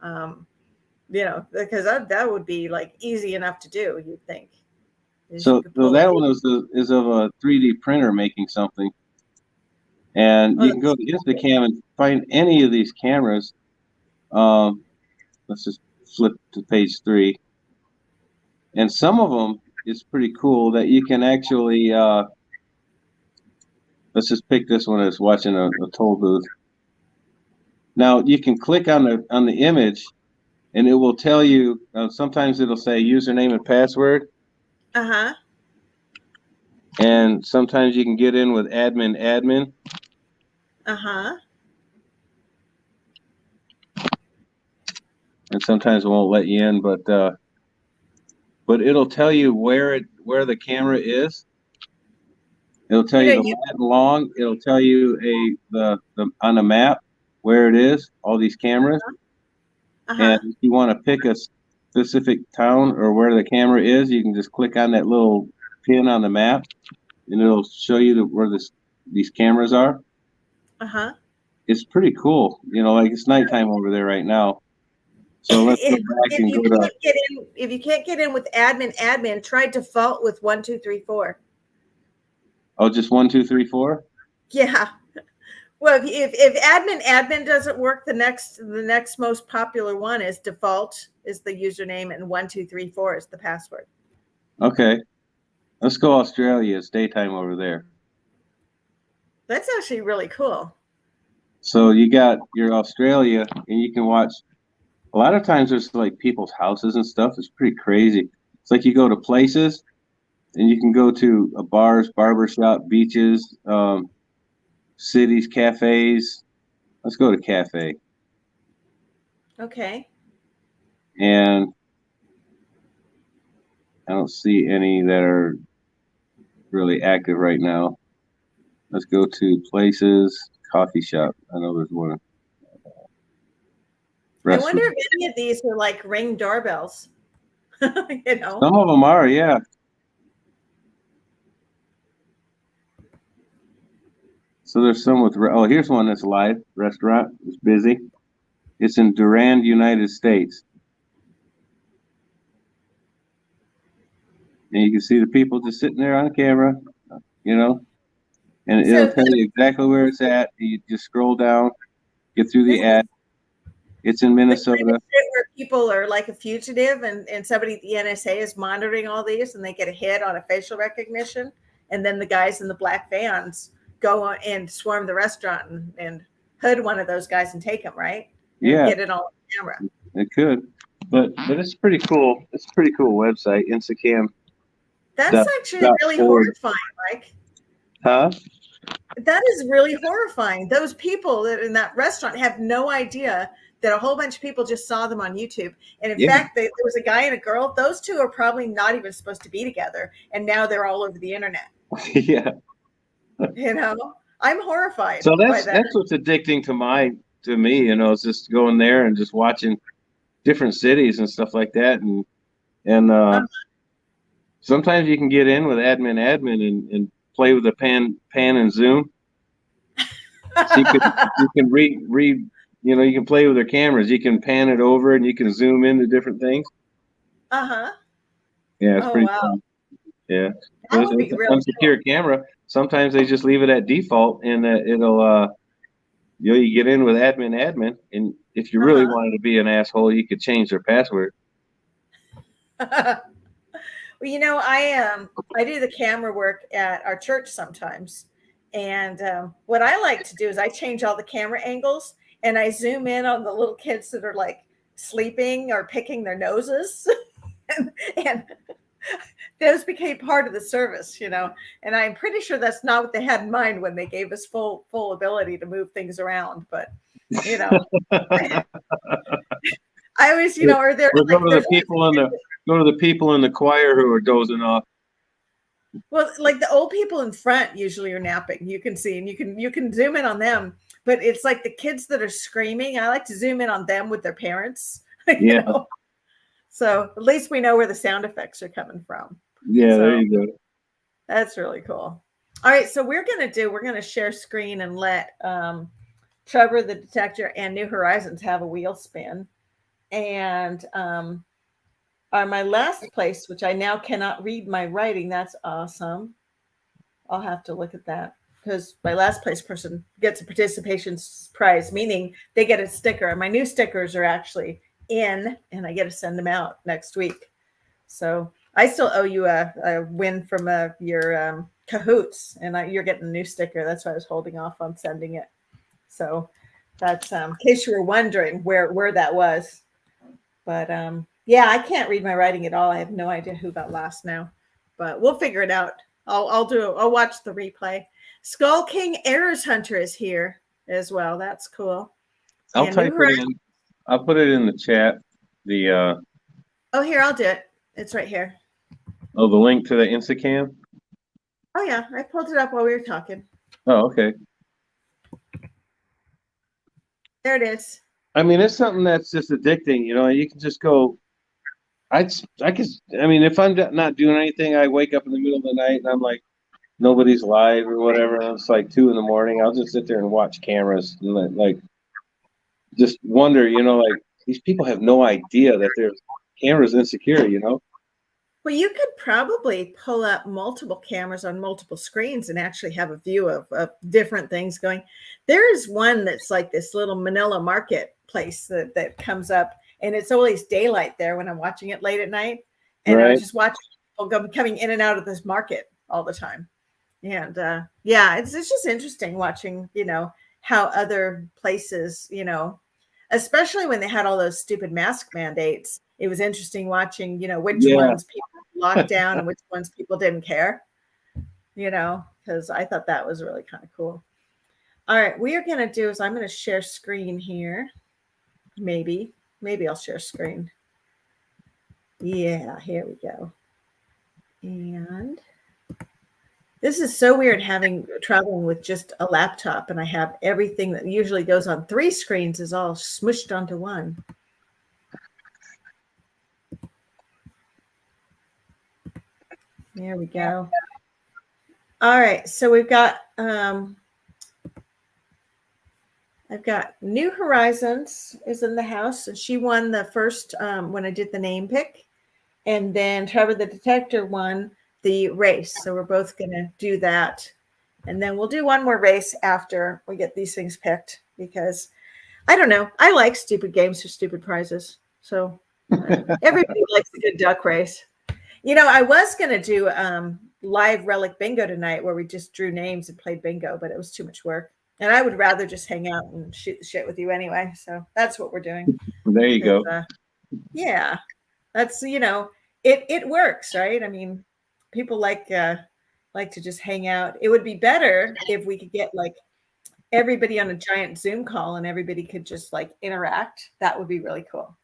because that would be like easy enough to do, you'd think. So that one is of a 3D printer making something. And you can go to Instacam and find any of these cameras. Let's just flip to page 3. And some of them is pretty cool that you can actually, let's just pick this one that's watching a toll booth. Now you can click on the image, and it will tell you. Sometimes it'll say username and password. And sometimes you can get in with admin. And sometimes it won't let you in, but it'll tell you where the camera is. It'll tell you the lat and long. It'll tell you the on a map where it is. All these cameras. And if you want to pick a specific town or where the camera is, you can just click on that little pin on the map, and it'll show you where these cameras are. It's pretty cool. Like it's nighttime over there right now. So let's go back and go to. If you can't get in with admin, try default with 1 2 3 4. Oh, just 1, 2, 3, 4. Yeah. Well, if admin doesn't work, the next most popular one is default is the username, and 1234 is the password. Okay, let's go Australia. It's daytime over there. That's actually really cool. So you got your Australia, and you can watch. A lot of times there's like people's houses and stuff. It's pretty crazy. It's like you go to places, and you can go to bars, barbershop, beaches, cities, cafes. Let's go to cafe. Okay. And I don't see any that are really active right now. Let's go to places, coffee shop. I know there's one. I wonder Restaurant. if any of these are like Ring doorbells. You know. Some of them are, yeah. So there's some with, oh, here's one that's live. Restaurant. It's busy. It's in Durand, United States. And you can see the people just sitting there on camera, you know, and it'll So tell you exactly where it's at. You just scroll down, get through this the is ad. It's in the kind Minnesota. of shit where people are like a fugitive, and somebody at the NSA is monitoring all these, and they get a hit on a facial recognition, and then the guys in the black vans go on and swarm the restaurant and hood one of those guys and take him, right? And Yeah, get it all on camera. it could. But it's pretty cool. It's a pretty cool website, Instacam. That's actually really .org. horrifying, Mike. Huh? That is really horrifying. Those people that in that restaurant have no idea that a whole bunch of people just saw them on YouTube. And in fact, there was a guy and a girl. Those two are probably not even supposed to be together. And now they're all over the internet. Yeah. You know, I'm horrified. So by that. that's what's addicting to me, you know, is just going there and just watching different cities and stuff like that. And sometimes you can get in with admin and play with the pan and zoom. So you can read, you know, you can play with their cameras. You can pan it over and you can zoom into different things. Uh-huh. Yeah, it's pretty wow. fun. Yeah. That would be really unsecure camera. Sometimes they just leave it at default and it'll you know, you get in with admin, and if you really wanted to be an asshole, you could change their password. Well, you know, I do the camera work at our church sometimes, and what I like to do is I change all the camera angles and I zoom in on the little kids that are like sleeping or picking their noses, and those became part of the service, you know. And I'm pretty sure that's not what they had in mind when they gave us full ability to move things around, but you know. I always, you know, are there like, go to the people in the choir who are dozing off. Well, like the old people in front usually are napping. You can see, and you can zoom in on them, but it's like the kids that are screaming. I like to zoom in on them with their parents. You know? So at least we know where the sound effects are coming from. Yeah, so, there you go. That's really cool. All right, so we're gonna share screen and let Trevor the Detector and New Horizons have a wheel spin. And my last place, which I now cannot read my writing, that's awesome. I'll have to look at that because my last place person gets a participation prize, meaning they get a sticker. And my new stickers are actually in, and I get to send them out next week. So I still owe you a win from your Cahoots, and you're getting a new sticker. That's why I was holding off on sending it. So that's in case you were wondering where that was. But yeah, I can't read my writing at all. I have no idea who got last now, but we'll figure it out. I'll watch the replay. Skull King Errors Hunter is here as well. That's cool. I'll type it in. I'll put it in the chat. Oh, here, I'll do it. It's right here. Oh, the link to the Instacam? Oh yeah, I pulled it up while we were talking. Oh, okay. There it is. I mean, it's something that's just addicting. You know, you can just go. I mean, if I'm not doing anything, I wake up in the middle of the night and I'm like, nobody's live or whatever. And it's like 2 a.m. I'll just sit there and watch cameras and like just wonder, you know, like these people have no idea that their camera's insecure, you know? Well, you could probably pull up multiple cameras on multiple screens and actually have a view of different things going. There is one that's like this little Manila market place that comes up, and it's always daylight there when I'm watching it late at night. And I was just watching people coming in and out of this market all the time. And yeah, it's just interesting watching, how other places, especially when they had all those stupid mask mandates. It was interesting watching, which ones people locked down and which ones people didn't care, because I thought that was really kind of cool. All right, we are going to do is I'm going to share screen here. Maybe I'll share screen. Yeah, here we go. And this is so weird traveling with just a laptop, and I have everything that usually goes on 3 screens is all smushed onto one. There we go. All right, so we've got I've got New Horizons is in the house, and she won the first when I did the name pick, and then Trevor the Detector won the race. So we're both going to do that, and then we'll do one more race after we get these things picked, because I don't know, I like stupid games for stupid prizes. So everybody likes a good duck race. I was going to do live relic bingo tonight where we just drew names and played bingo, but it was too much work. And I would rather just hang out and shoot the shit with you anyway. So that's what we're doing. There you go. Yeah, that's, it works, right? I mean, people like to just hang out. It would be better if we could get like everybody on a giant Zoom call and everybody could just like interact. That would be really cool.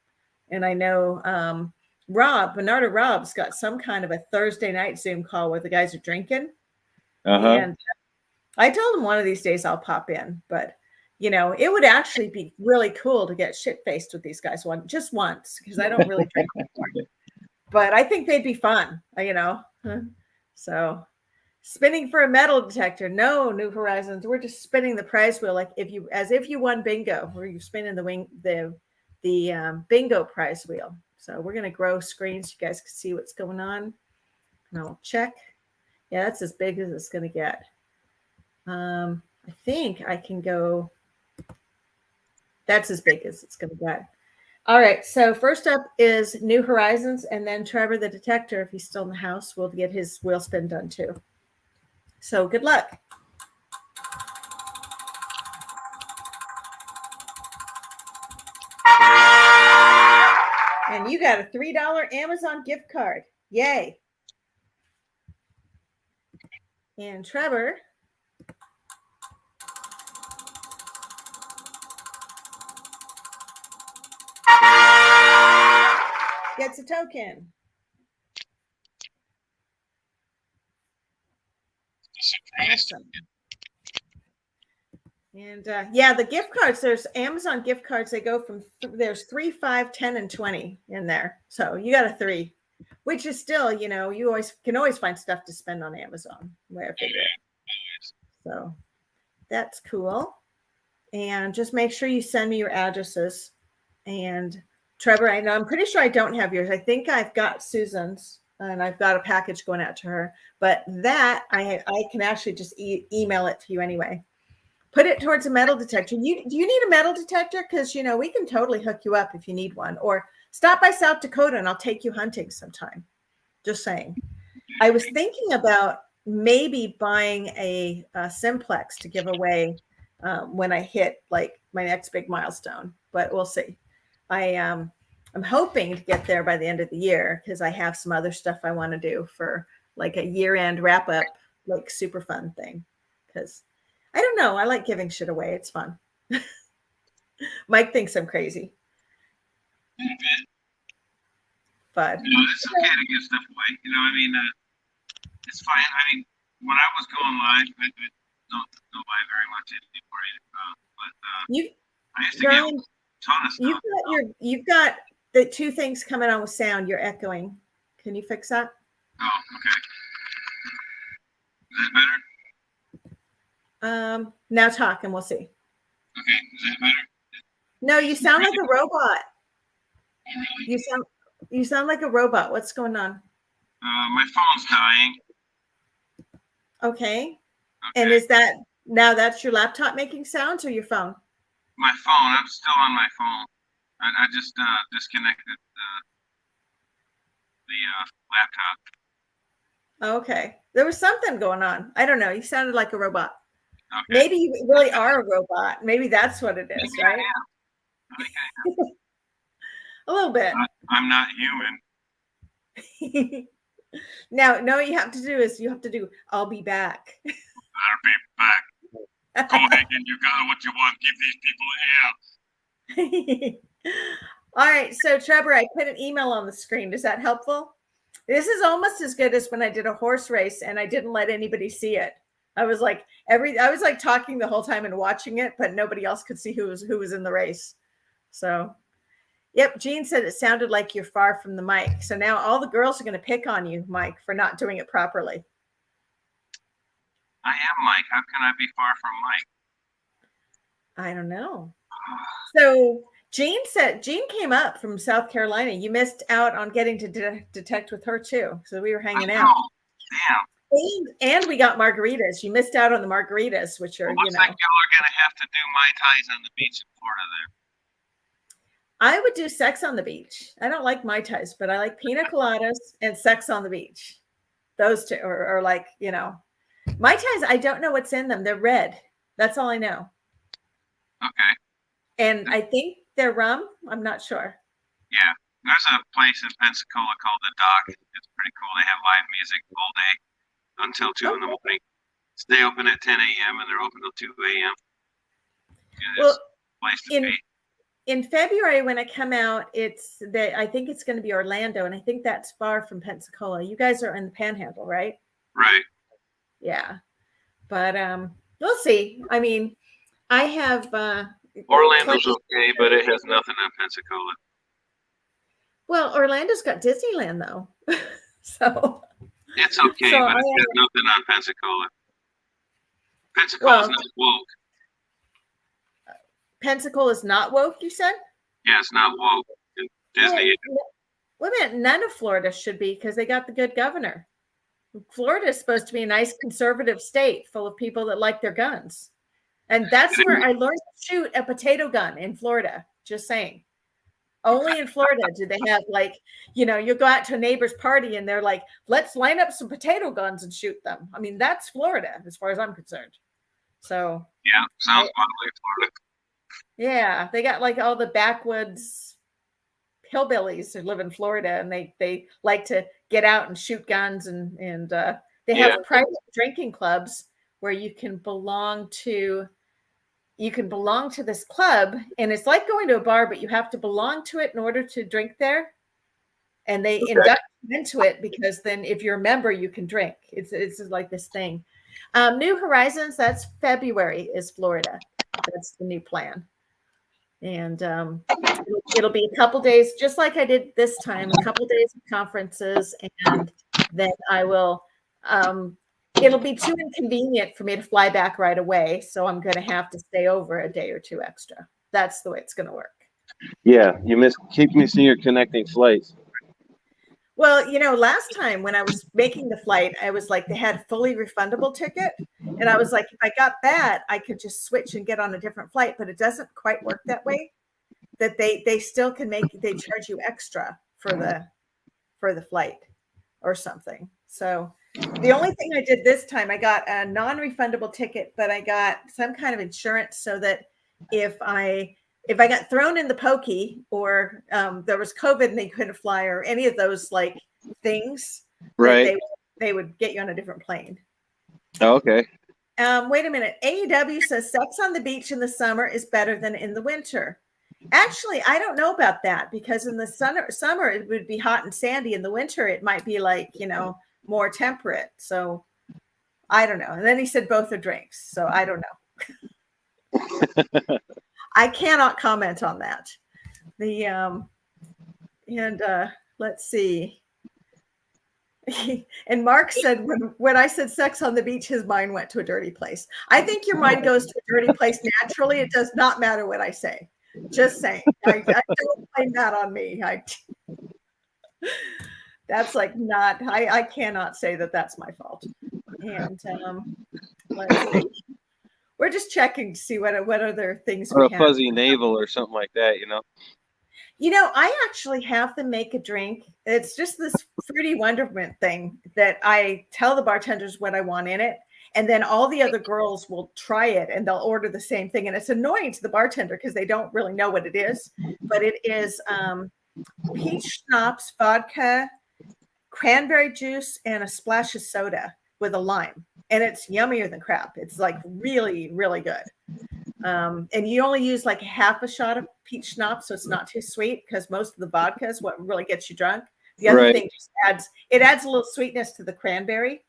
And I know Bernardo Rob's got some kind of a Thursday night Zoom call where the guys are drinking. And I told him one of these days I'll pop in, but it would actually be really cool to get shit-faced with these guys just once, because I don't really drink anymore. But I think they'd be fun, So spinning for a metal detector. No, New Horizons. We're just spinning the prize wheel as if you won bingo, where you're spinning the bingo prize wheel. So we're going to grow screens so you guys can see what's going on. And I'll check. Yeah, that's as big as it's going to get. I think I can go. That's as big as it's going to get. All right. So first up is New Horizons, and then Trevor the Detector, if he's still in the house, will get his wheel spin done too. So good luck. And you got a $3 Amazon gift card. Yay. And Trevor gets a token. Awesome. And yeah, the gift cards, there's Amazon gift cards. They go from, there's 3, 5, 10, and 20 in there. So you got a 3, which is still, you can always find stuff to spend on Amazon, where I figure it. So that's cool. And just make sure you send me your addresses. And Trevor, I'm pretty sure I don't have yours. I think I've got Susan's, and I've got a package going out to her. But that I can actually just email it to you anyway. Put it towards a metal detector. Do you need a metal detector? Because, we can totally hook you up if you need one. Or stop by South Dakota and I'll take you hunting sometime. Just saying. I was thinking about maybe buying a simplex to give away when I hit like my next big milestone. But we'll see. I'm hoping to get there by the end of the year, because I have some other stuff I want to do for like a year-end wrap-up, like super fun thing. Because I don't know. I like giving shit away. It's fun. Mike thinks I'm crazy. But it's okay to give stuff away. It's fine. When I was going live, I don't go live very much anymore. But I used to Brian, give a ton of stuff. You've got the 2 things coming on with sound. You're echoing. Can you fix that? Oh, okay. Is that better? Now talk and we'll see. Okay, is that better? No, you sound like a robot. Oh, really? You sound like a robot. What's going on? My phone's dying. Okay. Okay. And is that now that's your laptop making sounds or your phone? My phone. I'm still on my phone. I just disconnected the laptop. Okay. There was something going on. I don't know. You sounded like a robot. Okay. Maybe you really are a robot. Maybe that's what it is, Maybe right? I am. A little bit. I'm not human. Now, no, what you have to do is you have to do, I'll be back. I'll be back. Go ahead and you got what you want. Give these people hell. All right. So, Trevor, I put an email on the screen. Is that helpful? This is almost as good as when I did a horse race and I didn't let anybody see it. I was like talking the whole time and watching it, but nobody else could see who was in the race. So, yep, Jean said it sounded like you're far from the mic. So now all the girls are going to pick on you, Mike, for not doing it properly. I am Mike. How can I be far from Mike? I don't know. So Jean came up from South Carolina. You missed out on getting to detect with her too. So we were hanging out. Damn. And we got margaritas. You missed out on the margaritas, which are, looks like y'all are going to have to do Mai Tais on the beach in Florida then. I would do sex on the beach. I don't like Mai Tais, but I like pina coladas and sex on the beach. Those two are like, Mai Tais, I don't know what's in them. They're red. That's all I know. Okay. And I think they're rum. I'm not sure. Yeah. There's a place in Pensacola called The Dock. It's pretty cool. They have live music all day until 2 in the morning. They open at 10 a.m. and they're open till 2 a.m. Well, place to be. In February, when I come out, I think it's going to be Orlando, and I think that's far from Pensacola. You guys are in the Panhandle, right? Right. Yeah, but we'll see. I mean, I have Orlando's okay, but it has nothing on Pensacola. Well, Orlando's got Disneyland though, so it's okay, so but it has nothing on Pensacola. Pensacola's not woke. Pensacola is not woke, you said? Yeah, it's not woke. Disney. Well, none of Florida should be because they got the good governor. Florida is supposed to be a nice conservative state full of people that like their guns. And that's where I learned to shoot a potato gun in Florida. Just saying. Only in Florida do they have you go out to a neighbor's party and they're like, let's line up some potato guns and shoot them. I mean, that's Florida as far as I'm concerned. So yeah, sounds like Florida. Yeah, they got all the backwoods hillbillies who live in Florida, and they like to get out and shoot guns, and they have private drinking clubs where you can belong to this club, and it's like going to a bar, but you have to belong to it in order to drink there. And they induct you into it because then if you're a member, you can drink. It's like this thing. New Horizons, that's February is Florida. That's the new plan. And it'll be a couple days, just like I did this time, a couple days of conferences. And then I will, it'll be too inconvenient for me to fly back right away. So I'm going to have to stay over a day or two extra. That's the way it's going to work. Yeah, keep missing your connecting flights. Well, last time when I was making the flight, I was like, they had a fully refundable ticket. And I was like, if I got that, I could just switch and get on a different flight. But it doesn't quite work that way. That they still can they charge you extra for the flight or something. So the only thing I did this time, I got a non-refundable ticket, but I got some kind of insurance so that if I got thrown in the pokey or there was COVID and they couldn't fly or any of those things, right? They would get you on a different plane. Oh, okay. Wait a minute. AEW says sex on the beach in the summer is better than in the winter. Actually, I don't know about that because in the summer it would be hot and sandy. In the winter, it might be more temperate. So I don't know. And then he said both are drinks. So I don't know. I cannot comment on that. Let's see. And Mark said when I said sex on the beach, his mind went to a dirty place. I think your mind goes to a dirty place naturally. It does not matter what I say. Just saying. I don't blame that on me. That's like not. I cannot say that that's my fault. And let's see. We're just checking to see what other things Or we a have. fuzzy navel or something like that, I actually have them make a drink. It's just this fruity wonderment thing that I tell the bartenders what I want in it. And then all the other girls will try it and they'll order the same thing. And it's annoying to the bartender because they don't really know what it is. But it is peach schnapps, vodka, cranberry juice, and a splash of soda with a lime. And it's yummier than crap. It's like really, really good. And you only use like half a shot of peach schnapps, so it's not too sweet because most of the vodka is what really gets you drunk. The other Right. thing just adds a little sweetness to the cranberry.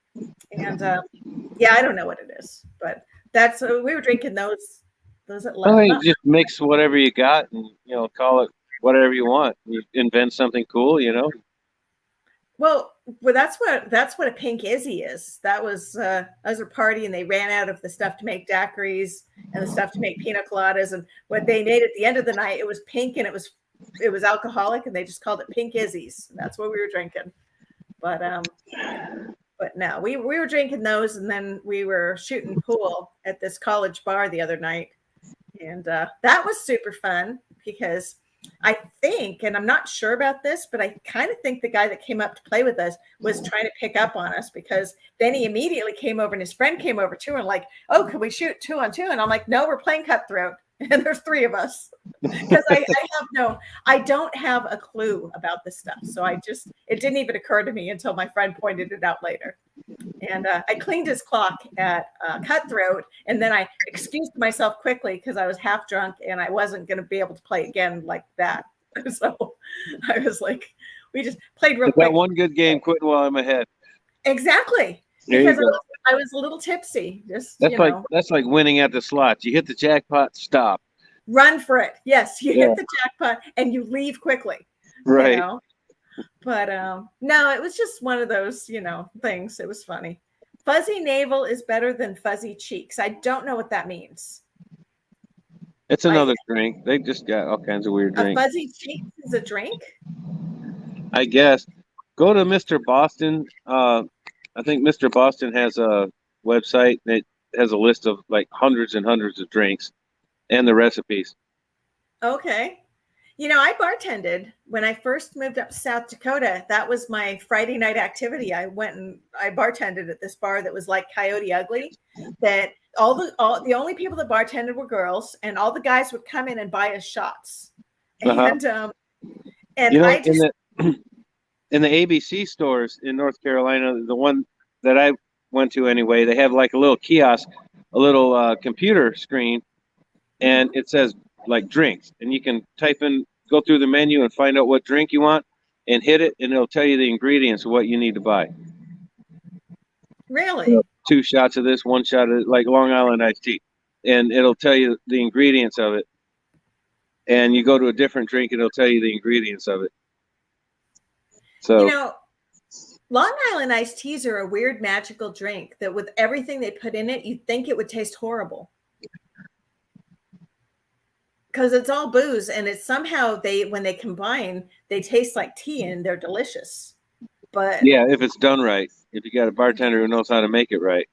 And I don't know what it is, but that's we were drinking those at I lunch. think just mix whatever you got and call it whatever you want. You invent something cool, Well, that's what a pink Izzy is. That was a party, and they ran out of the stuff to make daiquiris and the stuff to make pina coladas. And what they made at the end of the night, it was pink and it was alcoholic, and they just called it pink Izzy's. And that's what we were drinking. But no, we were drinking those, and then we were shooting pool at this college bar the other night, and that was super fun because I think, and I'm not sure about this, but I kind of think the guy that came up to play with us was trying to pick up on us, because then he immediately came over and his friend came over too and like, oh, can we shoot 2-on-2? And I'm like, no, we're playing cutthroat. And there's 3 of us because I don't have a clue about this stuff. So it didn't even occur to me until my friend pointed it out later. And I cleaned his clock at Cutthroat, and then I excused myself quickly because I was half drunk and I wasn't going to be able to play again like that. So I was like, we just played real quick. That one good game, quitting while I'm ahead. Exactly. Because I was a little tipsy. That's like winning at the slots. You hit the jackpot, stop. Run for it. Yes, you hit the jackpot and you leave quickly. Right. But no, it was just one of those, things. It was funny. Fuzzy navel is better than fuzzy cheeks. I don't know what that means. It's another drink. They just got all kinds of weird drinks. A fuzzy cheeks is a drink? I guess. Go to Mr. Boston. I think Mr. Boston has a website that has a list of like hundreds and hundreds of drinks and the recipes. Okay. I bartended when I first moved up to South Dakota. That was my Friday night activity. I went and I bartended at this bar that was like Coyote Ugly, that the only people that bartended were girls, and all the guys would come in and buy us shots. Uh-huh. And I just in the ABC stores in North Carolina, the one that I went to anyway, they have like a little kiosk, a little computer screen, and it says like drinks, and you can go through the menu and find out what drink you want and hit it, and it'll tell you the ingredients of what you need to buy. Really? 2 shots of this, 1 shot of like Long Island iced tea, and it'll tell you the ingredients of it. And you go to a different drink, and it'll tell you the ingredients of it. So Long Island iced teas are a weird magical drink that with everything they put in it, you'd think it would taste horrible. Because it's all booze, and it's somehow when they combine, they taste like tea and they're delicious. But yeah, if it's done right, if you got a bartender who knows how to make it right.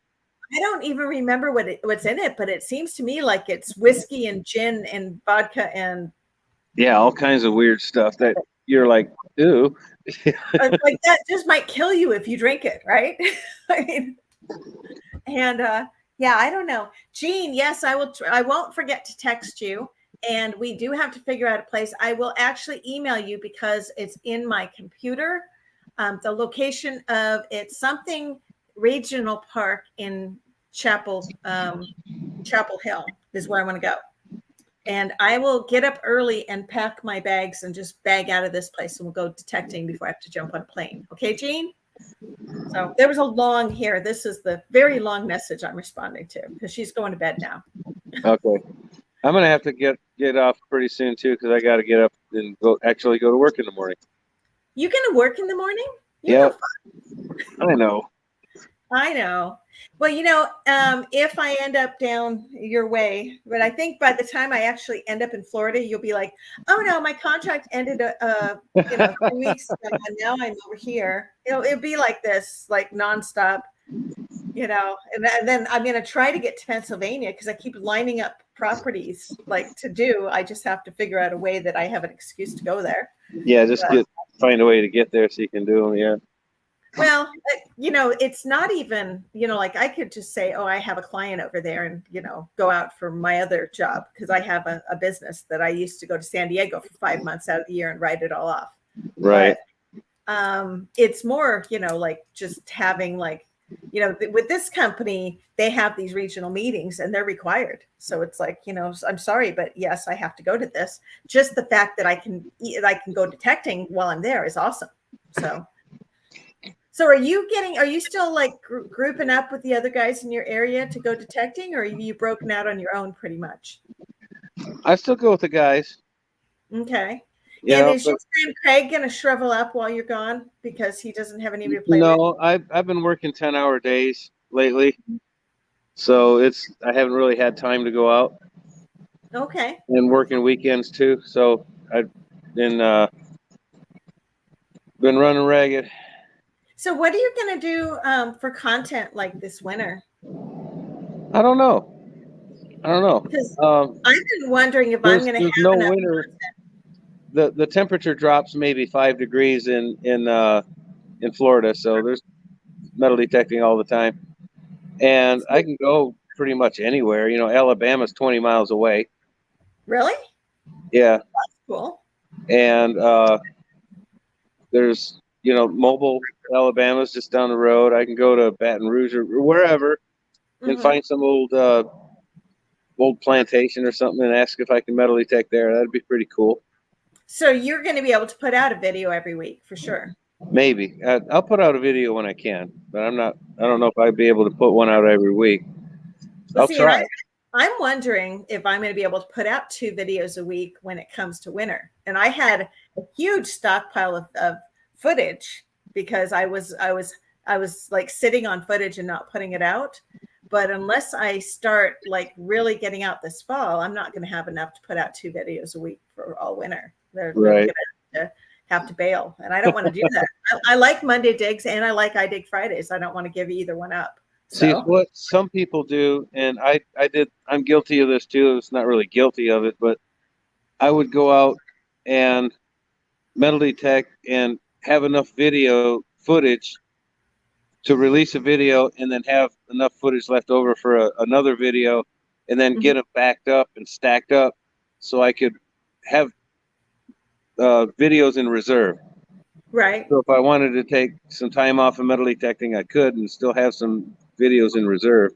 I don't even remember what's in it, but it seems to me like it's whiskey and gin and vodka and all kinds of weird stuff that you're like, ooh. like that just might kill you if you drink it, right? I mean, and I don't know. Jean, yes, I will. I won't forget to text you. And we do have to figure out a place. I will actually email you because it's in my computer. The location of it's something regional park in Chapel Hill is where I want to go. And I will get up early and pack my bags and just bag out of this place, and we'll go detecting before I have to jump on a plane. Okay, Jean? So there was a long here. This is the very long message I'm responding to because she's going to bed now. Okay. I'm going to have to get off pretty soon, too, because I got to get up and go to work in the morning. You going to work in the morning? Yeah. I know. I know. Well, if I end up down your way, but I think by the time I actually end up in Florida, you'll be like, "Oh no, my contract ended, 3 weeks ago, and now I'm over here." It'll be like this, like nonstop, And then I'm going to try to get to Pennsylvania because I keep lining up properties like to do. I just have to figure out a way that I have an excuse to go there. Yeah, just find a way to get there so you can do them. Yeah. Well, it's not even, like I could just say, oh, I have a client over there and, go out for my other job because I have a business that I used to go to San Diego for 5 months out of the year and write it all off. Right. But it's more, like just having like, with this company, they have these regional meetings and they're required. So it's like, I'm sorry, but yes, I have to go to this. Just the fact that I can go detecting while I'm there is awesome. So are you still like grouping up with the other guys in your area to go detecting, or are you broken out on your own pretty much? I still go with the guys. Okay. And is your friend Craig going to shrivel up while you're gone because he doesn't have anybody to play with? No, I've been working 10-hour days lately, so I haven't really had time to go out. Okay. And working weekends too, so I've been running ragged. So what are you going to do for content like this winter? I don't know. Because I've been wondering if I'm going to have no enough winter. content. The temperature drops maybe 5 degrees in Florida, so there's metal detecting all the time, and I can go pretty much anywhere. Alabama's 20 miles away. Really? Yeah. That's cool. And there's Mobile, Alabama's just down the road. I can go to Baton Rouge or wherever and find some old plantation or something and ask if I can metal detect there. That'd be pretty cool. So you're going to be able to put out a video every week for sure. Maybe I'll put out a video when I can, but I don't know if I'd be able to put one out every week. Well, I'll try. I'm wondering if I'm going to be able to put out 2 videos a week when it comes to winter. And I had a huge stockpile of footage because I was like sitting on footage and not putting it out. But unless I start like really getting out this fall, I'm not going to have enough to put out 2 videos a week for all winter. They're going to have to bail, and I don't want to do that. I like Monday digs and I like I dig Fridays. I don't want to give either one up. See, what some people do, and I'm guilty of this too. It's not really guilty of it, but I would go out and metal detect and have enough video footage to release a video and then have enough footage left over for another video and then get them backed up and stacked up so I could have videos in reserve. Right. So if I wanted to take some time off of metal detecting, I could and still have some videos in reserve.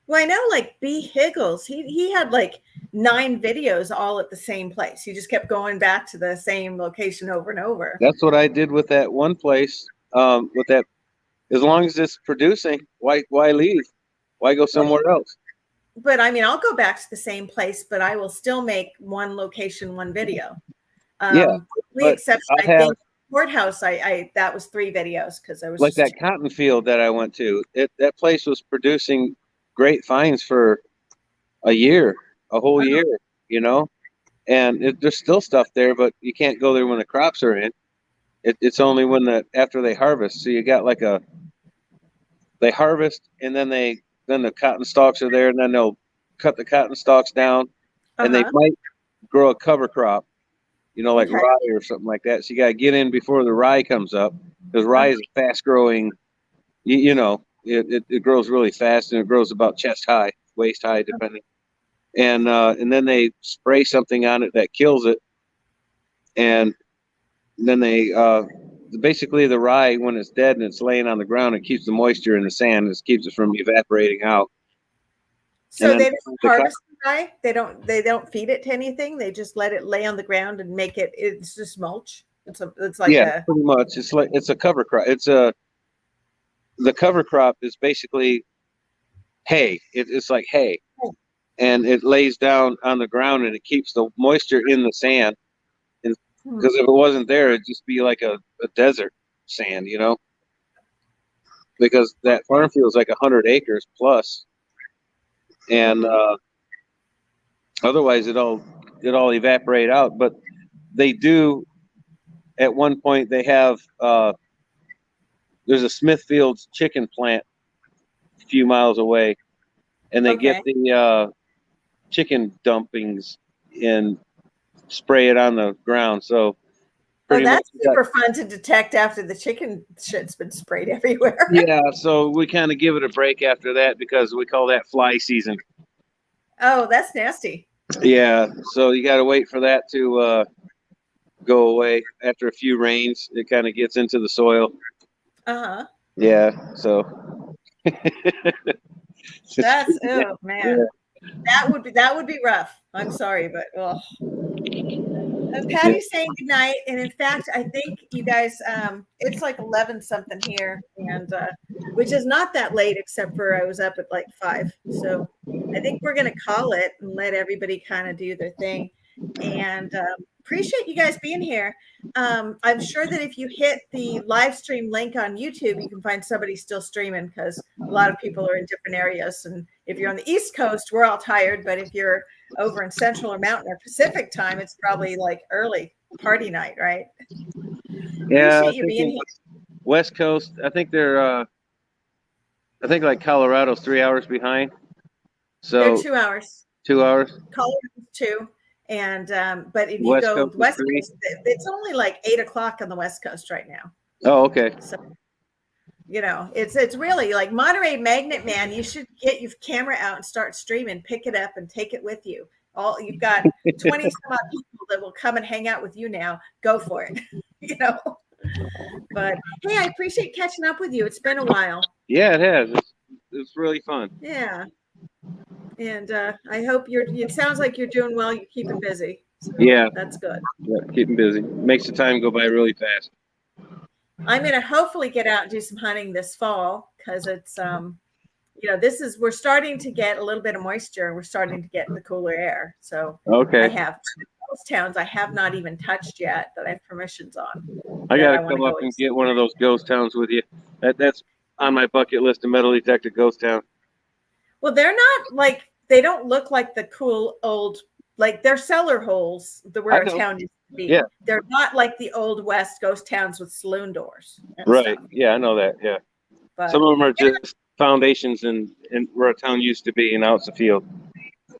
Well, I know like B. Higgles, he had like 9 videos all at the same place. He just kept going back to the same location over and over. That's what I did with that one place. With that, as long as it's producing, why leave? Why go somewhere else? But I mean, I'll go back to the same place, but I will still make one location, one video. Except I think courthouse, I that was 3 videos because I was like that cotton field that I went to. That place was producing great finds for a whole year, and there's still stuff there, but you can't go there when the crops are in. It's only after they harvest. So you got like they harvest and then the cotton stalks are there, and then they'll cut the cotton stalks down, and they might grow a cover crop. Like rye or something like that. So you got to get in before the rye comes up, because rye is fast growing. It grows really fast, and it grows about chest high, waist high, depending. And then they spray something on it that kills it, and then they basically the rye, when it's dead and it's laying on the ground, it keeps the moisture in the sand. It keeps it from evaporating out. So they don't harvest the rye? They don't feed it to anything? They just let it lay on the ground and it's just mulch? It's like pretty much. It's a cover crop. The cover crop is basically hay. It's like hay. And it lays down on the ground and it keeps the moisture in the sand. And because if it wasn't there, it'd just be like a desert sand, because that farm field is like 100 acres plus, and otherwise it'll evaporate out. But they do. At one point, they have there's a Smithfield's chicken plant a few miles away, and they get the chicken dumpings and spray it on the ground. So pretty much, that's super fun to detect after the chicken shit's been sprayed everywhere. yeah. So we kind of give it a break after that because we call that fly season. Oh, that's nasty. Yeah. So you got to wait for that to go away after a few rains. It kind of gets into the soil. Yeah. So that's man. Yeah. That would be rough. I'm sorry, but Patty's saying goodnight, and in fact, I think you guys, it's like 11 something here, and which is not that late, except for I was up at like 5. So I think we're gonna call it and let everybody kind of do their thing. And appreciate you guys being here. I'm sure that if you hit the live stream link on YouTube, you can find somebody still streaming because a lot of people are in different areas. And if you're on the East Coast, we're all tired. But if you're over in Central or Mountain or Pacific time, it's probably like early party night, right? Yeah. Appreciate you being here. West Coast, I think they're, I think like Colorado's 3 hours behind. So they're 2 hours. 2 hours. Colorado's 2. And but if you West go Coast West Coast, it's only like 8 o'clock on the West Coast right now. Oh, okay. So, you know, it's really like Monterey Magnet Man. You should get your camera out and start streaming, pick it up and take it with you. You've got 20 some odd people that will come and hang out with you now. Go for it. You know. But hey, I appreciate catching up with you. It's been a while. Yeah, it has. It's really fun. Yeah. And I hope it sounds like you're doing well. You're keeping busy. So yeah. That's good. Yeah, keeping busy. Makes the time go by really fast. I'm going to hopefully get out and do some hunting this fall because it's, you know, we're starting to get a little bit of moisture. We're starting to get the cooler air. So I have ghost towns I have not even touched yet that I have permissions on. I got to come up and get one of those ghost towns with you. That's on my bucket list of metal detector ghost town. Well, they're not like, they don't look like the cool old, like they're cellar holes where a town used to be. Yeah. They're not like the old West ghost towns with saloon doors. Right. Stuff. Yeah, I know that. Yeah. But some of them are just foundations and where a town used to be and now it's a field.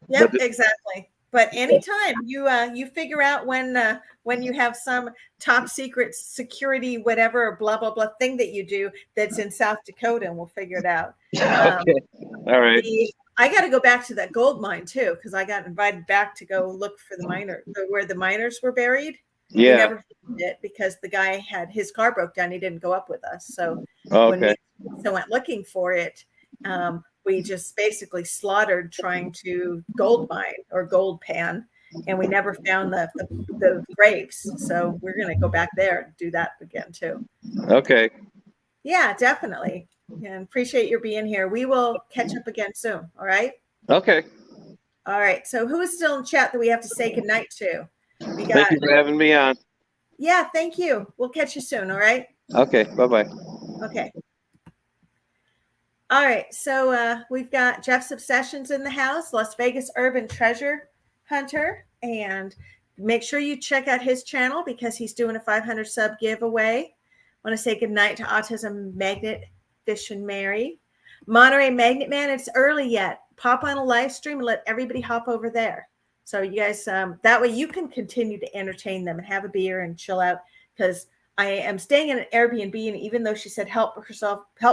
Yep, exactly. But anytime you figure out when you have some top secret security, whatever, blah, blah, blah thing that you do that's in South Dakota, and we'll figure it out. Okay. All right. I got to go back to that gold mine too, because I got invited back to go look for where the miners were buried. Yeah. We never found it because the guy had his car broke down. He didn't go up with us. So when we went looking for it, we just basically slaughtered trying to gold mine or gold pan, and we never found the graves. So we're going to go back there and do that again too. Okay. Yeah, definitely. And appreciate your being here. We will catch up again soon. All right. Okay. All right. So who is still in chat that we have to say goodnight to? Thank you for having me on. Yeah, thank you. We'll catch you soon. All right. Okay. Bye-bye. Okay. All right. So we've got Jeff's Obsessions in the house, Las Vegas Urban Treasure Hunter. And make sure you check out his channel because he's doing a 500 sub giveaway. I want to say goodnight to Autism Magnet Fish and Mary. Monterey Magnet Man, it's early yet. Pop on a live stream and let everybody hop over there. So you guys, that way you can continue to entertain them and have a beer and chill out because I am staying in an Airbnb, and even though she said help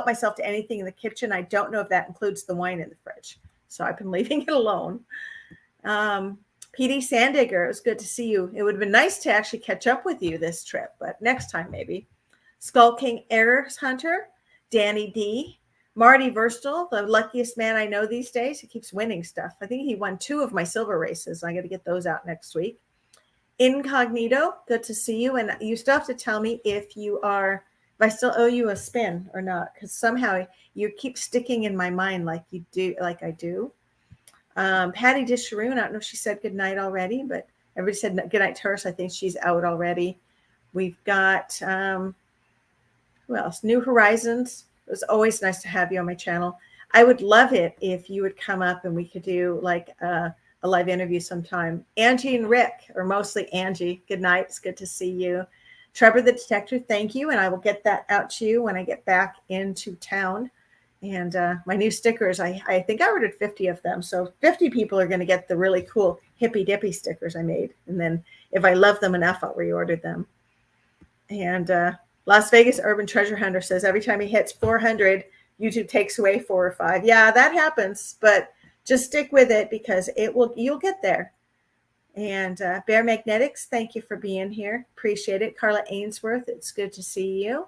myself to anything in the kitchen, I don't know if that includes the wine in the fridge. So I've been leaving it alone. PD Sandigger, it was good to see you. It would have been nice to actually catch up with you this trip, but next time maybe. Skull King Errors Hunter, Danny D, Marty Verstal, the luckiest man I know these days. He keeps winning stuff. I think he won 2 of my silver races. I got to get those out next week. Incognito, good to see you. And you still have to tell me if I still owe you a spin or not, because somehow you keep sticking in my mind like I do. Patty Disharoon, I don't know if she said good night already, but everybody said good night to her, so I think she's out already. We've got who else? New Horizons. It was always nice to have you on my channel. I would love it if you would come up and we could do like a live interview sometime. Angie and Rick, or mostly Angie, good night. It's good to see you. Trevor the Detector, thank you. And I will get that out to you when I get back into town. And my new stickers, I think I ordered 50 of them. So 50 people are going to get the really cool hippy dippy stickers I made. And then if I love them enough, I'll reorder them. And Las Vegas Urban Treasure Hunter says every time he hits 400, YouTube takes away 4 or 5. Yeah, that happens, but just stick with it because you'll get there. And Bear Magnetics, thank you for being here. Appreciate it. Carla Ainsworth, it's good to see you.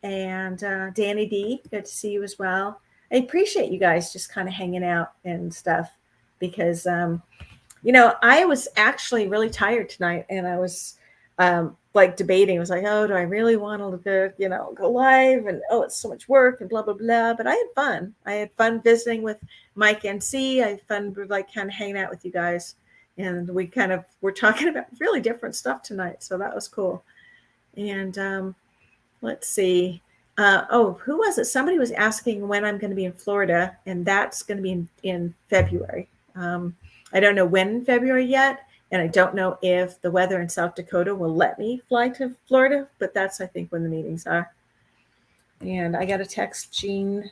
And Danny D, good to see you as well. I appreciate you guys just kind of hanging out and stuff because, I was actually really tired tonight and I was like debating. I was like, oh, do I really want to go live? And oh, it's so much work and blah, blah, blah. But I had fun. I had fun visiting with Mike and C. I had fun like kind of hanging out with you guys. And we kind of were talking about really different stuff tonight. So that was cool. And let's see. Who was it? Somebody was asking when I'm going to be in Florida, and that's going to be in February. I don't know when in February yet, and I don't know if the weather in South Dakota will let me fly to Florida, but that's, I think, when the meetings are. And I got to text Jean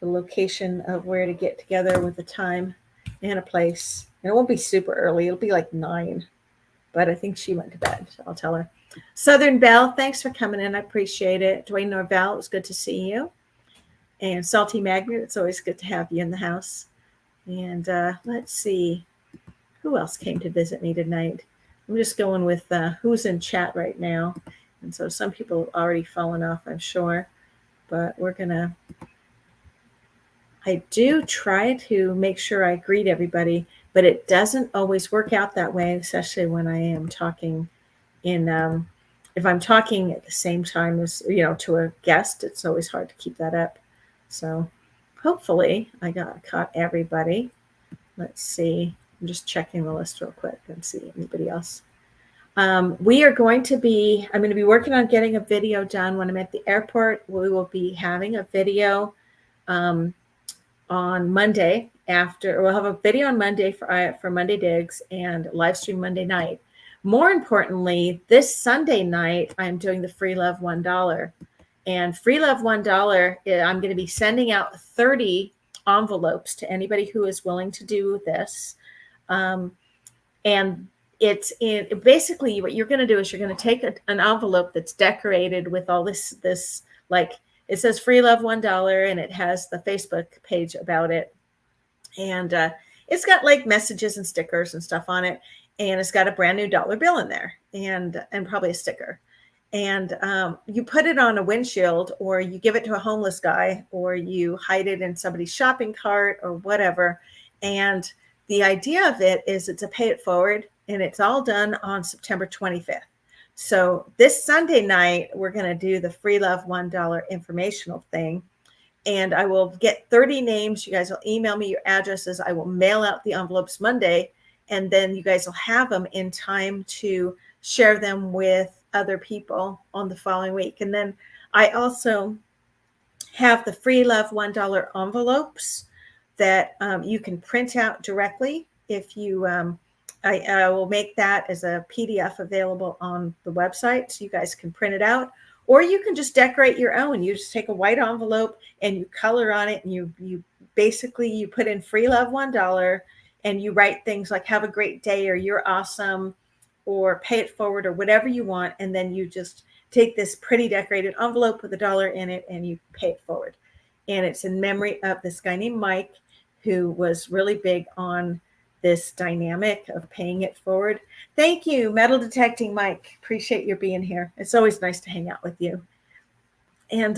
the location of where to get together with a time and a place. And it won't be super early. It'll be like 9, but I think she went to bed, so I'll tell her. Southern Belle, thanks for coming in. I appreciate it. Dwayne Norvell, it was good to see you. And Salty Magnet, it's always good to have you in the house. And let's see. Who else came to visit me tonight? I'm just going with who's in chat right now. And so some people have already fallen off, I'm sure. But I do try to make sure I greet everybody, but it doesn't always work out that way, especially when I am talking if I'm talking at the same time as, to a guest, it's always hard to keep that up. So hopefully I caught everybody. Let's see. I'm just checking the list real quick and see anybody else. I'm going to be working on getting a video done when I'm at the airport. We will be having a video on Monday we'll have a video on Monday for Monday Digs and live stream Monday night. More importantly, this Sunday night, I'm doing the Free Love $1. And Free Love $1, I'm going to be sending out 30 envelopes to anybody who is willing to do this. And it's basically what you're going to do is you're going to take an envelope that's decorated with all this like it says Free Love $1 and it has the Facebook page about it. And it's got like messages and stickers and stuff on it. And it's got a brand new dollar bill in there and probably a sticker. And you put it on a windshield or you give it to a homeless guy or you hide it in somebody's shopping cart or whatever. And the idea of it is it's a pay it forward and it's all done on September 25th. So this Sunday night, we're going to do the Free Love $1 informational thing. And I will get 30 names. You guys will email me your addresses. I will mail out the envelopes Monday. And then you guys will have them in time to share them with other people on the following week. And then I also have the Free Love $1 envelopes that you can print out directly. If you, I will make that as a PDF available on the website so you guys can print it out. Or you can just decorate your own. You just take a white envelope and you color on it and you basically put in Free Love $1 and you write things like have a great day or you're awesome or pay it forward or whatever you want. And then you just take this pretty decorated envelope with $1 in it and you pay it forward. And it's in memory of this guy named Mike who was really big on this dynamic of paying it forward. Thank you, Metal Detecting Mike. Appreciate your being here. It's always nice to hang out with you. And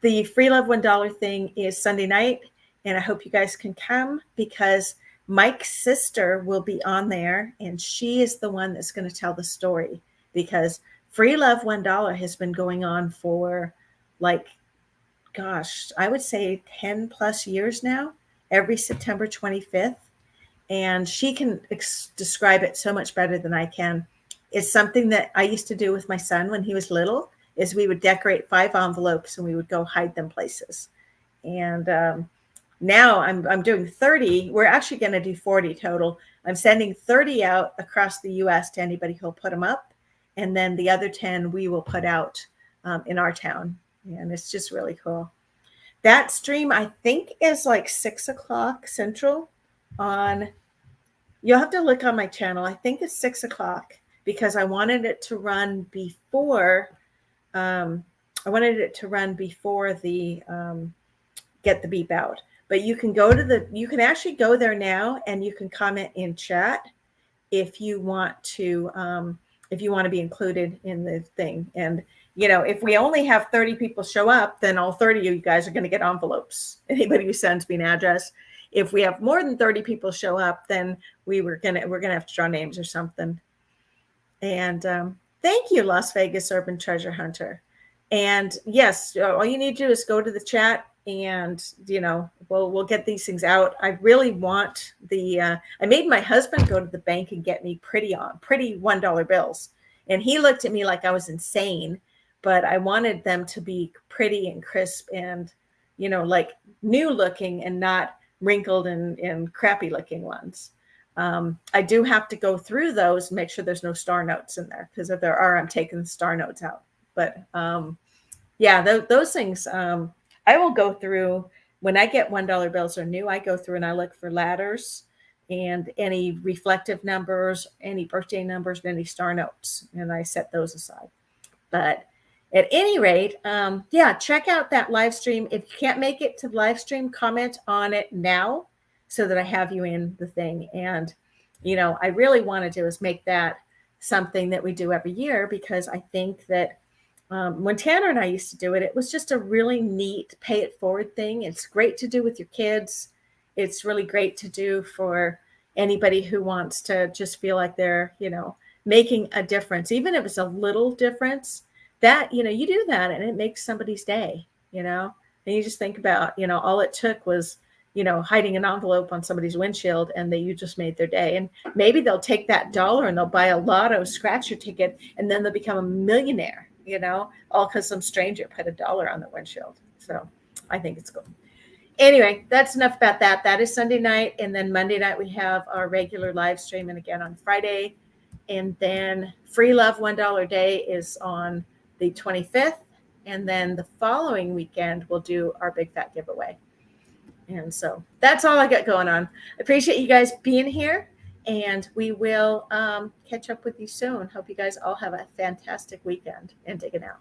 the Free Love $1 thing is Sunday night, and I hope you guys can come because Mike's sister will be on there, and she is the one that's going to tell the story because Free Love $1 has been going on for I would say 10 plus years now, every September 25th. And she can describe it so much better than I can. It's something that I used to do with my son when he was little. is we would decorate 5 envelopes and we would go hide them places. And now I'm doing 30. We're actually going to do 40 total. I'm sending 30 out across the U.S. to anybody who'll put them up. And then the other 10 we will put out in our town. And it's just really cool. That stream, I think, is like 6 o'clock Central on, you'll have to look on my channel. I think it's 6 o'clock because I wanted it to run before, the get the beep out. But you can you can actually go there now and you can comment in chat if you want to be included in the thing. And, if we only have 30 people show up, then all 30 of you guys are going to get envelopes. Anybody who sends me an address. If we have more than 30 people show up, then we're going to have to draw names or something. And thank you, Las Vegas Urban Treasure Hunter. And yes, all you need to do is go to the chat and, we'll get these things out. I really want I made my husband go to the bank and get me pretty $1 bills. And he looked at me like I was insane, but I wanted them to be pretty and crisp and, like new looking and not wrinkled and crappy looking ones. I do have to go through those and make sure there's no star notes in there, because if there are, I'm taking the star notes out. But those things, I will go through when I get $1 bills are new. I go through and I look for ladders and any reflective numbers, any birthday numbers, and any star notes, and I set those aside. But at any rate, check out that live stream. If you can't make it to the live stream, comment on it now so that I have you in the thing. And, I really want to do is make that something that we do every year, because I think that when Tanner and I used to do it, it was just a really neat pay it forward thing. It's great to do with your kids. It's really great to do for anybody who wants to just feel like they're, making a difference, even if it's a little difference. That, you do that and it makes somebody's day, and you just think about, all it took was, hiding an envelope on somebody's windshield, and you just made their day. And maybe they'll take that $1 and they'll buy a lotto scratcher ticket, and then they'll become a millionaire, all because some stranger put $1 on the windshield. So I think it's cool. Anyway, that's enough about that. That is Sunday night. And then Monday night, we have our regular live stream. And again on Friday. And then Free Love $1 Day is on the 25th. And then the following weekend, we'll do our big fat giveaway. And so that's all I got going on. I appreciate you guys being here. And we will catch up with you soon. Hope you guys all have a fantastic weekend and digging out.